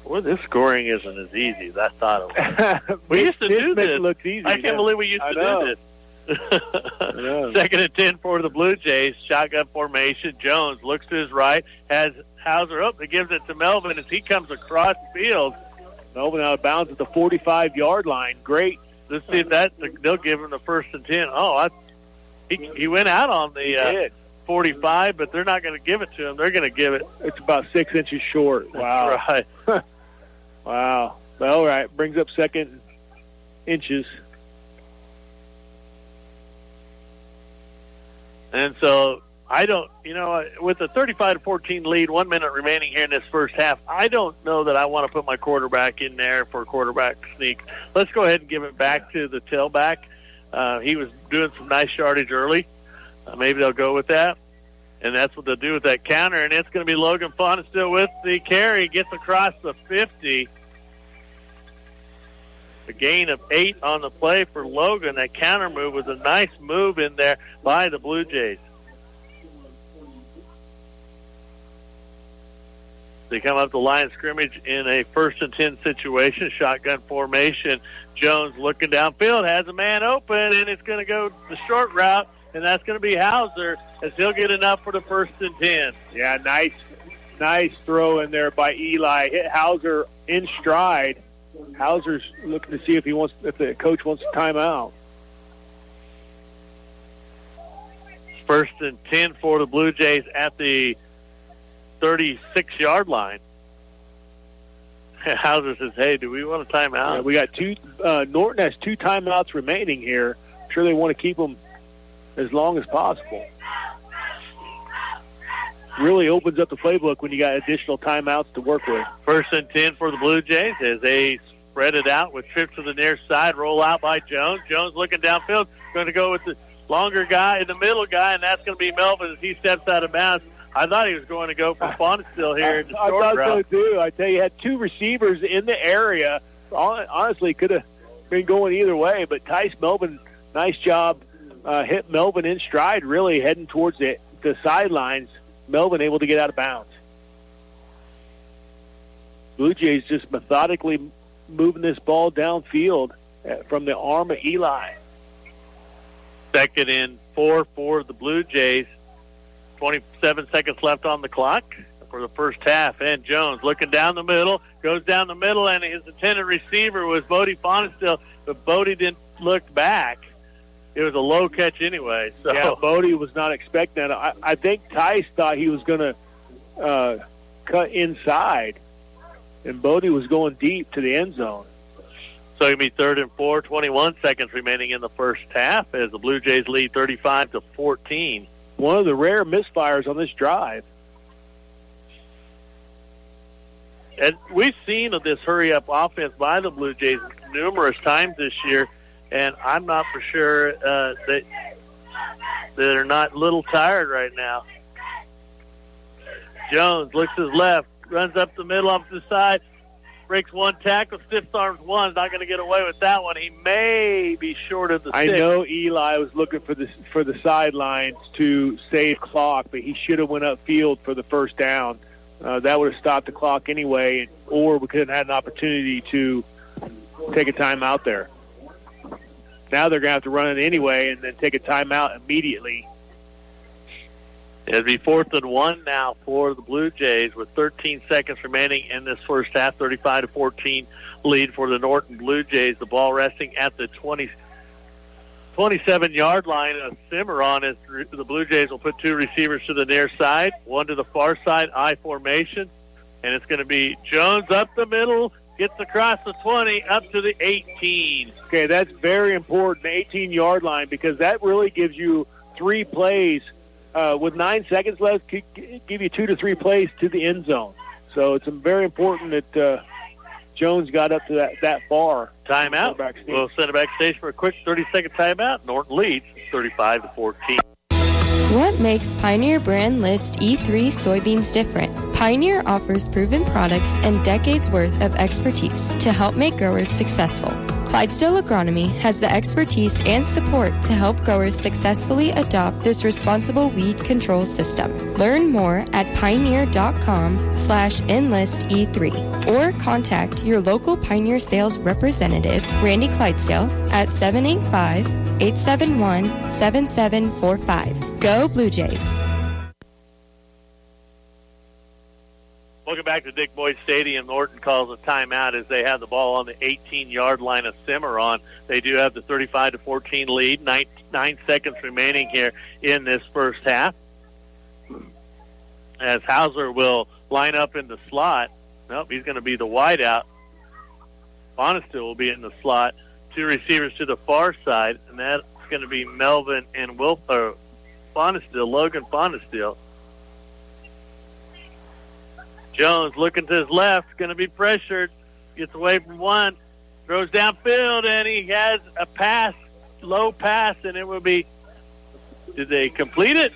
Well, this scoring isn't as easy as I thought it was. We used to do this. I can't believe we used to do this. 2nd and 10 for the Blue Jays. Shotgun formation. Jones looks to his right, has Hauser up. He gives it to Melvin as he comes across the field. Melvin out of bounds at the 45-yard line. Great. Let's see if they'll give him the 1st and 10. Oh, he went out on the 45, but they're not going to give it to him. They're going to give it. It's about 6 inches short. Wow. That's right. Wow. All right. Brings up 2nd inches. And so with the 35-14 lead, 1 minute remaining here in this first half, I don't know that I want to put my quarterback in there for a quarterback sneak. Let's go ahead and give it back to the tailback. He was doing some nice yardage early. Maybe they'll go with that. And that's what they'll do with that counter. And it's going to be Logan Fun still with the carry. Gets across the 50. A gain of 8 on the play for Logan. That counter move was a nice move in there by the Blue Jays. They come up the line of scrimmage in a 1st and 10 situation. Shotgun formation. Jones looking downfield, has a man open, and it's going to go the short route, and that's going to be Hauser as he'll get enough for the 1st and 10. Yeah, nice throw in there by Eli. Hit Hauser in stride. Hauser's looking to see if the coach wants a timeout. 1st and 10 for the Blue Jays at the 36-yard line. Hauser says, hey, do we want a timeout? Yeah, we got two. Norton has 2 timeouts remaining here. I'm sure they want to keep them as long as possible. Really opens up the playbook when you got additional timeouts to work with. 1st and 10 for the Blue Jays as they spread it out with trips to the near side. Roll out by Jones. Jones looking downfield. Going to go with the longer guy and the middle guy, and that's going to be Melvin as he steps out of bounds. I thought he was going to go for Bonestill here in the short route. I thought so, too. I tell you, had 2 receivers in the area. Honestly, could have been going either way, but Tice Melvin, nice job. Hit Melvin in stride, really heading towards the sidelines. Melvin able to get out of bounds. Blue Jays just methodically moving this ball downfield from the arm of Eli. 2nd and 4 for the Blue Jays. 27 seconds left on the clock for the first half. And Jones looking down the middle, goes down the middle, and his intended receiver was Bodie Bonestill, but Bodie didn't look back. It was a low catch anyway. So. Yeah, Bodie was not expecting that. I think Tice thought he was going to cut inside, and Bodie was going deep to the end zone. So it'll be 3rd and 4, 21 seconds remaining in the first half as the Blue Jays lead 35-14. One of the rare misfires on this drive. And we've seen this hurry-up offense by the Blue Jays numerous times this year, and I'm not for sure that they're not a little tired right now. Jones looks to his left, runs up the middle off the side, breaks one tackle, stiff arms one, not going to get away with that one. He may be short of the I stick. know Eli was looking for the sidelines to save clock, but he should have went upfield for the first down. That would have stopped the clock anyway, or we could have had an opportunity to take a timeout there. Now they're going to have to run it anyway and then take a timeout immediately. It'd be 4th and 1 now for the Blue Jays with 13 seconds remaining in this first half, 35-14 lead for the Norton Blue Jays. The ball resting at the 27-yard line of Cimarron as the Blue Jays will put two receivers to the near side, one to the far side, I formation, and it's going to be Jones up the middle, gets across the 20, up to the 18. Okay, that's very important, the 18-yard line, because that really gives you 3 plays. With 9 seconds left, could give you 2 to 3 plays to the end zone. So it's very important that Jones got up to that far. Timeout. We'll send it backstage for a quick 30-second timeout. Norton leads 35-14. What makes Pioneer brand list E3 soybeans different? Pioneer offers proven products and decades worth of expertise to help make growers successful. Clydesdale Agronomy has the expertise and support to help growers successfully adopt this responsible weed control system. Learn more at pioneer.com/enlist-E3 or contact your local Pioneer sales representative, Randy Clydesdale, at 785-871-7745. Go Blue Jays. Welcome back to Dick Boyd Stadium. Norton calls a timeout as they have the ball on the 18-yard line of Cimarron. They do have the 35-14 lead. 9 seconds remaining here in this first half. As Hauser will line up in the slot. Nope, he's going to be the wideout. Bonestill will be in the slot. Two receivers to the far side, and that's going to be Melvin and Logan Bonestill. Jones looking to his left, going to be pressured, gets away from one, throws downfield, and he has a low pass, and it will be, did they complete it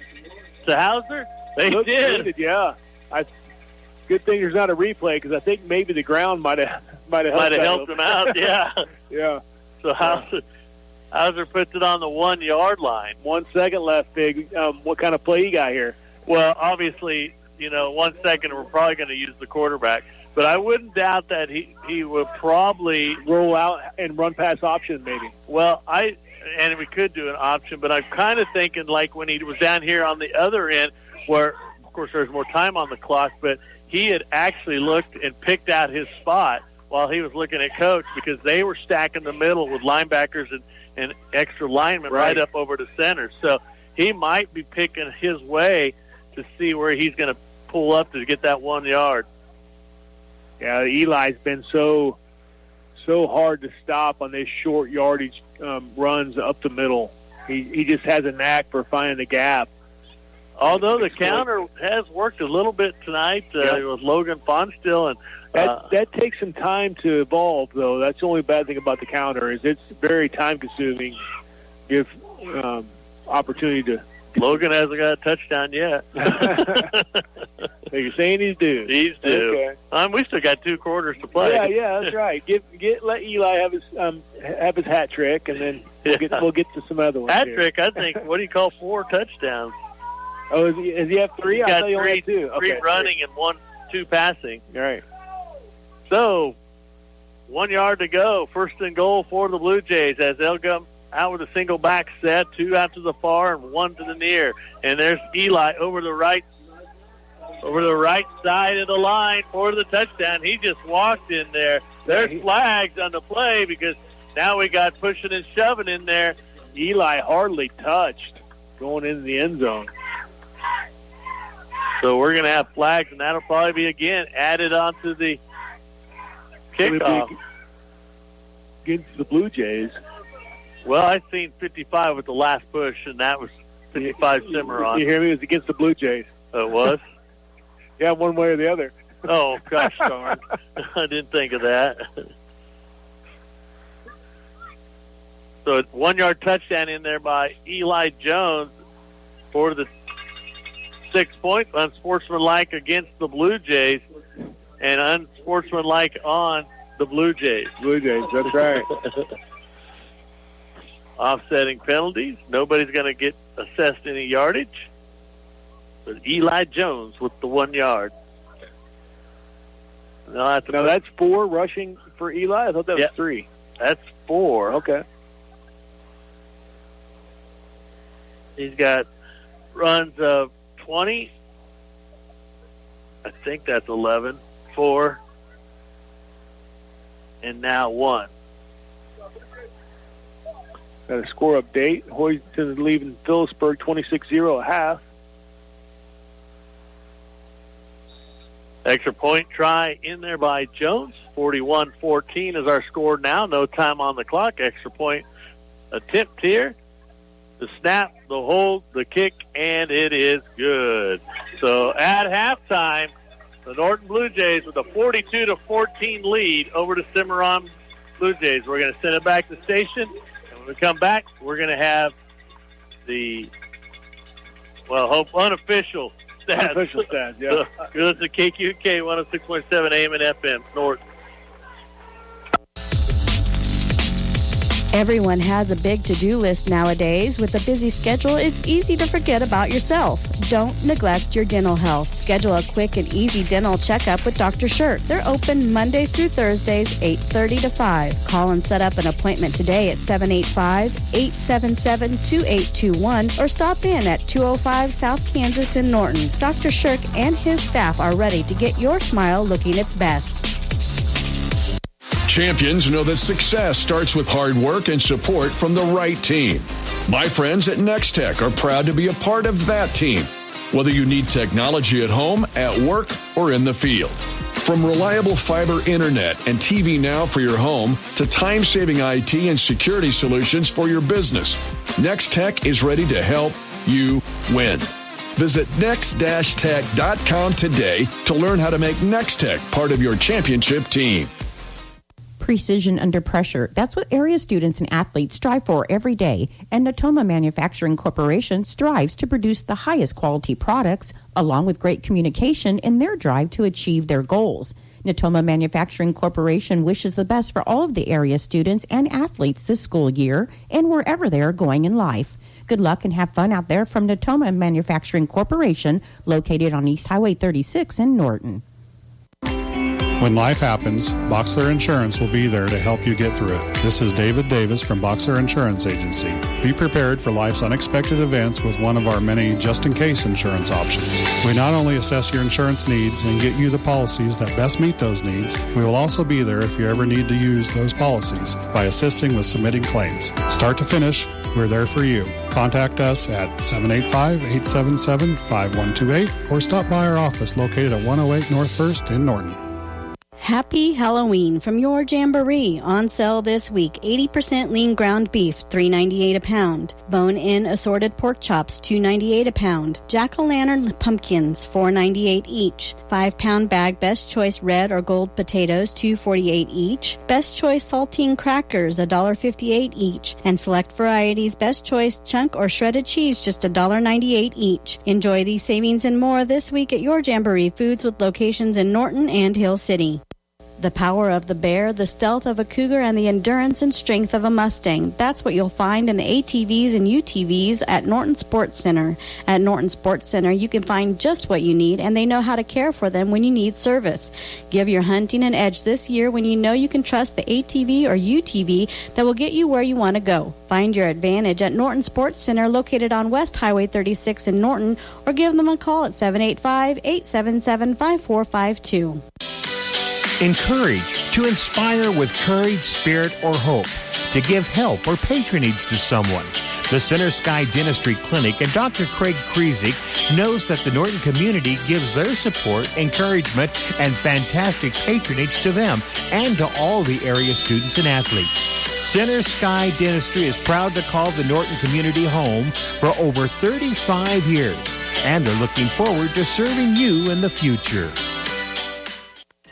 to Hauser? They did. Yeah. Good thing there's not a replay, because I think maybe the ground might have helped him out, yeah. Yeah. So Hauser puts it on the 1-yard line. 1 second left, Big. What kind of play you got here? Well, obviously, 1 second, we're probably going to use the quarterback. But I wouldn't doubt that he would probably roll out and run pass option, maybe. Well, and we could do an option, but I'm kind of thinking like when he was down here on the other end, where, of course, there's more time on the clock, but he had actually looked and picked out his spot while he was looking at Coach, because they were stacking the middle with linebackers and extra linemen right up over the center. So he might be picking his way to see where he's going to pull up to get that 1 yard. Yeah, Eli's been so hard to stop on these short yardage runs up the middle. He just has a knack for finding the gap. Although the counter has worked a little bit tonight with Logan Bonestill, and that takes some time to evolve, though. That's the only bad thing about the counter is it's very time consuming. Give opportunity to. Logan hasn't got a touchdown yet. You're saying he's due. He's due. Okay. We still got 2 quarters to play. Yeah, that's right. Let Eli have his hat trick, and then we'll get to some other ones. Hat trick, I think. What do you call 4 touchdowns? Oh, does he have 3? I thought he only had 2. Three running and 2 passing. All right. So 1 yard to go. First and goal for the Blue Jays as they'll come out with a single back set, 2 out to the far and 1 to the near. And there's Eli over the right side of the line for the touchdown. He just walked in there. There's flags on the play because now we got pushing and shoving in there. Eli hardly touched going into the end zone. So we're going to have flags, and that'll probably be, again, added onto the kickoff. Against the Blue Jays. Well, I seen 55 with the last push, and that was 55 Cimarron. You hear me? It was against the Blue Jays. Oh, it was? Yeah, one way or the other. Oh, gosh darn. I didn't think of that. So it's 1 yard touchdown in there by Eli Jones for the 6 point unsportsmanlike against the Blue Jays. and unsportsmanlike on the Blue Jays. Blue Jays, that's right. Offsetting penalties. Nobody's going to get assessed any yardage. But Eli Jones with the 1 yard. Now that's 4 rushing for Eli? I thought that was 3. That's 4. Okay. He's got runs of 20. I think that's 11. 4. And now 1. Got a score update. Houston is leaving Phillipsburg 26-0 at half. Extra point try in there by Jones. 41-14 is our score now. No time on the clock. Extra point attempt here. The snap, the hold, the kick, and it is good. So at halftime, the Norton Blue Jays with a 42-14 lead over the Cimarron Blue Jays. We're going to send it back to the station. And when we come back, we're going to have the, unofficial stats. Unofficial stats, yeah. Good to KQK 106.7 AM and FM, Norton. Everyone has a big to-do list nowadays. With a busy schedule, it's easy to forget about yourself. Don't neglect your dental health. Schedule a quick and easy dental checkup with Dr. Shirt. They're open Monday through Thursdays, 8:30 to 5. Call and set up an appointment today at 785-877-2821 or stop in at 205 South Kansas in Norton. Dr. Shirk and his staff are ready to get your smile looking its best. Champions know that success starts with hard work and support from the right team. My friends at Nextech are proud to be a part of that team, whether you need technology at home, at work, or in the field. From reliable fiber internet and TV Now for your home to time-saving IT and security solutions for your business, Nextech is ready to help you win. Visit next-tech.com today to learn how to make Nextech part of your championship team. Precision under pressure. That's what area students and athletes strive for every day, and Natoma Manufacturing Corporation strives to produce the highest quality products, along with great communication in their drive to achieve their goals. Natoma Manufacturing Corporation wishes the best for all of the area students and athletes this school year and wherever they are going in life. Good luck and have fun out there from Natoma Manufacturing Corporation, located on East Highway 36 in Norton. When life happens, Boxler Insurance will be there to help you get through it. This is David Davis from Boxler Insurance Agency. Be prepared for life's unexpected events with one of our many just-in-case insurance options. We not only assess your insurance needs and get you the policies that best meet those needs, we will also be there if you ever need to use those policies by assisting with submitting claims. Start to finish, we're there for you. Contact us at 785-877-5128 or stop by our office located at 108 North 1st in Norton. Happy Halloween from your Jamboree. On sale this week, 80% lean ground beef, $3.98 a pound. Bone-in assorted pork chops, $2.98 a pound. Jack-o'-lantern pumpkins, $4.98 each. 5-pound bag Best Choice red or gold potatoes, $2.48 each. Best Choice saltine crackers, $1.58 each. And select varieties Best Choice chunk or shredded cheese, just $1.98 each. Enjoy these savings and more this week at your Jamboree Foods with locations in Norton and Hill City. The power of the bear, the stealth of a cougar, and the endurance and strength of a Mustang. That's what you'll find in the ATVs and UTVs at Norton Sports Center. At Norton Sports Center, you can find just what you need, and they know how to care for them when you need service. Give your hunting an edge this year when you know you can trust the ATV or UTV that will get you where you want to go. Find your advantage at Norton Sports Center, located on West Highway 36 in Norton, or give them a call at 785-877-5452. Encourage, to inspire with courage, spirit, or hope, to give help or patronage to someone. The Center Sky Dentistry Clinic and Dr. Craig Kriesig knows that the Norton community gives their support, encouragement, and fantastic patronage to them and to all the area students and athletes. Center Sky Dentistry is proud to call the Norton community home for over 35 years, and they're looking forward to serving you in the future.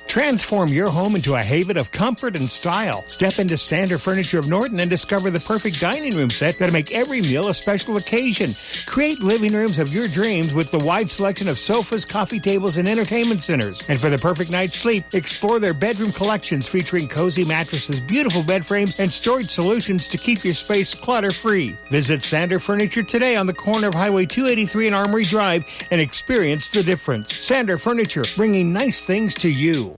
Transform your home into a haven of comfort and style. Step into Sander Furniture of Norton and discover the perfect dining room set that'll make every meal a special occasion. Create living rooms of your dreams with the wide selection of sofas, coffee tables, and entertainment centers. And for the perfect night's sleep, explore their bedroom collections featuring cozy mattresses, beautiful bed frames, and storage solutions to keep your space clutter-free. Visit Sander Furniture today on the corner of Highway 283 and Armory Drive and experience the difference. Sander Furniture, bringing nice things to you.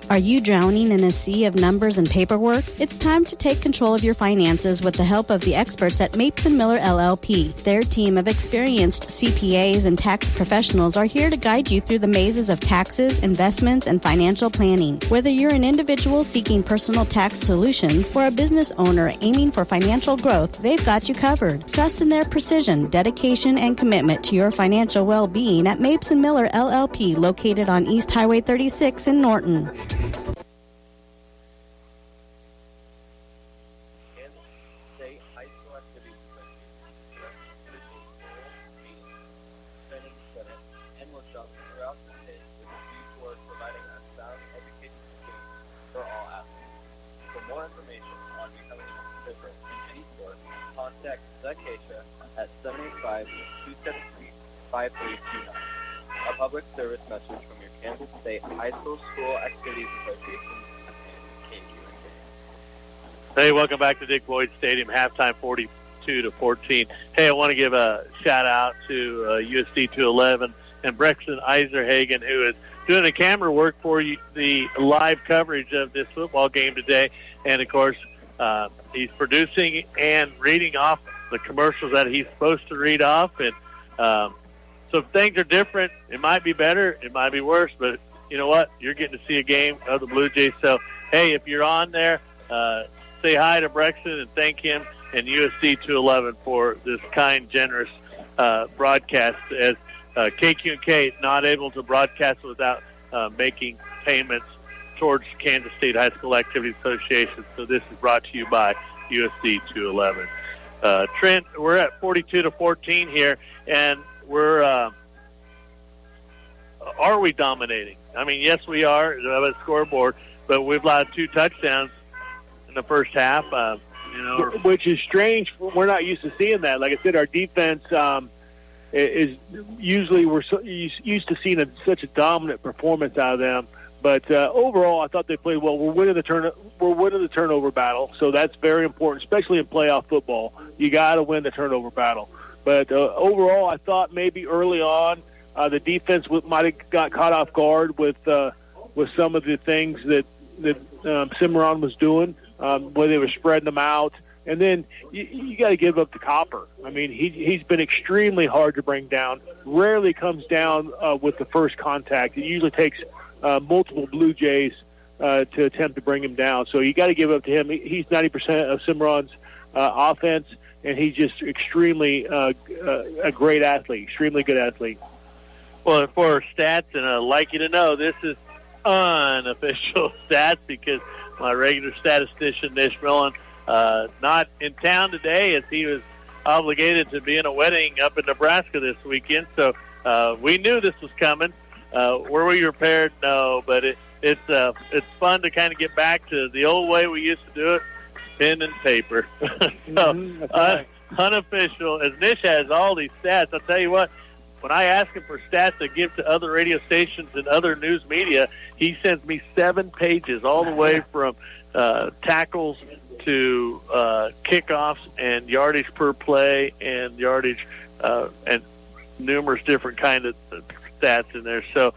Are you drowning in a sea of numbers and paperwork? It's time to take control of your finances with the help of the experts at Mapes & Miller LLP. Their team of experienced CPAs and tax professionals are here to guide you through the mazes of taxes, investments, and financial planning. Whether you're an individual seeking personal tax solutions or a business owner aiming for financial growth, they've got you covered. Trust in their precision, dedication, and commitment to your financial well-being at Mapes & Miller LLP, located on East Highway 36 in Norton. At 785-273-5329. A public service message from your Kansas State High School Activities Association. Hey, welcome back to Dick Floyd Stadium. Halftime 42-14. Hey, I want to give a shout-out to USD 211 and Brexton Eiserhagen, who is doing the camera work for you, the live coverage of this football game today. And, of course, he's producing and reading off the commercials that he's supposed to read off. And so if things are different, it might be better, it might be worse, but you know what? You're getting to see a game of the Blue Jays. So, hey, if you're on there, say hi to Brexton and thank him and USD 211 for this kind, generous broadcast, as KQ&K is not able to broadcast without making payments towards Kansas State High School Activities Association. So this is brought to you by USD 211. Trent, we're at 42-14 here, and we're are we dominating? I mean, yes, we are at the scoreboard, but we've allowed 2 touchdowns in the first half. Which is strange. We're not used to seeing that. Like I said, our defense is usually we're used to seeing such a dominant performance out of them. But overall, I thought they played well. We're winning the turnover battle, so that's very important, especially in playoff football. You got to win the turnover battle. But overall, I thought maybe early on the defense might have got caught off guard with some of the things that Cimarron was doing, where they were spreading them out. And then you got to give up to Copper. I mean, he's been extremely hard to bring down. Rarely comes down with the first contact. It usually takes multiple Blue Jays to attempt to bring him down. So you got to give up to him. He's 90% of Cimarron's offense, and he's just extremely a great athlete, extremely good athlete. Well, for stats, and I'd like you to know, this is unofficial stats because my regular statistician, Nish Millen, not in town today as he was obligated to be in a wedding up in Nebraska this weekend. So we knew this was coming. Were we prepared? No, but it's fun to kind of get back to the old way we used to do it, pen and paper. Unofficial, as Nish has all these stats, I'll tell you what, when I ask him for stats to give to other radio stations and other news media, he sends me 7 pages all the way from tackles to kickoffs and yardage per play and yardage and numerous different kind of stats in there. So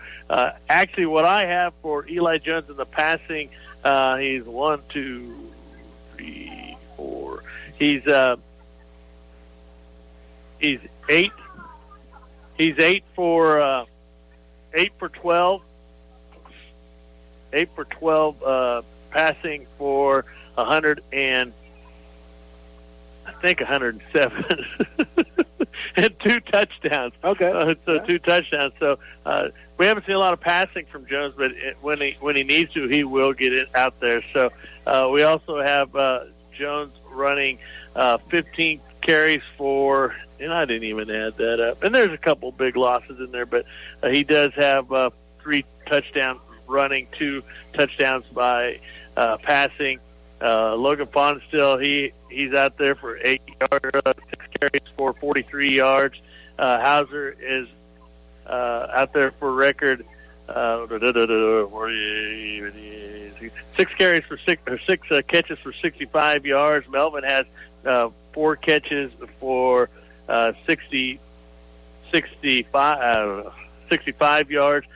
actually what I have for Eli Jones in the passing, he's 1, 2, 3, 4. He's 8. He's 8 for 12. 8 for 12 passing for 107 and 2 touchdowns. Okay. So 2 touchdowns. So we haven't seen a lot of passing from Jones, but when he needs to, he will get it out there. So we also have Jones running 15 carries for, and I didn't even add that up. And there's a couple big losses in there, but he does have 3 touchdown running, 2 touchdowns by passing. Logan Fonstill, he's out there for 8 yards, 6 carries for 43 yards. Hauser is out there for record 6 carries for 6 catches for 65 yards. Melvin has 4 catches for 65 yards.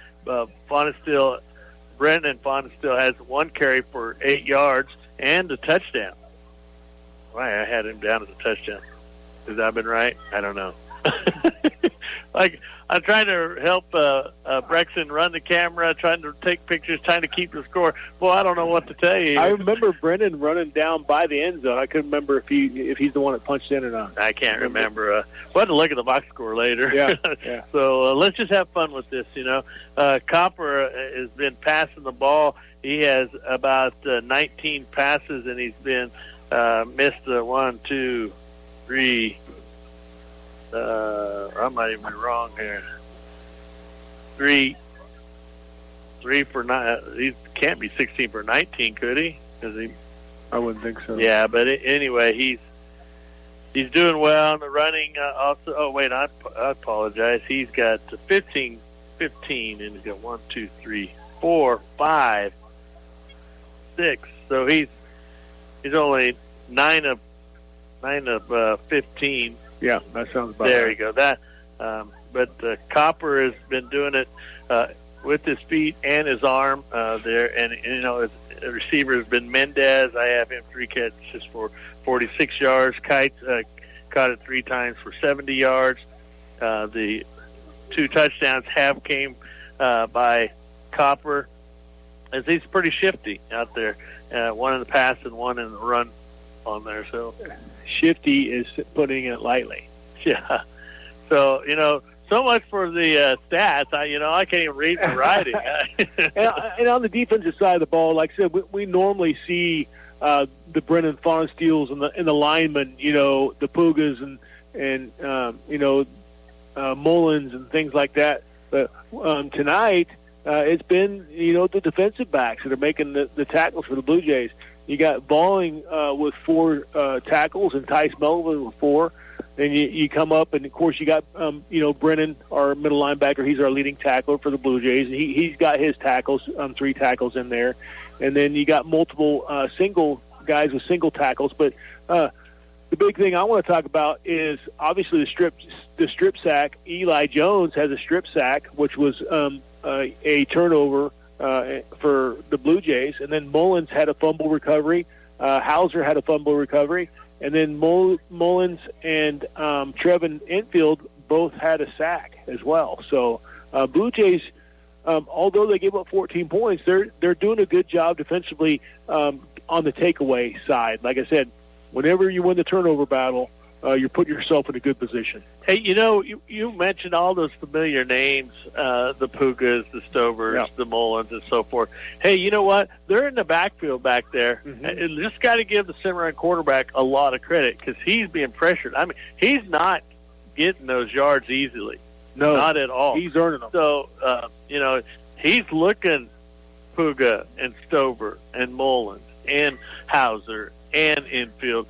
Brendan Fonstill has 1 carry for 8 yards and a touchdown. Why I had him down as a touchdown. Has that been right? I don't know. Like, I'm trying to help Brexton run the camera, trying to take pictures, trying to keep the score. Well, I don't know what to tell you. I remember Brendan running down by the end zone. I couldn't remember if he's the one that punched in or not. I can't remember. We'll have to look at the box score later. Yeah. So let's just have fun with this, Copper has been passing the ball. He has about 19 passes, and he's been missed 1, 2, 3. I might even be wrong here. 3 for 9. He can't be 16 for 19, could he? I wouldn't think so. Yeah, but anyway, he's doing well in the running. Also, I apologize. He's got 15, and he's got 1, 2, 3, 4, 5, 6. So he's only 9 of 15. Yeah, that sounds about there right. you go. But Copper has been doing it with his feet and his arm there, and his receiver has been Mendez. I have him 3 catches for 46 yards. Kite caught it 3 times for 70 yards. The 2 touchdowns came by Copper, as he's pretty shifty out there. 1 in the pass and 1 in the run on there. So shifty is putting it lightly. Yeah. So, so much for the stats. I can't even read the writing. and on the defensive side of the ball, like I said, we normally see the Brendan Fonsteels and the linemen, the Pugas and Mullins and things like that. But tonight, it's been, the defensive backs that are making the tackles for the Blue Jays. You got Balling with 4 tackles and Tice Melvin with 4. Then you come up, and, of course, you got, Brennan, our middle linebacker. He's our leading tackler for the Blue Jays. He's got his tackles, 3 tackles in there. And then you got multiple single guys with single tackles. But the big thing I want to talk about is, obviously, the strip sack. Eli Jones has a strip sack, which was a turnover for the Blue Jays. And then Mullins had a fumble recovery. Hauser had a fumble recovery. And then Mullins and Trevin Enfield both had a sack as well. So Blue Jays, although they gave up 14 points, they're doing a good job defensively on the takeaway side. Like I said, whenever you win the turnover battle, you're putting yourself in a good position. Hey, you mentioned all those familiar names, the Pugas, the Stovers, the Mullins, and so forth. Hey, you know what? They're in the backfield back there. Mm-hmm. And just got to give the Cimarron quarterback a lot of credit, because he's being pressured. I mean, he's not getting those yards easily. No. Not at all. He's earning them. So, he's looking Puga and Stover and Mullins and Hauser and Enfield.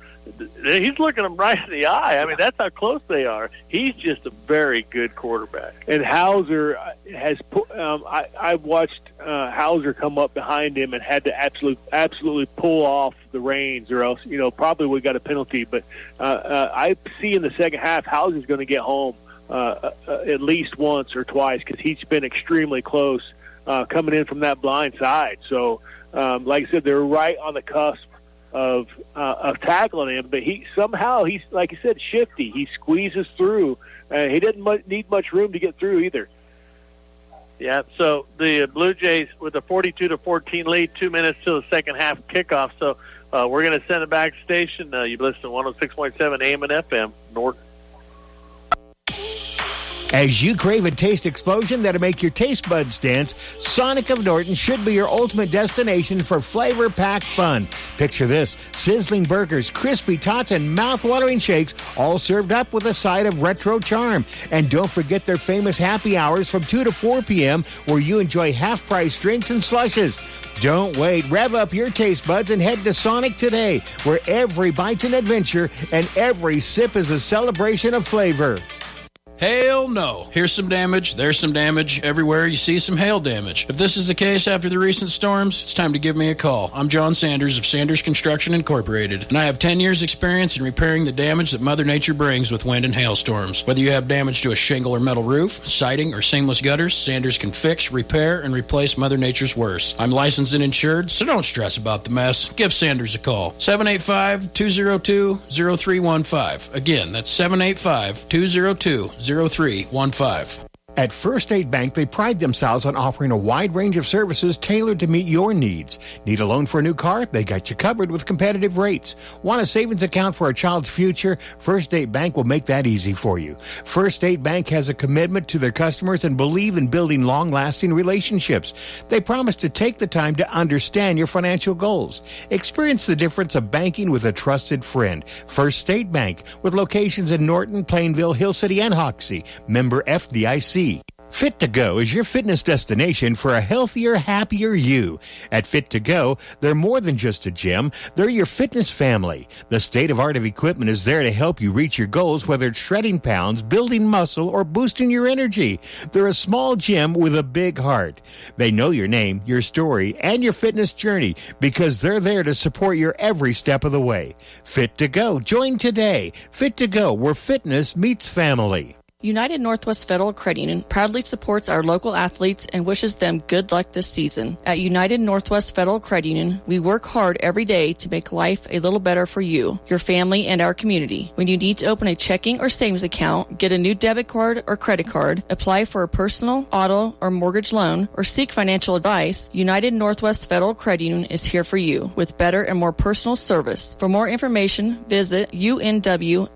He's looking them right in the eye. I mean, that's how close they are. He's just a very good quarterback. And Hauser has I've watched Hauser come up behind him and had to absolutely pull off the reins, or else, probably would have got a penalty. But I see in the second half, Hauser's going to get home at least once or twice, because he's been extremely close coming in from that blind side. So, like I said, they're right on the cusp of tackling him, but he's like you said, shifty. He squeezes through. He doesn't need much room to get through either. Yeah. So the Blue Jays with a 42-14 lead, 2 minutes till the second half kickoff. So we're going to send it back to station. You've listened to 106.7 AM and FM, Norton. As you crave a taste explosion that'll make your taste buds dance, Sonic of Norton should be your ultimate destination for flavor-packed fun. Picture this: sizzling burgers, crispy tots, and mouth-watering shakes, all served up with a side of retro charm. And don't forget their famous happy hours from 2 to 4 p.m. where you enjoy half-price drinks and slushes. Don't wait. Rev up your taste buds and head to Sonic today, where every bite's an adventure and every sip is a celebration of flavor. Hail no. Here's some damage, there's some damage, everywhere you see some hail damage. If this is the case after the recent storms, it's time to give me a call. I'm John Sanders of Sanders Construction Incorporated, and I have 10 years experience in repairing the damage that Mother Nature brings with wind and hailstorms. Whether you have damage to a shingle or metal roof, siding, or seamless gutters, Sanders can fix, repair, and replace Mother Nature's worst. I'm licensed and insured, so don't stress about the mess. Give Sanders a call. 785-202-0315. Again, that's 785-202-0315. At First State Bank, they pride themselves on offering a wide range of services tailored to meet your needs. Need a loan for a new car? They got you covered with competitive rates. Want a savings account for a child's future? First State Bank will make that easy for you. First State Bank has a commitment to their customers and believe in building long-lasting relationships. They promise to take the time to understand your financial goals. Experience the difference of banking with a trusted friend. First State Bank, with locations in Norton, Plainville, Hill City, and Hoxie. Member FDIC. Fit to Go is your fitness destination for a healthier, happier you. At Fit to Go, they're more than just a gym. They're your fitness family. The state-of-art of equipment is there to help you reach your goals, whether it's shredding pounds, building muscle, or boosting your energy. They're a small gym with a big heart. They know your name, your story, and your fitness journey because they're there to support your every step of the way. Fit to Go. Join today. Fit to Go, where fitness meets family. United Northwest Federal Credit Union proudly supports our local athletes and wishes them good luck this season. At United Northwest Federal Credit Union, we work hard every day to make life a little better for you, your family, and our community. When you need to open a checking or savings account, get a new debit card or credit card, apply for a personal, auto, or mortgage loan, or seek financial advice, United Northwest Federal Credit Union is here for you with better and more personal service. For more information, visit unwfcu.org.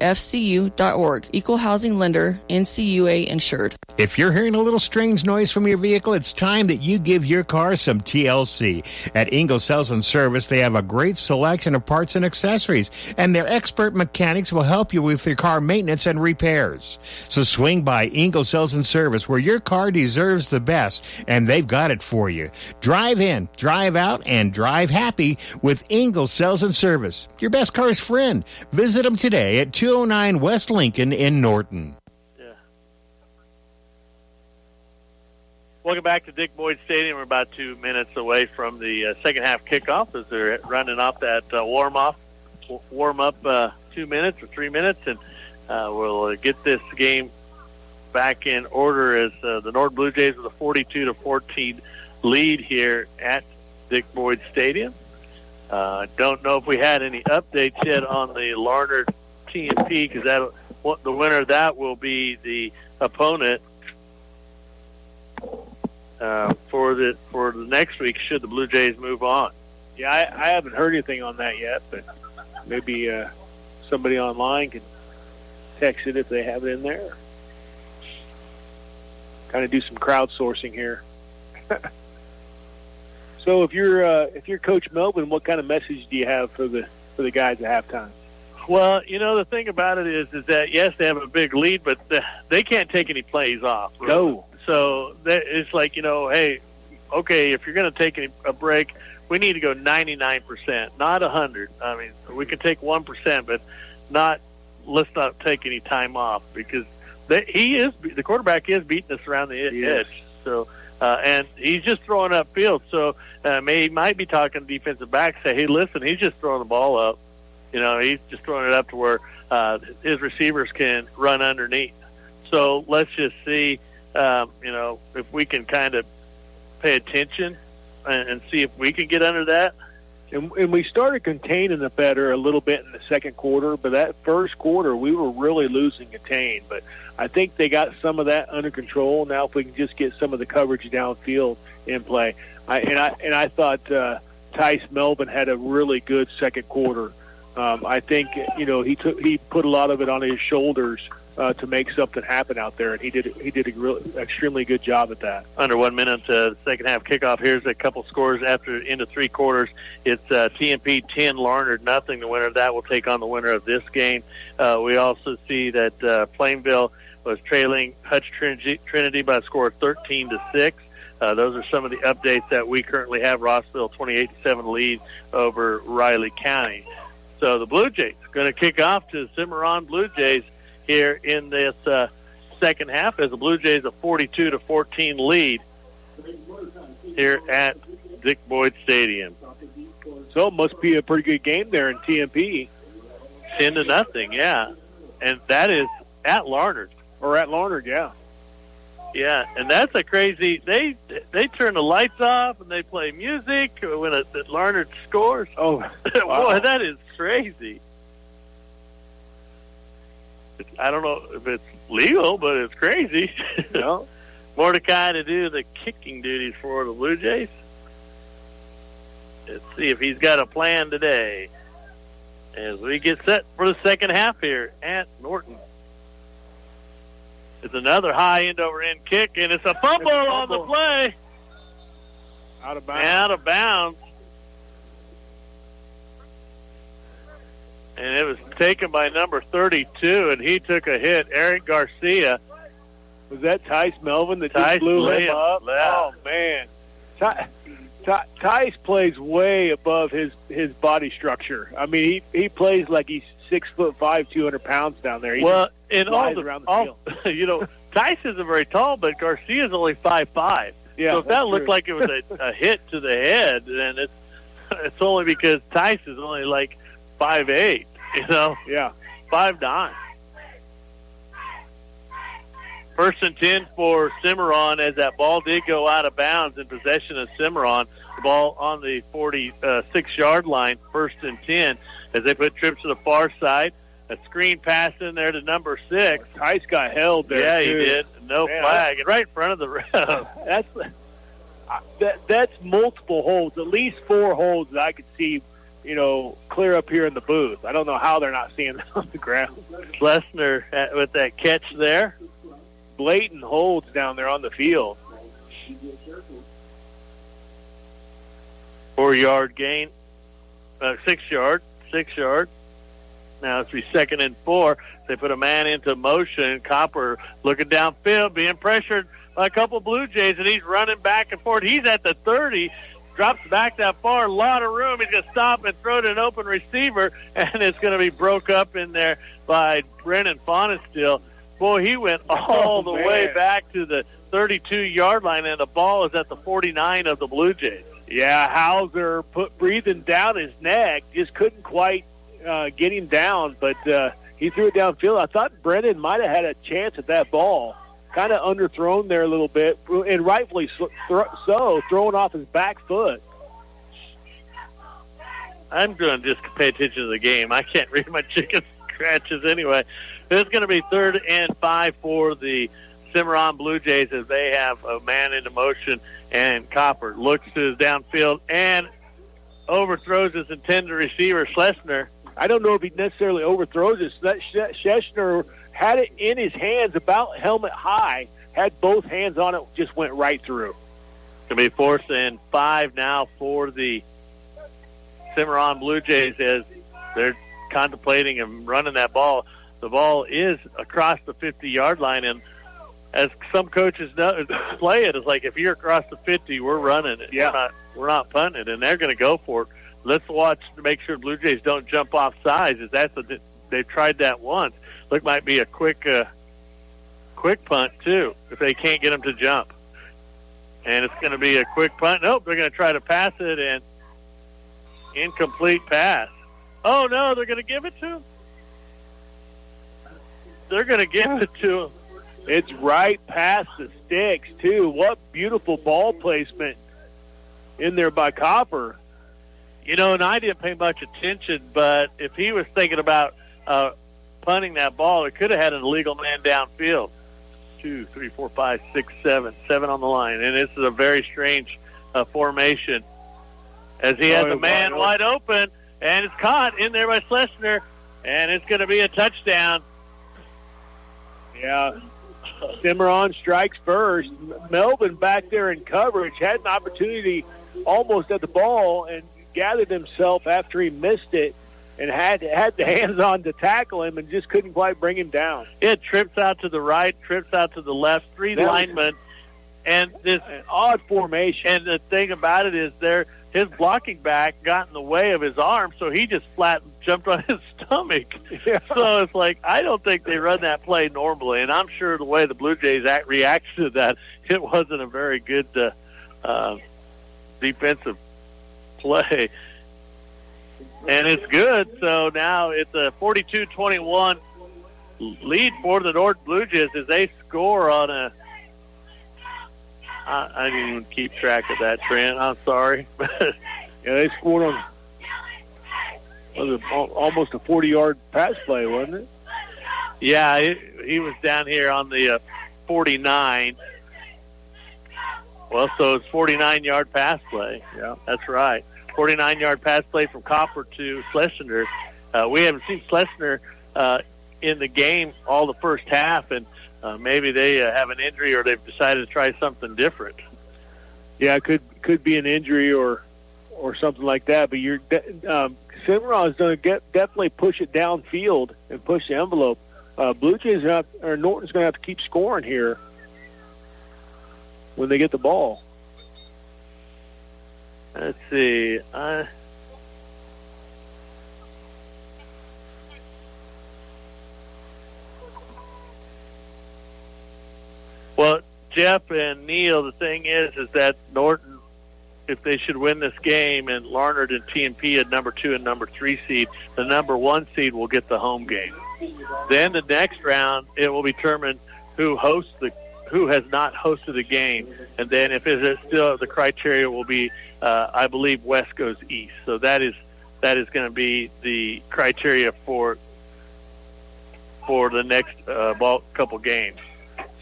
Equal housing lender, NCUA insured. If you're hearing a little strange noise from your vehicle, it's time that you give your car some TLC. At Ingalls Sales and Service, they have a great selection of parts and accessories, and their expert mechanics will help you with your car maintenance and repairs. So swing by Ingalls Sales and Service, where your car deserves the best, and they've got it for you. Drive in, drive out, and drive happy with Ingalls Sales and Service, your best car's friend. Visit them today at 209 West Lincoln in Norton. Welcome back to Dick Boyd Stadium. We're about 2 minutes away from the second half kickoff as they're running off that warm-up 2 minutes or 3 minutes, and we'll get this game back in order as the Norton Bluejays with a 42-14 lead here at Dick Boyd Stadium. Don't know if we had any updates yet on the Larned TMP because the winner of that will be the opponent for the next week should the Blue Jays move on. Yeah, I haven't heard anything on that yet, but maybe somebody online can text it if they have it in there. Kind of do some crowdsourcing here. So if you're Coach Melvin, what kind of message do you have for the guys at halftime? Well, the thing about it is that yes, they have a big lead, but they can't take any plays off. Really. No. So it's like, hey, okay, if you're going to take a break, we need to go 99%, not 100. I mean, we can take 1%, but let's not take any time off because the quarterback is beating us around the edge. So, and he's just throwing up field. So he might be talking to defensive backs, say, hey, listen, he's just throwing the ball up. He's just throwing it up to where his receivers can run underneath. So let's just see. If we can kind of pay attention and see if we can get under that. And we started containing it better a little bit in the second quarter, but that first quarter we were really losing contain. But I think they got some of that under control. Now if we can just get some of the coverage downfield in play. I thought Tice Melvin had a really good second quarter. I think, he put a lot of it on his shoulders to make something happen out there, and he did a extremely good job at that. Under 1 minute, second half kickoff. Here's a couple scores after into three quarters. It's TMP 10, Larned nothing. The winner of that will take on the winner of this game. We also see that Plainville was trailing Hutch Trinity by a score of 13-6. Those are some of the updates that we currently have. Rossville 28-7 lead over Riley County. So the Blue Jays going to kick off to Cimarron Blue Jays here in this second half as the Blue Jays a 42-14 lead here at Dick Boyd Stadium. So it must be a pretty good game there in TMP. 10-0, yeah. And that is at Larned. Or at Larned, yeah. Yeah, and that's a crazy. They turn the lights off and they play music when Larned scores. Oh, wow. Boy, that is crazy. I don't know if it's legal, but it's crazy. No. Mordecai to do the kicking duties for the Blue Jays. Let's see if he's got a plan today as we get set for the second half here at Norton. It's another high end-over-end kick, and it's a fumble on the play. Out of bounds. Out of bounds. And it was taken by number 32, and he took a hit. Eric Garcia. Was that Tice Melvin that just blew him up? Yeah. Oh, man. Tice plays way above his body structure. I mean, he plays like he's 6'5", 200 pounds down there. Around the field. Tice isn't very tall, but Garcia's only 5'5". Yeah, so if that looked like it was a hit to the head, then it's only because Tice is only like 5'8", Yeah. 5'9". First and 10 for Cimarron as that ball did go out of bounds in possession of Cimarron. The ball on the 46-yard line, first and 10, as they put trips to the far side. A screen pass in there to number 6. Tice got held there. Yeah, too. He did. No flag. And right in front of the ref. That's multiple holds, at least 4 holds that I could see, clear up here in the booth. I don't know how they're not seeing that on the ground. Schlesner with that catch there. Blatant holds down there on the field. 4-yard gain. 6-yard. 6-yard. Now it's be 2nd and 4. They put a man into motion. Copper looking downfield, being pressured by a couple Blue Jays, and he's running back and forth. He's at the 30, drops back that far, a lot of room. He's going to stop and throw to an open receiver, and it's going to be broke up in there by Brennan Fonestill. Boy, he went all the way back to the 32-yard line, and the ball is at the 49 of the Blue Jays. Yeah, Hauser breathing down his neck, just couldn't quite get him down, but he threw it downfield. I thought Brennan might have had a chance at that ball. Kind of underthrown there a little bit, and rightfully so, throwing off his back foot. I'm going to just pay attention to the game. I can't read my chicken scratches anyway. It's going to be 3rd and 5 for the Cimarron Blue Jays as they have a man into motion, and Copper looks to his downfield and overthrows his intended receiver, Schlesner. I don't know if he necessarily overthrows it. Schlesner had it in his hands about helmet high, had both hands on it, just went right through. It's going to be 4th and 5 now for the Cimarron Blue Jays as they're contemplating and running that ball. The ball is across the 50-yard line, and as some coaches play it, it's like if you're across the 50, we're running it. Yeah. We're not punting it, and they're going to go for it. Let's watch to make sure Blue Jays don't jump off sides. They've tried that once. Look, might be a quick punt too if they can't get them to jump. And it's going to be a quick punt. Nope, they're going to try to pass it, and incomplete pass. Oh no, they're going to give it to him. They're going to give it to him. It's right past the sticks too. What beautiful ball placement in there by Copper. And I didn't pay much attention, but if he was thinking about punting that ball, it could have had an illegal man downfield. 2, 3, 4, 5, 6, 7. 7 on the line. And this is a very strange formation as he has a man wide open, and it's caught in there by Schlesner, and it's going to be a touchdown. Yeah. Cimarron strikes first. Melvin back there in coverage had an opportunity almost at the ball and gathered himself after he missed it and had the hands on to tackle him and just couldn't quite bring him down. It trips out to the right, trips out to the left, three linemen, and this an odd formation. And the thing about it is his blocking back got in the way of his arm, so he just flat jumped on his stomach. Yeah. So it's like, I don't think they run that play normally, and I'm sure the way the Blue Jays reacted to that, it wasn't a very good defensive play. And it's good, so now it's a 42-21 lead for the Norton Blue Jays as they score on a I didn't even keep track of that, Trent. I'm sorry. Yeah, they scored on almost a 40-yard pass play, wasn't it? Yeah, he was down here on the 49. Well, so it's 49-yard pass play. Yeah, that's right. 49-yard pass play from Copper to Schlesinger. We haven't seen Schlesinger in the game all the first half, and maybe they have an injury or they've decided to try something different. Yeah, it could be an injury or something like that. But Cimarron is going to definitely push it downfield and push the envelope. Blue Jays Norton's going to have to keep scoring here when they get the ball. Let's see. Well, Jeff and Neil, the thing is that Norton, if they should win this game, and Larned and TMP at number 2 and number 3 seed, the number 1 seed will get the home game. Then the next round, it will determine who has not hosted a game, and then if it is still, the criteria will be, I believe, West goes East. So that is going to be the criteria for the next couple games.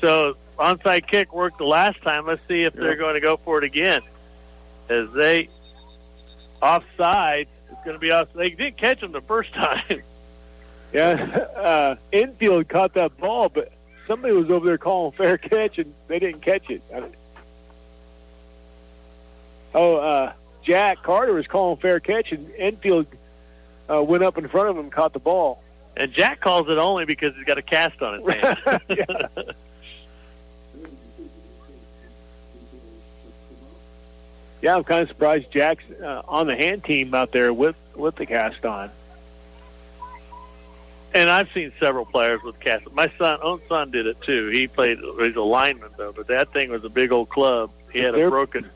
So onside kick worked the last time. Let's see if they're going to go for it again. As they offside, it's going to be off. They didn't catch them the first time. Yeah, infield caught that ball, but somebody was over there calling fair catch, and they didn't catch it. Jack Carter was calling fair catch, and infield went up in front of him and caught the ball. And Jack calls it only because he's got a cast on his hand. Yeah, I'm kind of surprised Jack's on the hand team out there with the cast on. And I've seen several players with cast. My own son did it too. He's a lineman though, but that thing was a big old club. He had a broken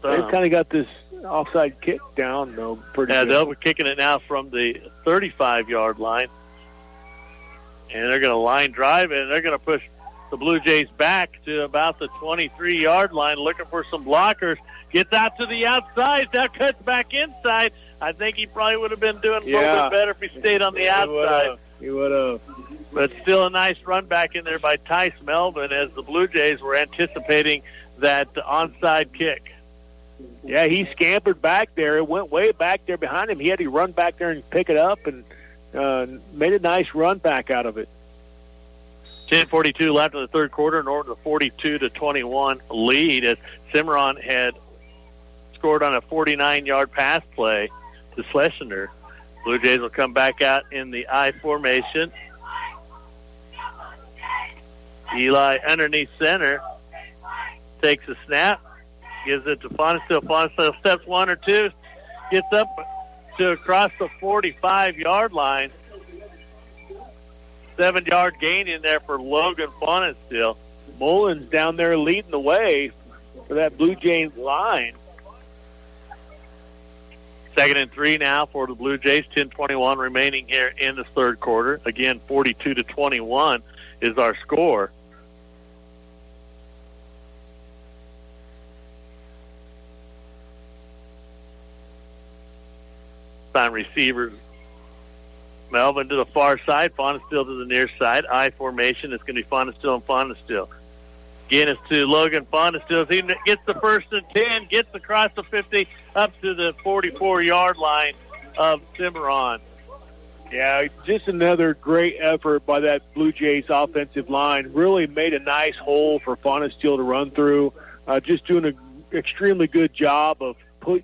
thumb. They've kind of got this offside kick down though. Pretty good. They'll be kicking it now from the 35-yard line, and they're going to line drive it, and they're going to push the Blue Jays back to about the 23-yard line, looking for some blockers. Gets out to the outside, now cuts back inside. I think he probably would have been doing a little bit better if he stayed on the outside. He would have. But still a nice run back in there by Tice Melvin as the Blue Jays were anticipating that onside kick. Yeah, he scampered back there. It went way back there behind him. He had to run back there and pick it up and made a nice run back out of it. 10:42 left in the third quarter. Norton a 42-21 lead as Cimarron had scored on a 49-yard pass play to Schlesinger. Blue Jays will come back out in the I formation. Eli underneath center takes a snap, gives it to Fonestill. Fonestill steps 1 or 2, gets up to across the 45-yard line. 7-yard gain in there for Logan Fonestill. Mullins down there leading the way for that Blue Jays line. 2nd and 3 now for the Blue Jays. 10:21 remaining here in the third quarter. Again, 42-21 is our score. Time receivers. Melvin to the far side. Fonestill to the near side. I formation. It's going to be Fonestill and Fonestill. Again, it's to Logan Fonestill. He gets the 1st and 10, gets across the 50, up to the 44-yard line of Cimarron. Yeah, just another great effort by that Blue Jays offensive line. Really made a nice hole for Fonesteel to run through. Just doing an extremely good job of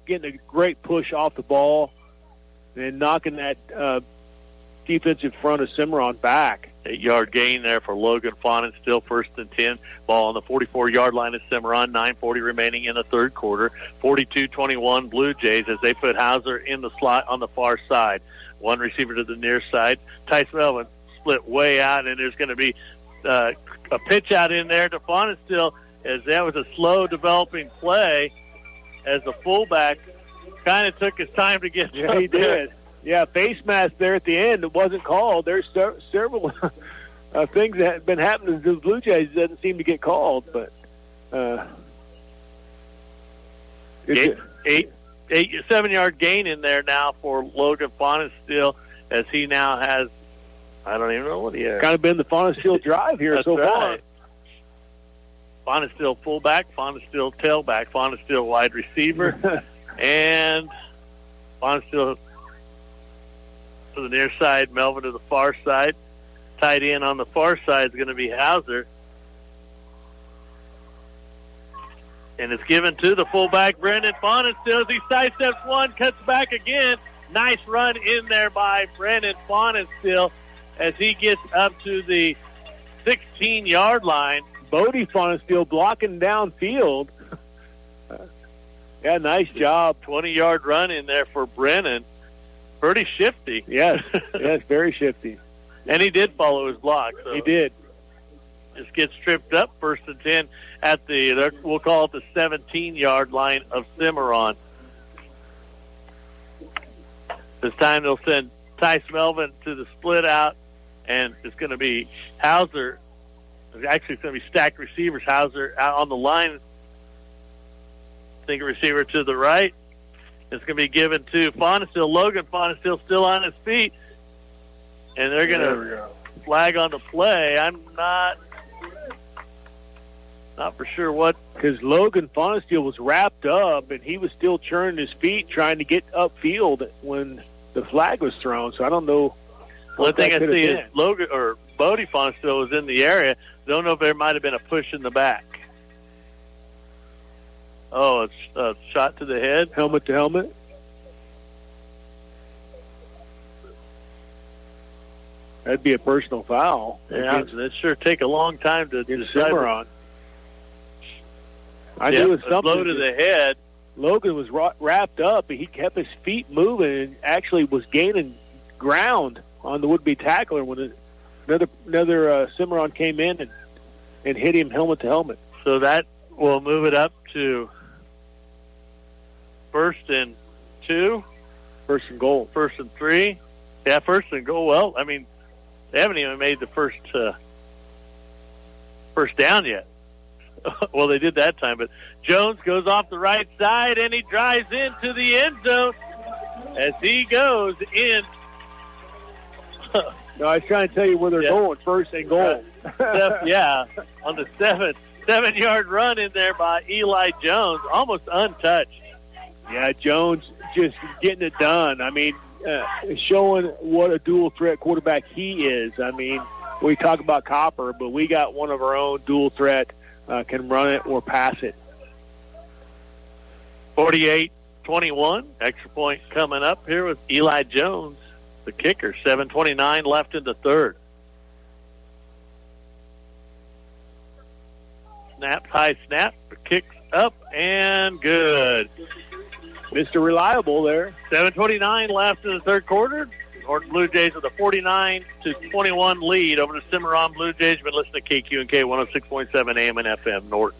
getting a great push off the ball and knocking that defensive front of Cimarron back. 8-yard gain there for Logan Fonesteel, 1st and 10. Ball on the 44-yard line of Cimarron, 9:40 remaining in the third quarter. 42-21 Blue Jays as they put Hauser in the slot on the far side. One receiver to the near side. Tyson Melvin split way out, and there's going to be a pitch out in there to Fonesteel, as that was a slow developing play as the fullback kind of took his time to get Yeah, he did. Yeah, face mask there at the end. It wasn't called. There's several things that have been happening to the Blue Jays that doesn't seem to get called. But 7-yard gain in there now for Logan Fonesteel, as he now has, I don't even know what he has. Kind of been the Fonesteel drive here so far. Fonesteel fullback, Fonesteel tailback, Fonesteel wide receiver, and Fonesteel to the near side, Melvin to the far side. Tight end on the far side is going to be Hauser. And it's given to the fullback, Brendan Fonesteel, as he sidesteps one, cuts back again. Nice run in there by Brendan Fonesteel as he gets up to the 16-yard line. Bodie Fonesteel blocking downfield. Yeah, nice job. 20-yard run in there for Brennan. Pretty shifty. Yes, very shifty. And he did follow his block. So he did. Just gets tripped up, 1st and 10 at the, we'll call it the 17-yard line of Cimarron. This time they'll send Tyson Melvin to the split out, and it's going to be Hauser. Actually, it's going to be stacked receivers. Hauser out on the line. Single receiver to the right. It's going to be given to Fonesteel. Logan Fonesteel still on his feet. And they're going to flag on the play. I'm not for sure what. Because Logan Fonesteel was wrapped up, and he was still churning his feet trying to get upfield when the flag was thrown. So I don't know. One thing I see is Logan or Bodie Fonesteel was in the area. Don't know if there might have been a push in the back. Oh, it's a shot to the head. Helmet to helmet. That'd be a personal foul. Yeah, it'd sure take a long time to decide. Cimarron. I knew it was something. Blow to the head. Logan was wrapped up, and he kept his feet moving and actually was gaining ground on the would-be tackler when another Cimarron came in and hit him helmet to helmet. So that will move it up to 1st and 2. 1st and goal. 1st and 3. Yeah, 1st and goal. Well, I mean, they haven't even made the first down yet. Well, they did that time, but Jones goes off the right side, and he drives into the end zone as he goes in. No, I was trying to tell you where they're going, 1st and goal. Yeah, on the 7-yard run in there by Eli Jones, almost untouched. Yeah, Jones just getting it done. I mean, showing what a dual threat quarterback he is. I mean, we talk about Copper, but we got one of our own dual threat, can run it or pass it. 48-21, extra point coming up here with Eli Jones, the kicker. 7:29 left in the third. Snap, high snap, kicks up and good. Mr. Reliable there. 7:29 left in the third quarter. Norton Blue Jays with a 49-21 lead over the Cimarron Blue Jays. You've been listening to KQ&K 106.7 AM and FM Norton.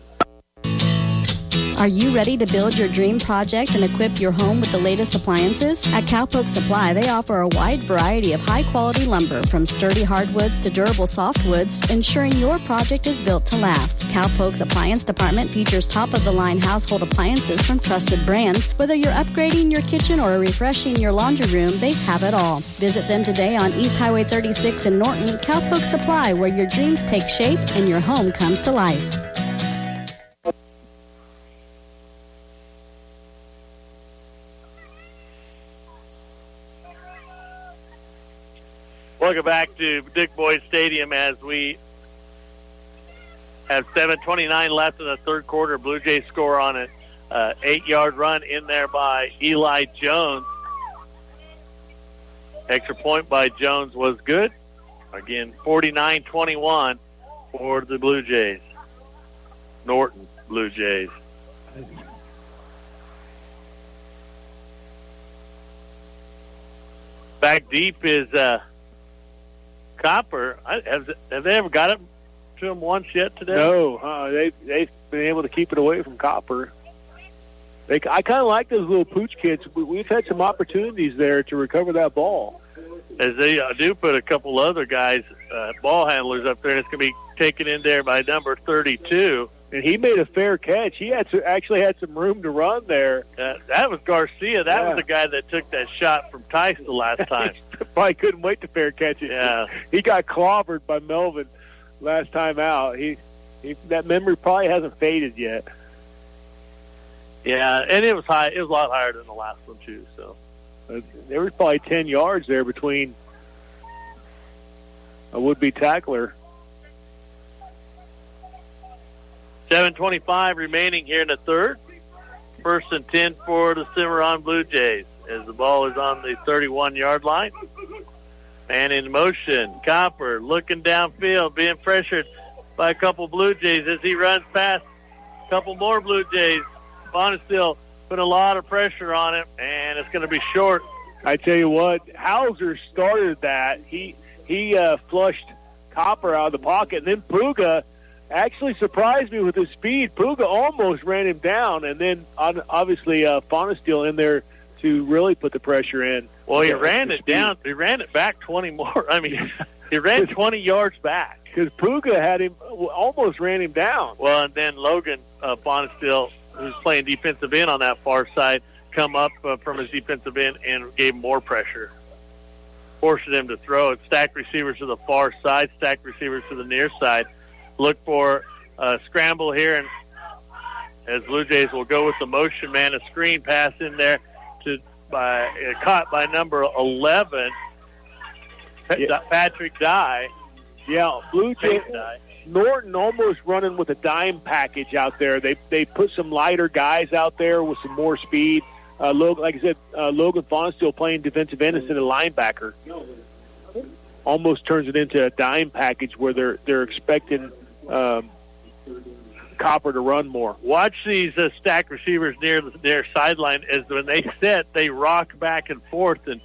Are you ready to build your dream project and equip your home with the latest appliances? At Cowpoke Supply, they offer a wide variety of high-quality lumber, from sturdy hardwoods to durable softwoods, ensuring your project is built to last. Cowpoke's appliance department features top-of-the-line household appliances from trusted brands. Whether you're upgrading your kitchen or refreshing your laundry room, they have it all. Visit them today on East Highway 36 in Norton. Cowpoke Supply, where your dreams take shape and your home comes to life. Welcome back to Dick Boyd Stadium as we have 7:29 left in the third quarter. Blue Jays score on an 8-yard run in there by Eli Jones. Extra point by Jones was good. Again, 49-21 for the Blue Jays. Norton Blue Jays. Back deep is Copper. Have they ever got it to him once yet today? No, they've been able to keep it away from Copper. I kind of like those little pooch kids. We've had some opportunities there to recover that ball. As they do put a couple other guys, ball handlers up there, and it's going to be taken in there by number 32. And he made a fair catch. He actually had some room to run there. That was Garcia. That was the guy that took that shot from Tice the last time. Probably couldn't wait to fair catch it. Yeah. He got clobbered by Melvin last time out. That memory probably hasn't faded yet. Yeah, and it was high. It was a lot higher than the last one too. So there was probably 10 yards there between a would-be tackler. 7:25 remaining here in the third. 1st and 10 for the Cimarron Blue Jays as the ball is on the 31-yard line. And in motion, Copper looking downfield, being pressured by a couple Blue Jays as he runs past a couple more Blue Jays. Bonestill put a lot of pressure on him, and it's going to be short. I tell you what, Hauser started that. He flushed Copper out of the pocket, and then Puga actually surprised me with his speed. Puga almost ran him down, and then obviously Bonestill in there to really put the pressure in. Well, he ran it down. He ran it back 20 more. I mean, he ran 20 yards back. Because Puga had him, almost ran him down. Well, and then Logan Bonestill, who's playing defensive end on that far side, come up from his defensive end and gave more pressure. Forced him to throw it. Stack receivers to the far side, stack receivers to the near side. Look for a scramble here, and as Blue Jays will go with the motion man, a screen pass in there caught by number 11, Patrick Dye. Yeah, Blue Jays. Norton almost running with a dime package out there. They put some lighter guys out there with some more speed. Like I said, Logan Bonestill playing defensive end instead of linebacker. Almost turns it into a dime package where they're expecting Copper to run more. Watch these stack receivers near their sideline as when they set, they rock back and forth, and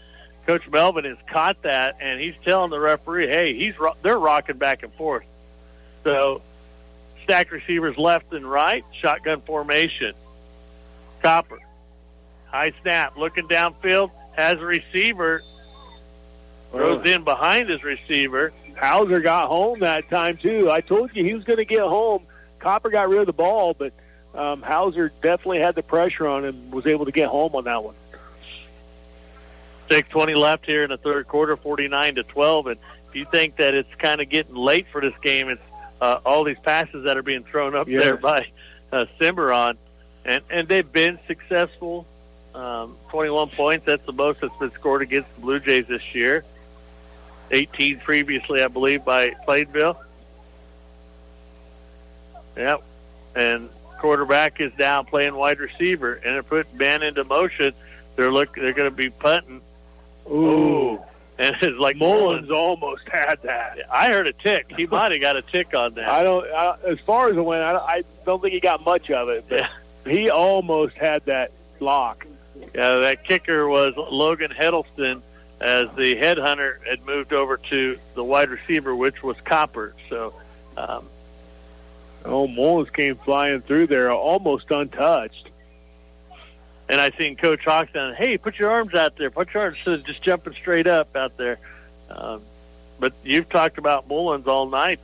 Coach Melvin has caught that, and he's telling the referee, hey, they're rocking back and forth. So stack receivers left and right, shotgun formation. Copper, high snap, looking downfield, has a receiver, throws in behind his receiver. Hauser got home that time, too. I told you he was going to get home. Copper got rid of the ball, but Hauser definitely had the pressure on him, was able to get home on that one. 6:20 left here in the third quarter, 49-12. And if you think that it's kind of getting late for this game, it's all these passes that are being thrown up there by Cimarron. And they've been successful. 21 points, that's the most that's been scored against the Blue Jays this year. 18 previously, I believe, by Plainville. Yep. And quarterback is down playing wide receiver, and they're putting Ben into motion. They're going to be punting. Ooh. And it's like Mullins almost had that. I heard a tick. He might have got a tick on that. As far as it went, I don't think he got much of it, but he almost had that block. Yeah, that kicker was Logan Heddleston, as the headhunter had moved over to the wide receiver, which was Copper. So, Mullins came flying through there, almost untouched. And I seen Coach Hawk saying, hey, put your arms out there. Put your arms, so just jumping straight up out there. But you've talked about Mullins all night,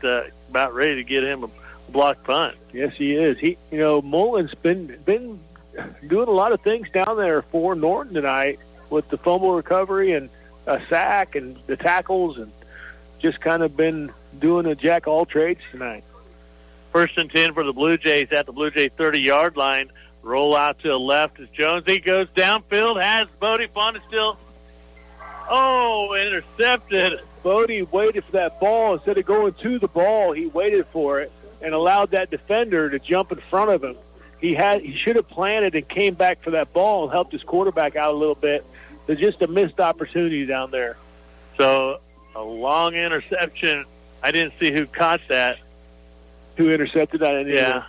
about ready to get him a block punt. Yes, he is. Mullins been doing a lot of things down there for Norton tonight with the fumble recovery and a sack and the tackles, and just kind of been doing a jack of all trades tonight. 1st and 10 for the Blue Jays at the Blue Jay 30-yard line. Roll out to the left as Jones. He goes downfield, has Bodie Bonestill Oh, intercepted. Bodie waited for that ball. Instead of going to the ball, he waited for it and allowed that defender to jump in front of him. He should have planted and came back for that ball and helped his quarterback out a little bit. There's just a missed opportunity down there. So a long interception. I didn't see who caught that. Who intercepted that? Yeah.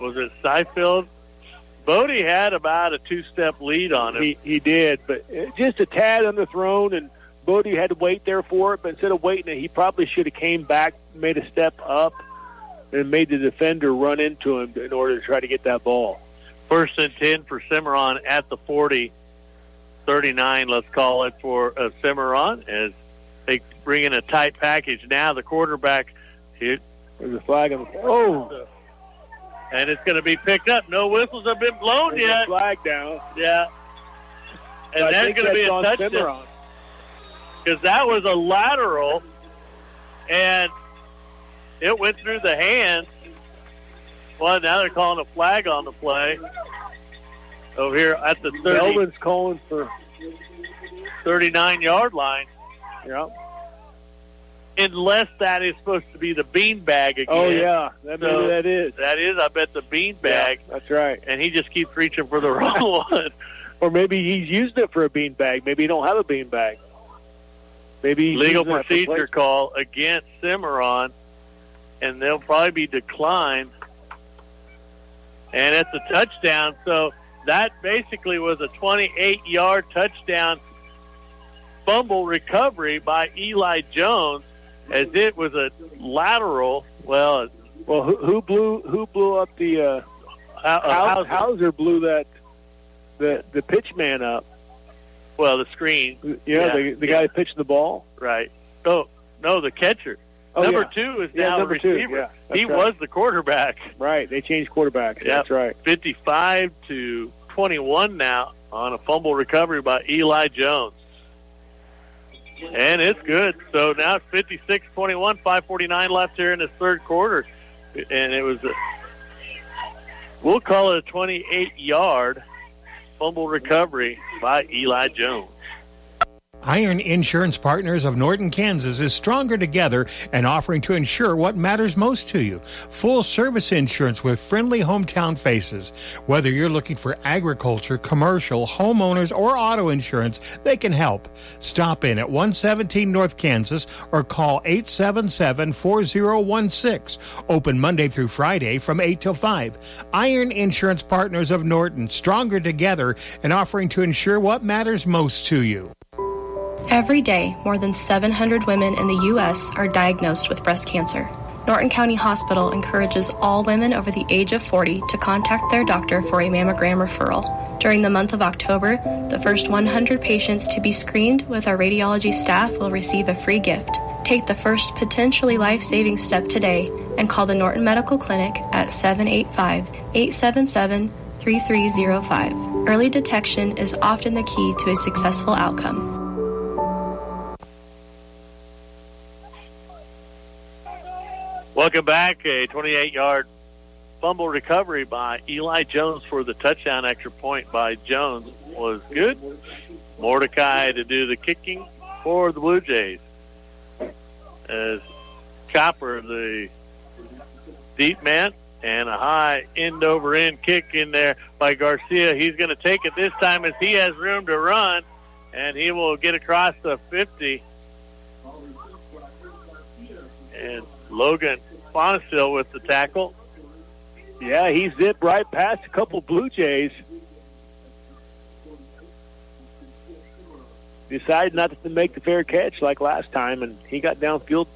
Was it Seifeld? Bodie had about a two-step lead on him. He did, but just a tad underthrown, and Bodie had to wait there for it. But instead of waiting, he probably should have came back, made a step up, and made the defender run into him in order to try to get that ball. 1st and 10 for Cimarron at the 40. 39, let's call it, for Cimarron as they bring in a tight package. Now the quarterback here. There's a flag on the oh. And it's going to be picked up. No whistles have been blown yet. Flag down. Yeah. And that's going to be a touchdown. Because that was a lateral, and it went through the hands. Well, now they're calling a flag on the play. Over here at the 30. Melvin's calling for 39-yard line. Yeah. Unless that is supposed to be the beanbag again. Oh, yeah. Maybe that is. That is, I bet, the beanbag. Yeah, that's right. And he just keeps reaching for the wrong one. Or maybe he's used it for a beanbag. Maybe he don't have a beanbag. Maybe legal procedure call against Cimarron, and they'll probably be declined. And it's a touchdown, so that basically was a 28-yard touchdown fumble recovery by Eli Jones, as it was a lateral. Well, who blew up the Hauser blew that the pitch man up. Well, the screen. Yeah, the guy that pitched the ball. Right. Oh, no, the catcher. Number 2 is now the receiver. He was the quarterback. Right. They changed quarterbacks. Yeah. That's right. 55-21 now on a fumble recovery by Eli Jones. And it's good. So now it's 56-21, 5:49 left here in the third quarter. And it was we'll call it a 28-yard fumble recovery by Eli Jones. Iron Insurance Partners of Norton, Kansas is stronger together and offering to insure what matters most to you. Full service insurance with friendly hometown faces. Whether you're looking for agriculture, commercial, homeowners, or auto insurance, they can help. Stop in at 117 North Kansas or call 877-4016. Open Monday through Friday from 8 till 5. Iron Insurance Partners of Norton, stronger together and offering to insure what matters most to you. Every day, more than 700 women in the U.S. are diagnosed with breast cancer. Norton County Hospital encourages all women over the age of 40 to contact their doctor for a mammogram referral. During the month of October, the first 100 patients to be screened with our radiology staff will receive a free gift. Take the first potentially life-saving step today and call the Norton Medical Clinic at 785-877-3305. Early detection is often the key to a successful outcome. Welcome back. A 28-yard fumble recovery by Eli Jones for the touchdown. Extra point by Jones was good. Mordecai to do the kicking for the Blue Jays. As Copper, the deep man, and a high end-over-end kick in there by Garcia. He's going to take it this time as he has room to run, and he will get across the 50. And Logan Bonestill with the tackle. Yeah, he zipped right past a couple Blue Jays. Decided not to make the fair catch like last time, and he got downfield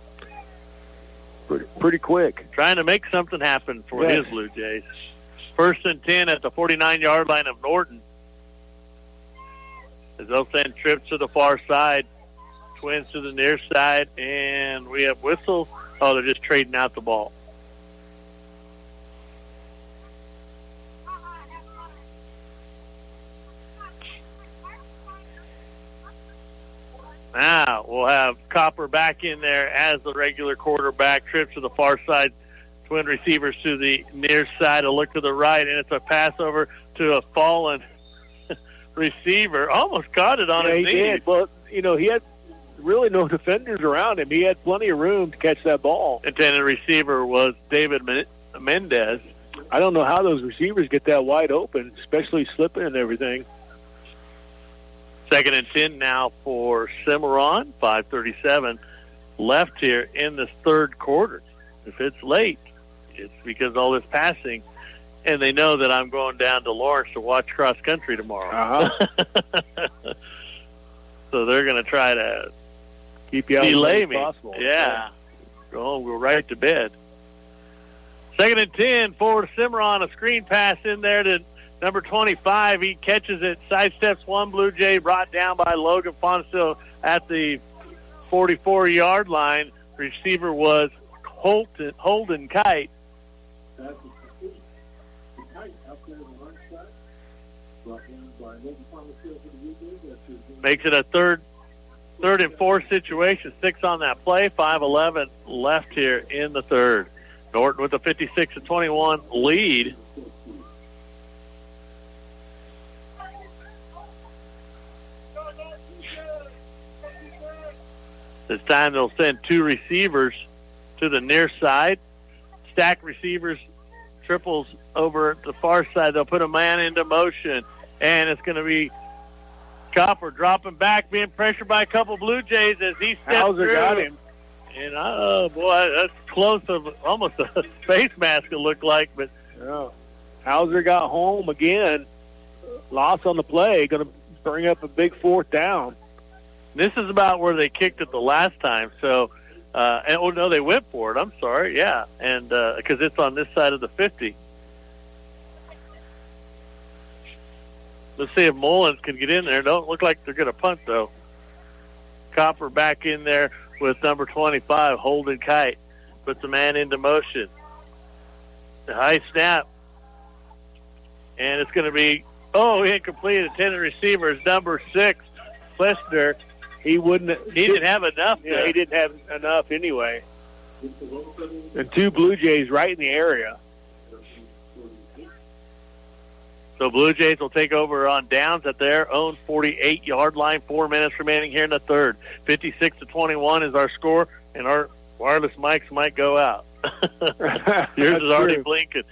pretty quick. Trying to make something happen for his Blue Jays. 1st and 10 at the 49-yard line of Norton. As they'll send trips to the far side, Twins to the near side, and we have whistle. Oh, they're just trading out the ball. Now we'll have Copper back in there as the regular quarterback. Trip to the far side. Twin receivers to the near side. A look to the right, and it's a pass over to a fallen receiver almost caught it on his he knee. did. Well, he had really no defenders around him. He had plenty of room to catch that ball. Intended receiver was David Mendez. I don't know how those receivers get that wide open, especially slipping and everything. 2nd and 10 now for Cimarron. 5:37 left here in this third quarter. If it's late, it's because of all this passing. And they know that I'm going down to Lawrence to watch cross country tomorrow. Uh-huh. So they're going to try to keep you out delay me. Possible. Yeah. Go right to bed. 2nd and 10 for Cimarron. A screen pass in there to number 25. He catches it, sidesteps one Bluejay, brought down by Logan Fonstill at the 44-yard line. Receiver was Holden Kite. Makes it a third and 4 situation. 6 on that play. 5:11 left here in the third. Norton with a 56-21 lead. This time they'll send 2 receivers to the near side. Stack receivers, triples over at the far side. They'll put a man into motion, and it's going to be Copper dropping back, being pressured by a couple Bluejays as he steps Hauser through. got him. And, oh, boy, that's close of almost a face mask it looked like. But yeah. Hauser got home again. Loss on the play. Going to bring up a big 4th down. This is about where they kicked it the last time. So, no, they went for it. I'm sorry. Yeah. And because it's on this side of the 50. Let's see if Mullins can get in there. Don't look like they're going to punt, though. Copper back in there with number 25, Holden Kite. Puts the man into motion. The high snap. And it's going to be, incomplete. Intended receiver is number 6, Plessner. He didn't have enough. Yeah, he didn't have enough anyway. And 2 Bluejays right in the area. So Blue Jays will take over on downs at their own 48-yard line. 4 minutes remaining here in the third. 56-21 is our score, and our wireless mics might go out. Yours is already blinking.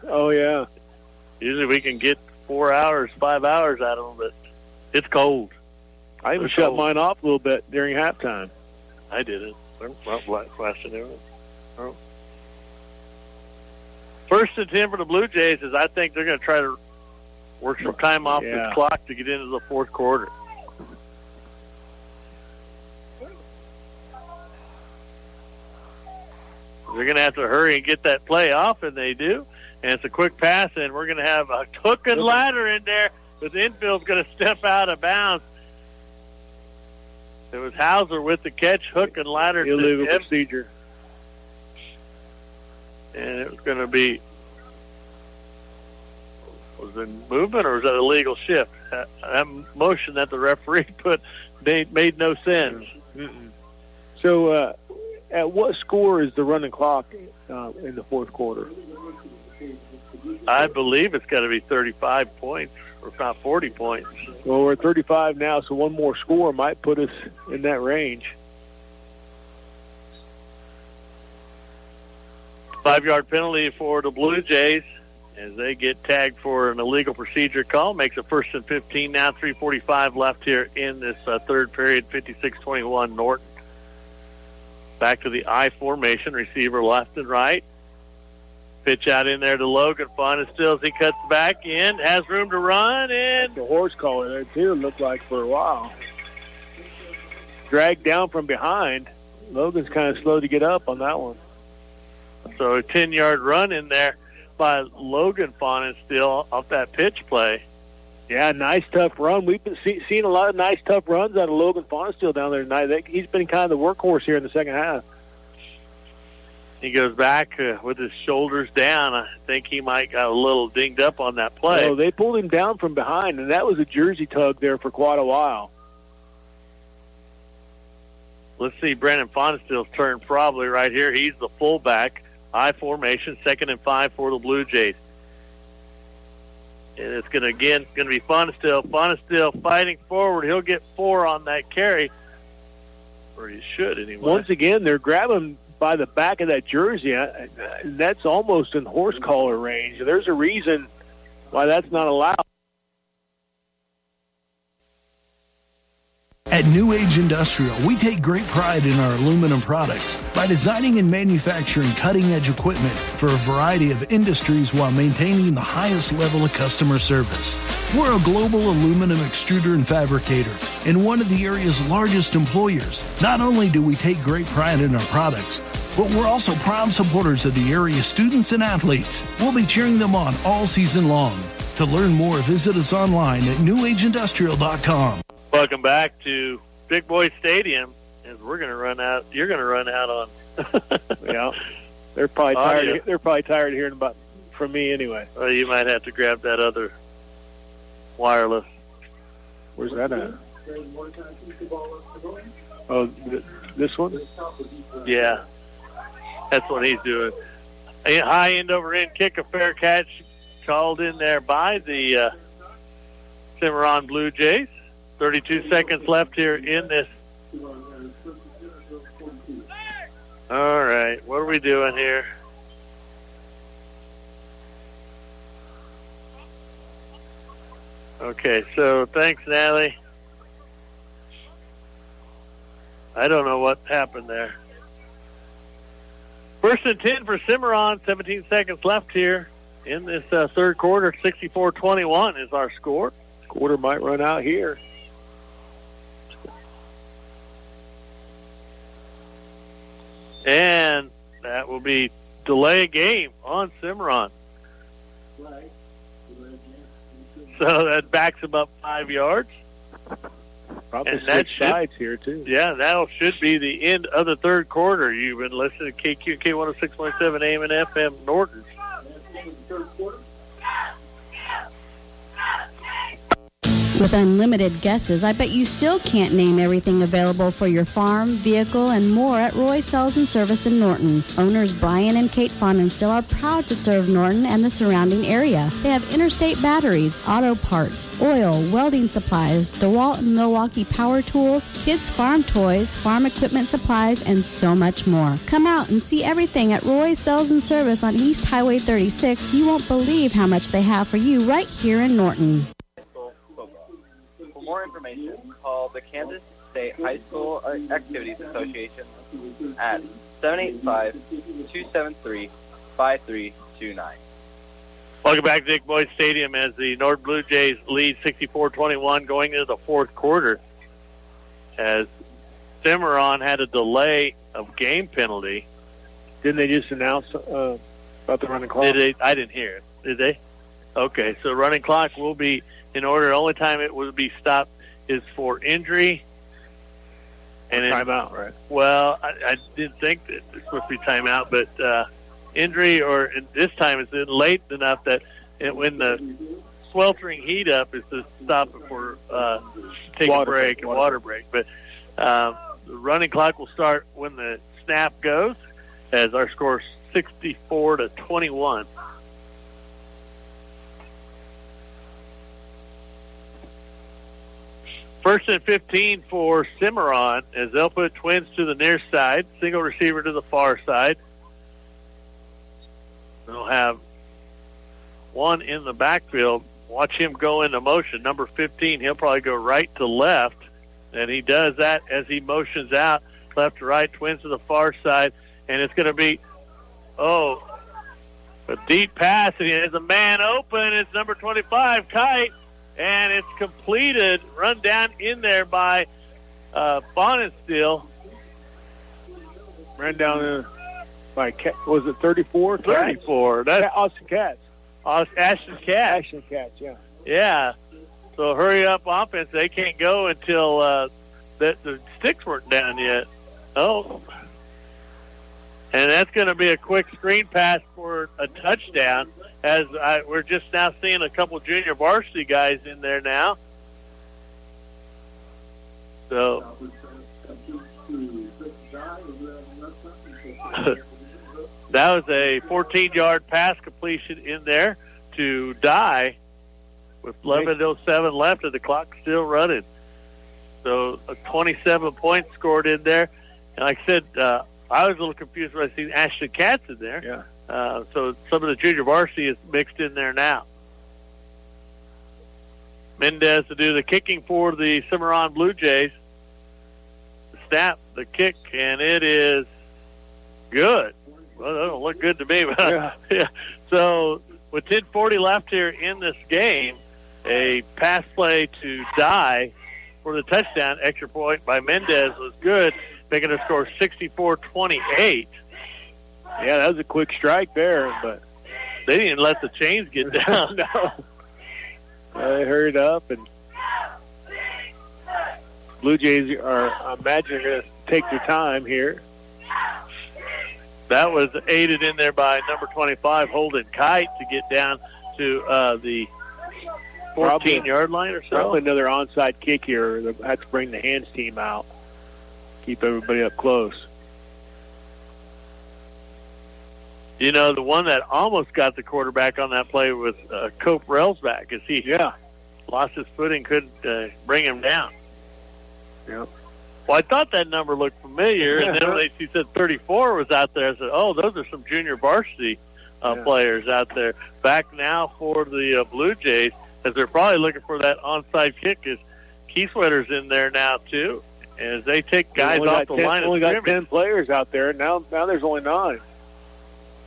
Oh, yeah. Usually we can get 4 hours, 5 hours out of them, but it's cold. I even shut mine off a little bit during halftime. I did it. First and 10 for the Blue Jays is I think they're going to try to work some time off the clock to get into the fourth quarter. They're going to have to hurry and get that play off, and they do. And it's a quick pass, and we're going to have a hook and ladder in there, but the infield's going to step out of bounds. It was Hauser with the catch, hook and ladder. Illegal procedure. And it was going to be, was it movement or was that a legal shift? That motion that the referee put made no sense. Mm-mm. So at what score is the running clock in the fourth quarter? I believe it's got to be 35 points, or if not 40 points. Well, we're at 35 now, so one more score might put us in that range. 5-yard penalty for the Blue Jays as they get tagged for an illegal procedure call. Makes it 1st and 15 now. 3:45 left here in this third period. 56-21 Norton. Back to the I formation. Receiver left and right. Pitch out in there to Logan Fun. And still as he cuts back in. Has room to run. And the horse collar there, too, looked like for a while. Dragged down from behind. Logan's kind of slow to get up on that one. So a 10-yard run in there by Logan Fawnin still off that pitch play. Yeah, nice, tough run. We've been seeing a lot of nice, tough runs out of Logan Fawnin still down there tonight. He's been kind of the workhorse here in the second half. He goes back with his shoulders down. I think he might got a little dinged up on that play. Oh, they pulled him down from behind, and that was a jersey tug there for quite a while. Let's see Brandon Fonstill's turn probably right here. He's the fullback. I formation, 2nd and 5 for the Blue Jays. And it's going to be Fonestill. Fonestill fighting forward. He'll get 4 on that carry. Or he should, anyway. Once again, they're grabbing by the back of that jersey. That's almost in horse collar range. There's a reason why that's not allowed. At New Age Industrial, we take great pride in our aluminum products by designing and manufacturing cutting-edge equipment for a variety of industries while maintaining the highest level of customer service. We're a global aluminum extruder and fabricator and one of the area's largest employers. Not only do we take great pride in our products, but we're also proud supporters of the area students and athletes. We'll be cheering them on all season long. To learn more, visit us online at newageindustrial.com. Welcome back to Big Boy Stadium, as we're going to run out. You're going to run out on. Yeah, they're probably tired. They're probably tired of hearing about from me anyway. Well, you might have to grab that other wireless. Where's that at? Oh, this one? Yeah, that's what he's doing. A high end over end kick, a fair catch, called in there by the Cimarron Blue Jays. 32 seconds left here in this. All right, what are we doing here? Okay, so thanks, Natalie. I don't know what happened there. 1st and 10 for Cimarron. 17 seconds left here in this third quarter. 64-21 is our score. Quarter might run out here. And that will be delay game on Cimarron. So that backs them up 5 yards. Probably and switch sides here, too. Yeah, that should be the end of the third quarter. You've been listening to KQ K 106.7 AM and FM Norton. With unlimited guesses, I bet you still can't name everything available for your farm, vehicle, and more at Roy Sales and Service in Norton. Owners Brian and Kate Fonenstill are proud to serve Norton and the surrounding area. They have interstate batteries, auto parts, oil, welding supplies, DeWalt and Milwaukee power tools, kids' farm toys, farm equipment supplies, and so much more. Come out and see everything at Roy Sales and Service on East Highway 36. You won't believe how much they have for you right here in Norton. For more information, call the Kansas State High School Activities Association at 785-273-5329. Welcome back to Big Boy Stadium as the Norton Blue Jays lead 64-21 going into the fourth quarter. As Cimarron had a delay of game penalty. Didn't they just announce about the running clock? I didn't hear it. Did they? Okay, so running clock will be in order. The only time it would be stopped is for injury. And timeout, right? Well, I didn't think that it's supposed to be timeout, but injury, or this time it's late enough that when the sweltering heat up is to stop it for take a break and water break. But the running clock will start when the snap goes, as our score is 64-21. First and 15 for Cimarron as they'll put twins to the near side, single receiver to the far side. They'll have one in the backfield. Watch him go into motion. Number 15, he'll probably go right to left, and he does that as he motions out left to right, twins to the far side, and it's going to be, a deep pass, and he has a man open. It's number 25, Kite. And it's completed, run down in there by Fonenstill. Ran down by, was it 34? 34. That's Austin Katz. Ashton Katz. Ashton Katz, yeah. Yeah. So hurry up offense. They can't go until the sticks weren't down yet. Oh. And that's going to be a quick screen pass for a touchdown. As we're just now seeing a couple junior varsity guys in there now. So that was a 14-yard pass completion in there to Dye. with 11:07 left and the clock still running. So 27 points scored in there. And like I said, I was a little confused when I seen Ashton Katz in there. Yeah. So some of the junior varsity is mixed in there now. Mendez to do the kicking for the Cimarron Bluejays. Snap, the kick, and it is good. Well, that don't look good to me. But yeah. So with 10:40 left here in this game, a pass play to Dye for the touchdown. Extra point by Mendez was good, making the score 64-28. Yeah, that was a quick strike there, but they didn't let the chains get down. No. They hurried up, and Blue Jays are, I imagine, going to take their time here. That was aided in there by number 25, Holden Kite, to get down to the 14-yard line or so. Probably another onside kick here. They'll have to bring the hands team out, keep everybody up close. You know, the one that almost got the quarterback on that play was Cope Railsback, as he lost his footing, couldn't bring him down. Yeah. Well, I thought that number looked familiar, and then when he said 34 was out there, I said, oh, those are some junior varsity players out there. Back now for the Blue Jays, as they're probably looking for that onside kick, is Keysweater's in there now, too, as they take guys off the line of only scrimmage. got 10 players out there. Now there's only 9.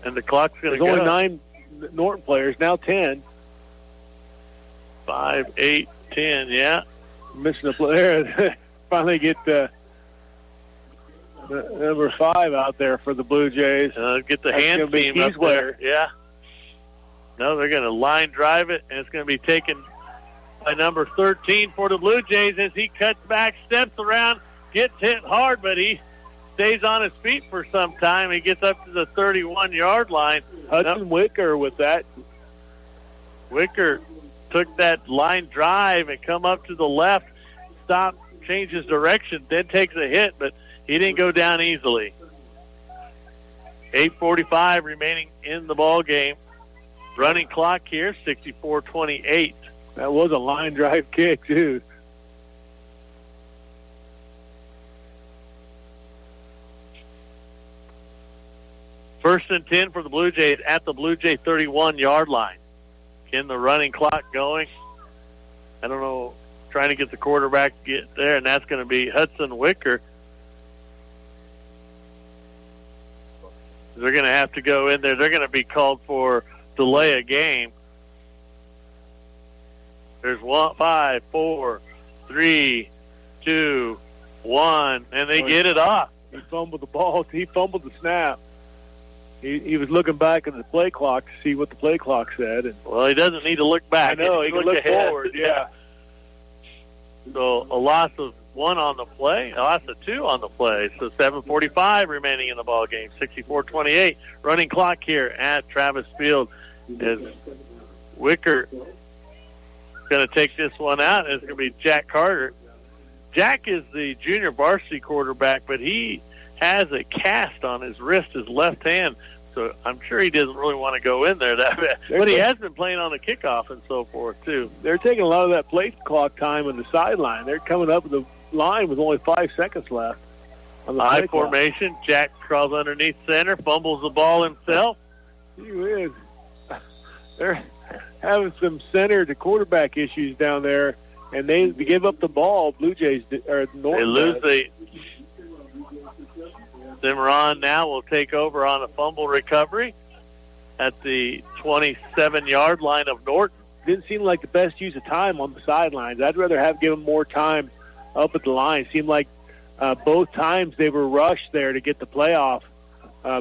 And the clock's going to go. There's only 9 Norton players, now 10. 5, 8, 10, yeah. Missing a player. Finally get the number 5 out there for the Blue Jays. Get the hand team up there. Yeah. No, they're going to line drive it, and it's going to be taken by number 13 for the Blue Jays as he cuts back, steps around, gets hit hard, but he stays on his feet for some time. He gets up to the 31-yard line. Hudson Wicker with that. Wicker took that line drive and come up to the left, stop, change his direction, then takes a hit, but he didn't go down easily. 8:45 remaining in the ball game. Running clock here, 64-28. That was a line drive kick, too. First and 10 for the Blue Jays at the Blue Jay 31-yard line. Can the running clock going? I don't know. Trying to get the quarterback to get there, and that's going to be Hudson Wicker. They're going to have to go in there. They're going to be called for delay a game. There's 5, 4, 3, 2, 1, and they get it off. He fumbled the ball. He fumbled the snap. He was looking back at the play clock to see what the play clock said. And well, he doesn't need to look back. I know. He can look ahead. forward, yeah. So a loss of 1 on the play, a loss of 2 on the play. So 7:45 remaining in the ball game. 64-28. Running clock here at Travis Field as Wicker going to take this one out. It's going to be Jack Carter. Jack is the junior varsity quarterback, but he has a cast on his wrist, his left hand. So I'm sure he doesn't really want to go in there that bad. But he has been playing on the kickoff and so forth, too. They're taking a lot of that play clock time on the sideline. They're coming up with the line with only 5 seconds left. On the high formation. Jack crawls underneath center, fumbles the ball himself. Gee whiz. They're having some center to quarterback issues down there, and they give up the ball. Blue Jays, or Norton. They lose the... Cimarron now will take over on a fumble recovery at the 27-yard line of Norton. Didn't seem like the best use of time on the sidelines. I'd rather have given more time up at the line. Seemed like both times they were rushed there to get the playoff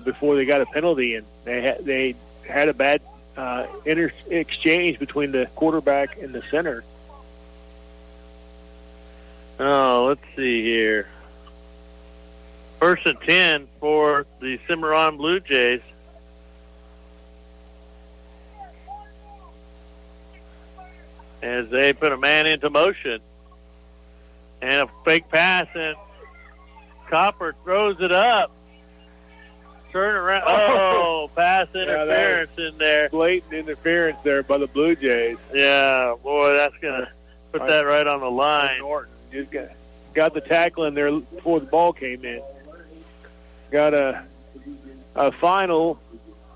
before they got a penalty, and they had a bad exchange between the quarterback and the center. Oh, let's see here. First and 10 for the Cimarron Blue Jays. As they put a man into motion. And a fake pass, and Copper throws it up. turn around. Oh, pass interference in there. Blatant interference there by the Blue Jays. Yeah, boy, that's going to put that right on the line. Norton just got the tackle in there before the ball came in. Got a final,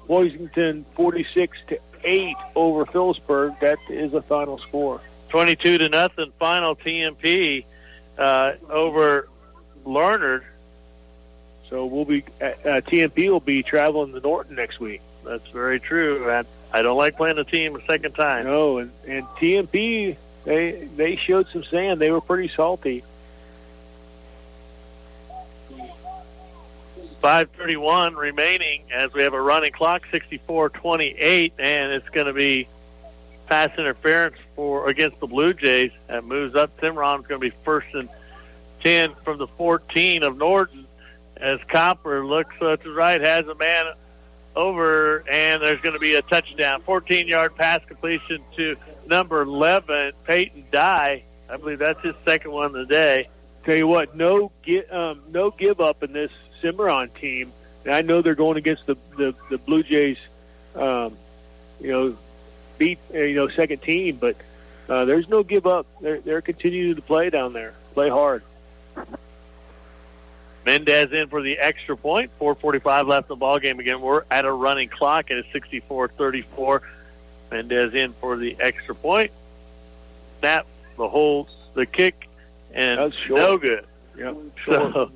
Washington 46-8 over Phillipsburg. That is a final score. 22-0 final TMP over Larned. So we'll be TMP will be traveling to Norton next week. That's very true. I don't like playing a team a second time. No, and TMP they showed some sand. They were pretty salty. 5:31 remaining as we have a running clock, 64-28, and it's going to be pass interference against the Blue Jays. That moves up. Cimarron's going to be first and 10 from the 14 of Norton as Copper looks to the right, has a man over, and there's going to be a touchdown. 14-yard pass completion to number 11, Peyton Dye. I believe that's his second one of the day. Tell you what, no give up in this Cimarron team. And I know they're going against the Blue Jays, beat second team, but there's no give up. They're continuing to play down there, play hard. Mendez in for the extra point. 4:45 left in the ball game. Again, we're at a running clock at a 64-34. Mendez in for the extra point. Snap, the hold, the kick, and no good. Yep, so,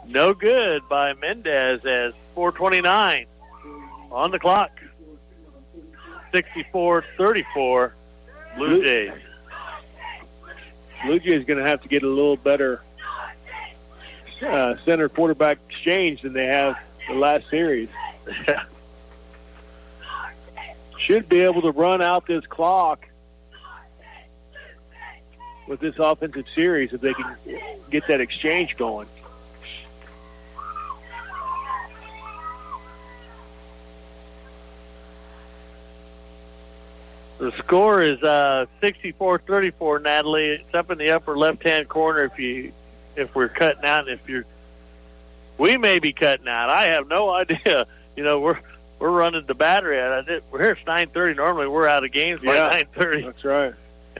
no good by Mendez as 4:29 on the clock. 64-34, Blue Jays. Blue Jays going to have to get a little better center quarterback exchange than they have the last series. Should be able to run out this clock with this offensive series if they can get that exchange going. The score is 64-34, Natalie. It's up in the upper left-hand corner if we're cutting out. We may be cutting out. I have no idea. We're running the battery. We're here at 9:30. Normally we're out of games by 9:30. That's right.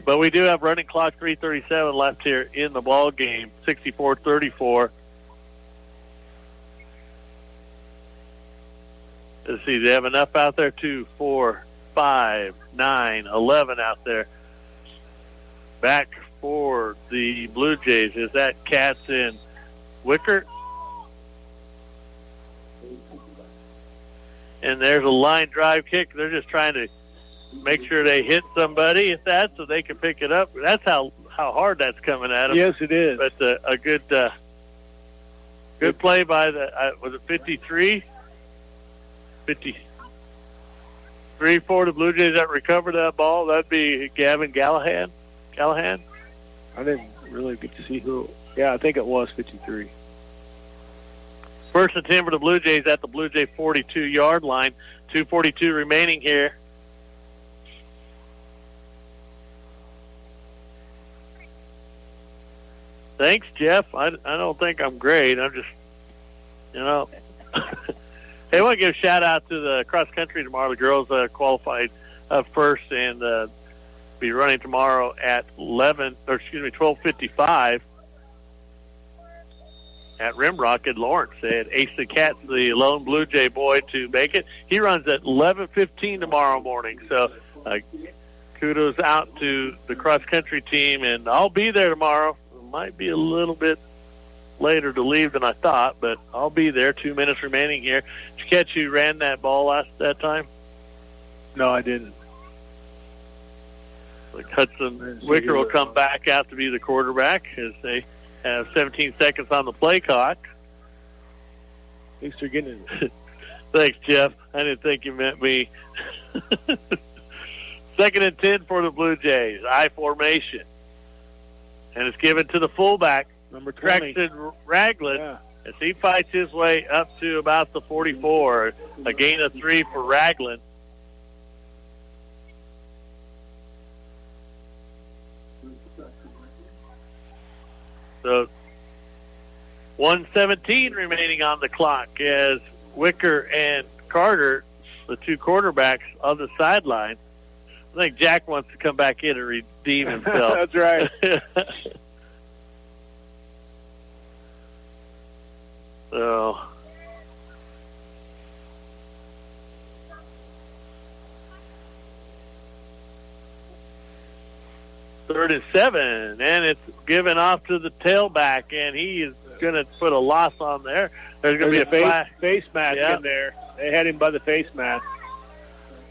But we do have running clock, 3:37 left here in the ball game. 64-34. Let's see. They have enough out there. 2, 4, 5, 9, 11 out there. Back for the Blue Jays. Is that Katz and Wickert? And there's a line drive kick. They're just trying to make sure they hit somebody at that so they can pick it up. That's how hard that's coming at them. Yes, it is. But a good play by was it 53? 53 for the Blue Jays that recovered that ball. That'd be Gavin Callahan. I didn't really get to see who. Yeah, I think it was 53. First and 10 for the Blue Jays at the Blue Jay 42-yard line. 2:42 remaining here. Thanks, Jeff. I don't think I'm great. I'm just, Hey, I want to give a shout-out to the cross-country tomorrow. The girls qualified first and be running tomorrow at 12:55 at Rimrock in Lawrence. They had Ace the Cat, the lone Blue Jay boy, to make it. He runs at 11:15 tomorrow morning. So kudos out to the cross-country team, and I'll be there tomorrow. It might be a little bit later to leave than I thought, but I'll be there. 2 minutes remaining here. Did you catch who ran that ball that time? No, I didn't. Hudson Wicker will come back out to be the quarterback as they have 17 seconds on the play clock. Thanks for getting it. Thanks, Jeff. I didn't think you meant me. Second and 10 for the Blue Jays. I formation. And it's given to the fullback, number 20. Braxton Ragland, as he fights his way up to about the 44. A gain of 3 for Ragland. So 1:17 remaining on the clock as Wicker and Carter, the two quarterbacks, on the sideline. I think Jack wants to come back in and redeem himself. That's right. So, third and 7, and it's given off to the tailback, and he is going to put a loss on there. There's going to be a face mask in there. They had him by the face mask.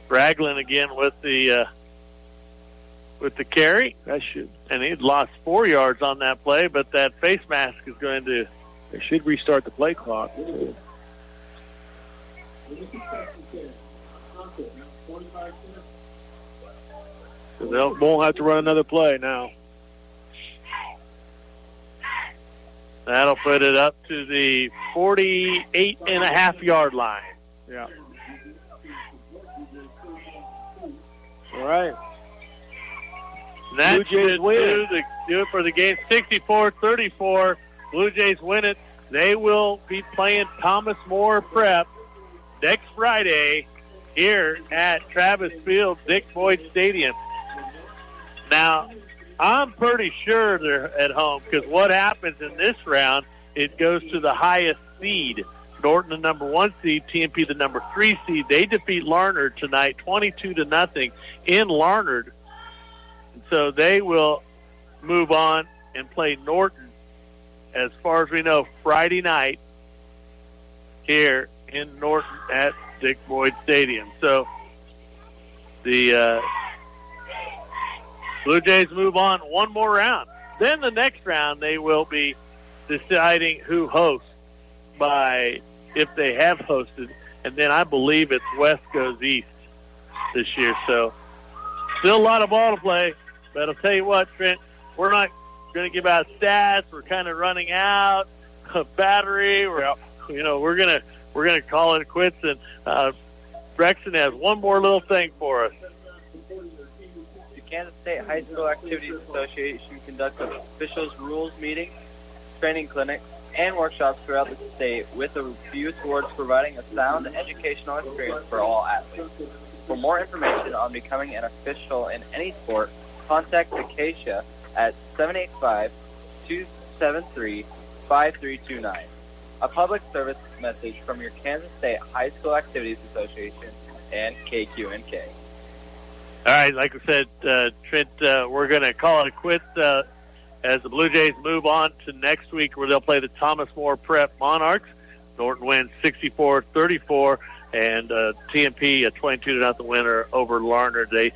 Ragland again with the carry. And he'd lost 4 yards on that play, but that face mask is going to. They should restart the play clock. So they won't have to run another play now. That'll put it up to the 48.5-yard line. Yeah. All right. That should do it for the game. 64-34. Blue Jays win it. They will be playing Thomas More Prep next Friday here at Travis Field, Dick Boyd Stadium. Now, I'm pretty sure they're at home because what happens in this round, it goes to the highest seed. Norton, the number 1 seed, TMP, the number 3 seed. They defeat Larned tonight, 22-0 in Larned. And so they will move on and play Norton, as far as we know, Friday night here in Norton at Dick Boyd Stadium. So the Blue Jays move on one more round. Then the next round they will be deciding who hosts if they have hosted. And then I believe it's West goes East this year. So still a lot of ball to play. But I'll tell you what, Trent, we're not going to give out stats. We're kind of running out of battery. We're gonna call it quits. And Brexton has one more little thing for us. The Kansas State High School Activities Association conducts officials rules meetings, training clinics, and workshops throughout the state with a view towards providing a sound educational experience for all athletes. For more information on becoming an official in any sport, contact Acacia at 785-273-5329. A public service message from your Kansas State High School Activities Association and KQNK. All right, like I said, Trent, we're going to call it quits as the Blue Jays move on to next week where they'll play the Thomas More Prep Monarchs. Norton wins 64-34, and TMP, a 22-0 winner over Larned. They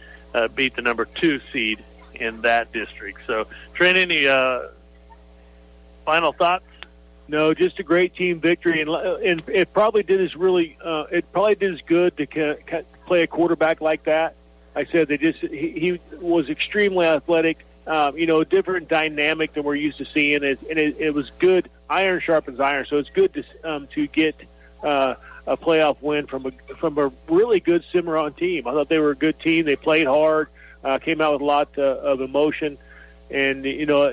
beat the number 2 seed in that district. So, Trent, any final thoughts? No, just a great team victory, and it probably did as good to play a quarterback like that. I said he was extremely athletic. Different dynamic than we're used to seeing, and it was good. Iron sharpens iron, so it's good to get a playoff win from a really good Cimarron team. I thought they were a good team. They played hard, came out with a lot of emotion, and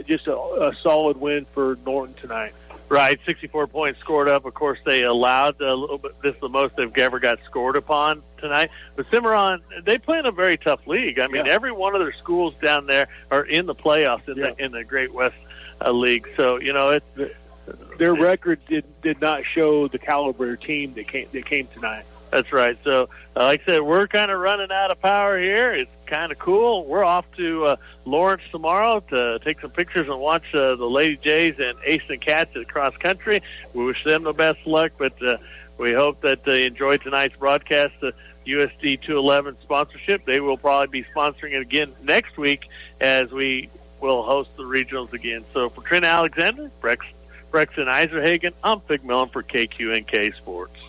just a solid win for Norton tonight. Right, 64 points scored up. Of course, they allowed a little bit. This is the most they've ever got scored upon tonight. But Cimarron, they play in a very tough league. I mean, every one of their schools down there are in the playoffs in the Great West League. So their record did not show the caliber team that came tonight. That's right. So, like I said, we're kind of running out of power here. It's kind of cool. We're off to Lawrence tomorrow to take some pictures and watch the Lady Jays and Easton Cats at cross country. We wish them the best luck, but we hope that they enjoyed tonight's broadcast. The USD 211 sponsorship. They will probably be sponsoring it again next week as we will host the regionals again. So, for Trent Alexander, Brexton Eiserhagen, I'm Fig Millen for KQNK Sports.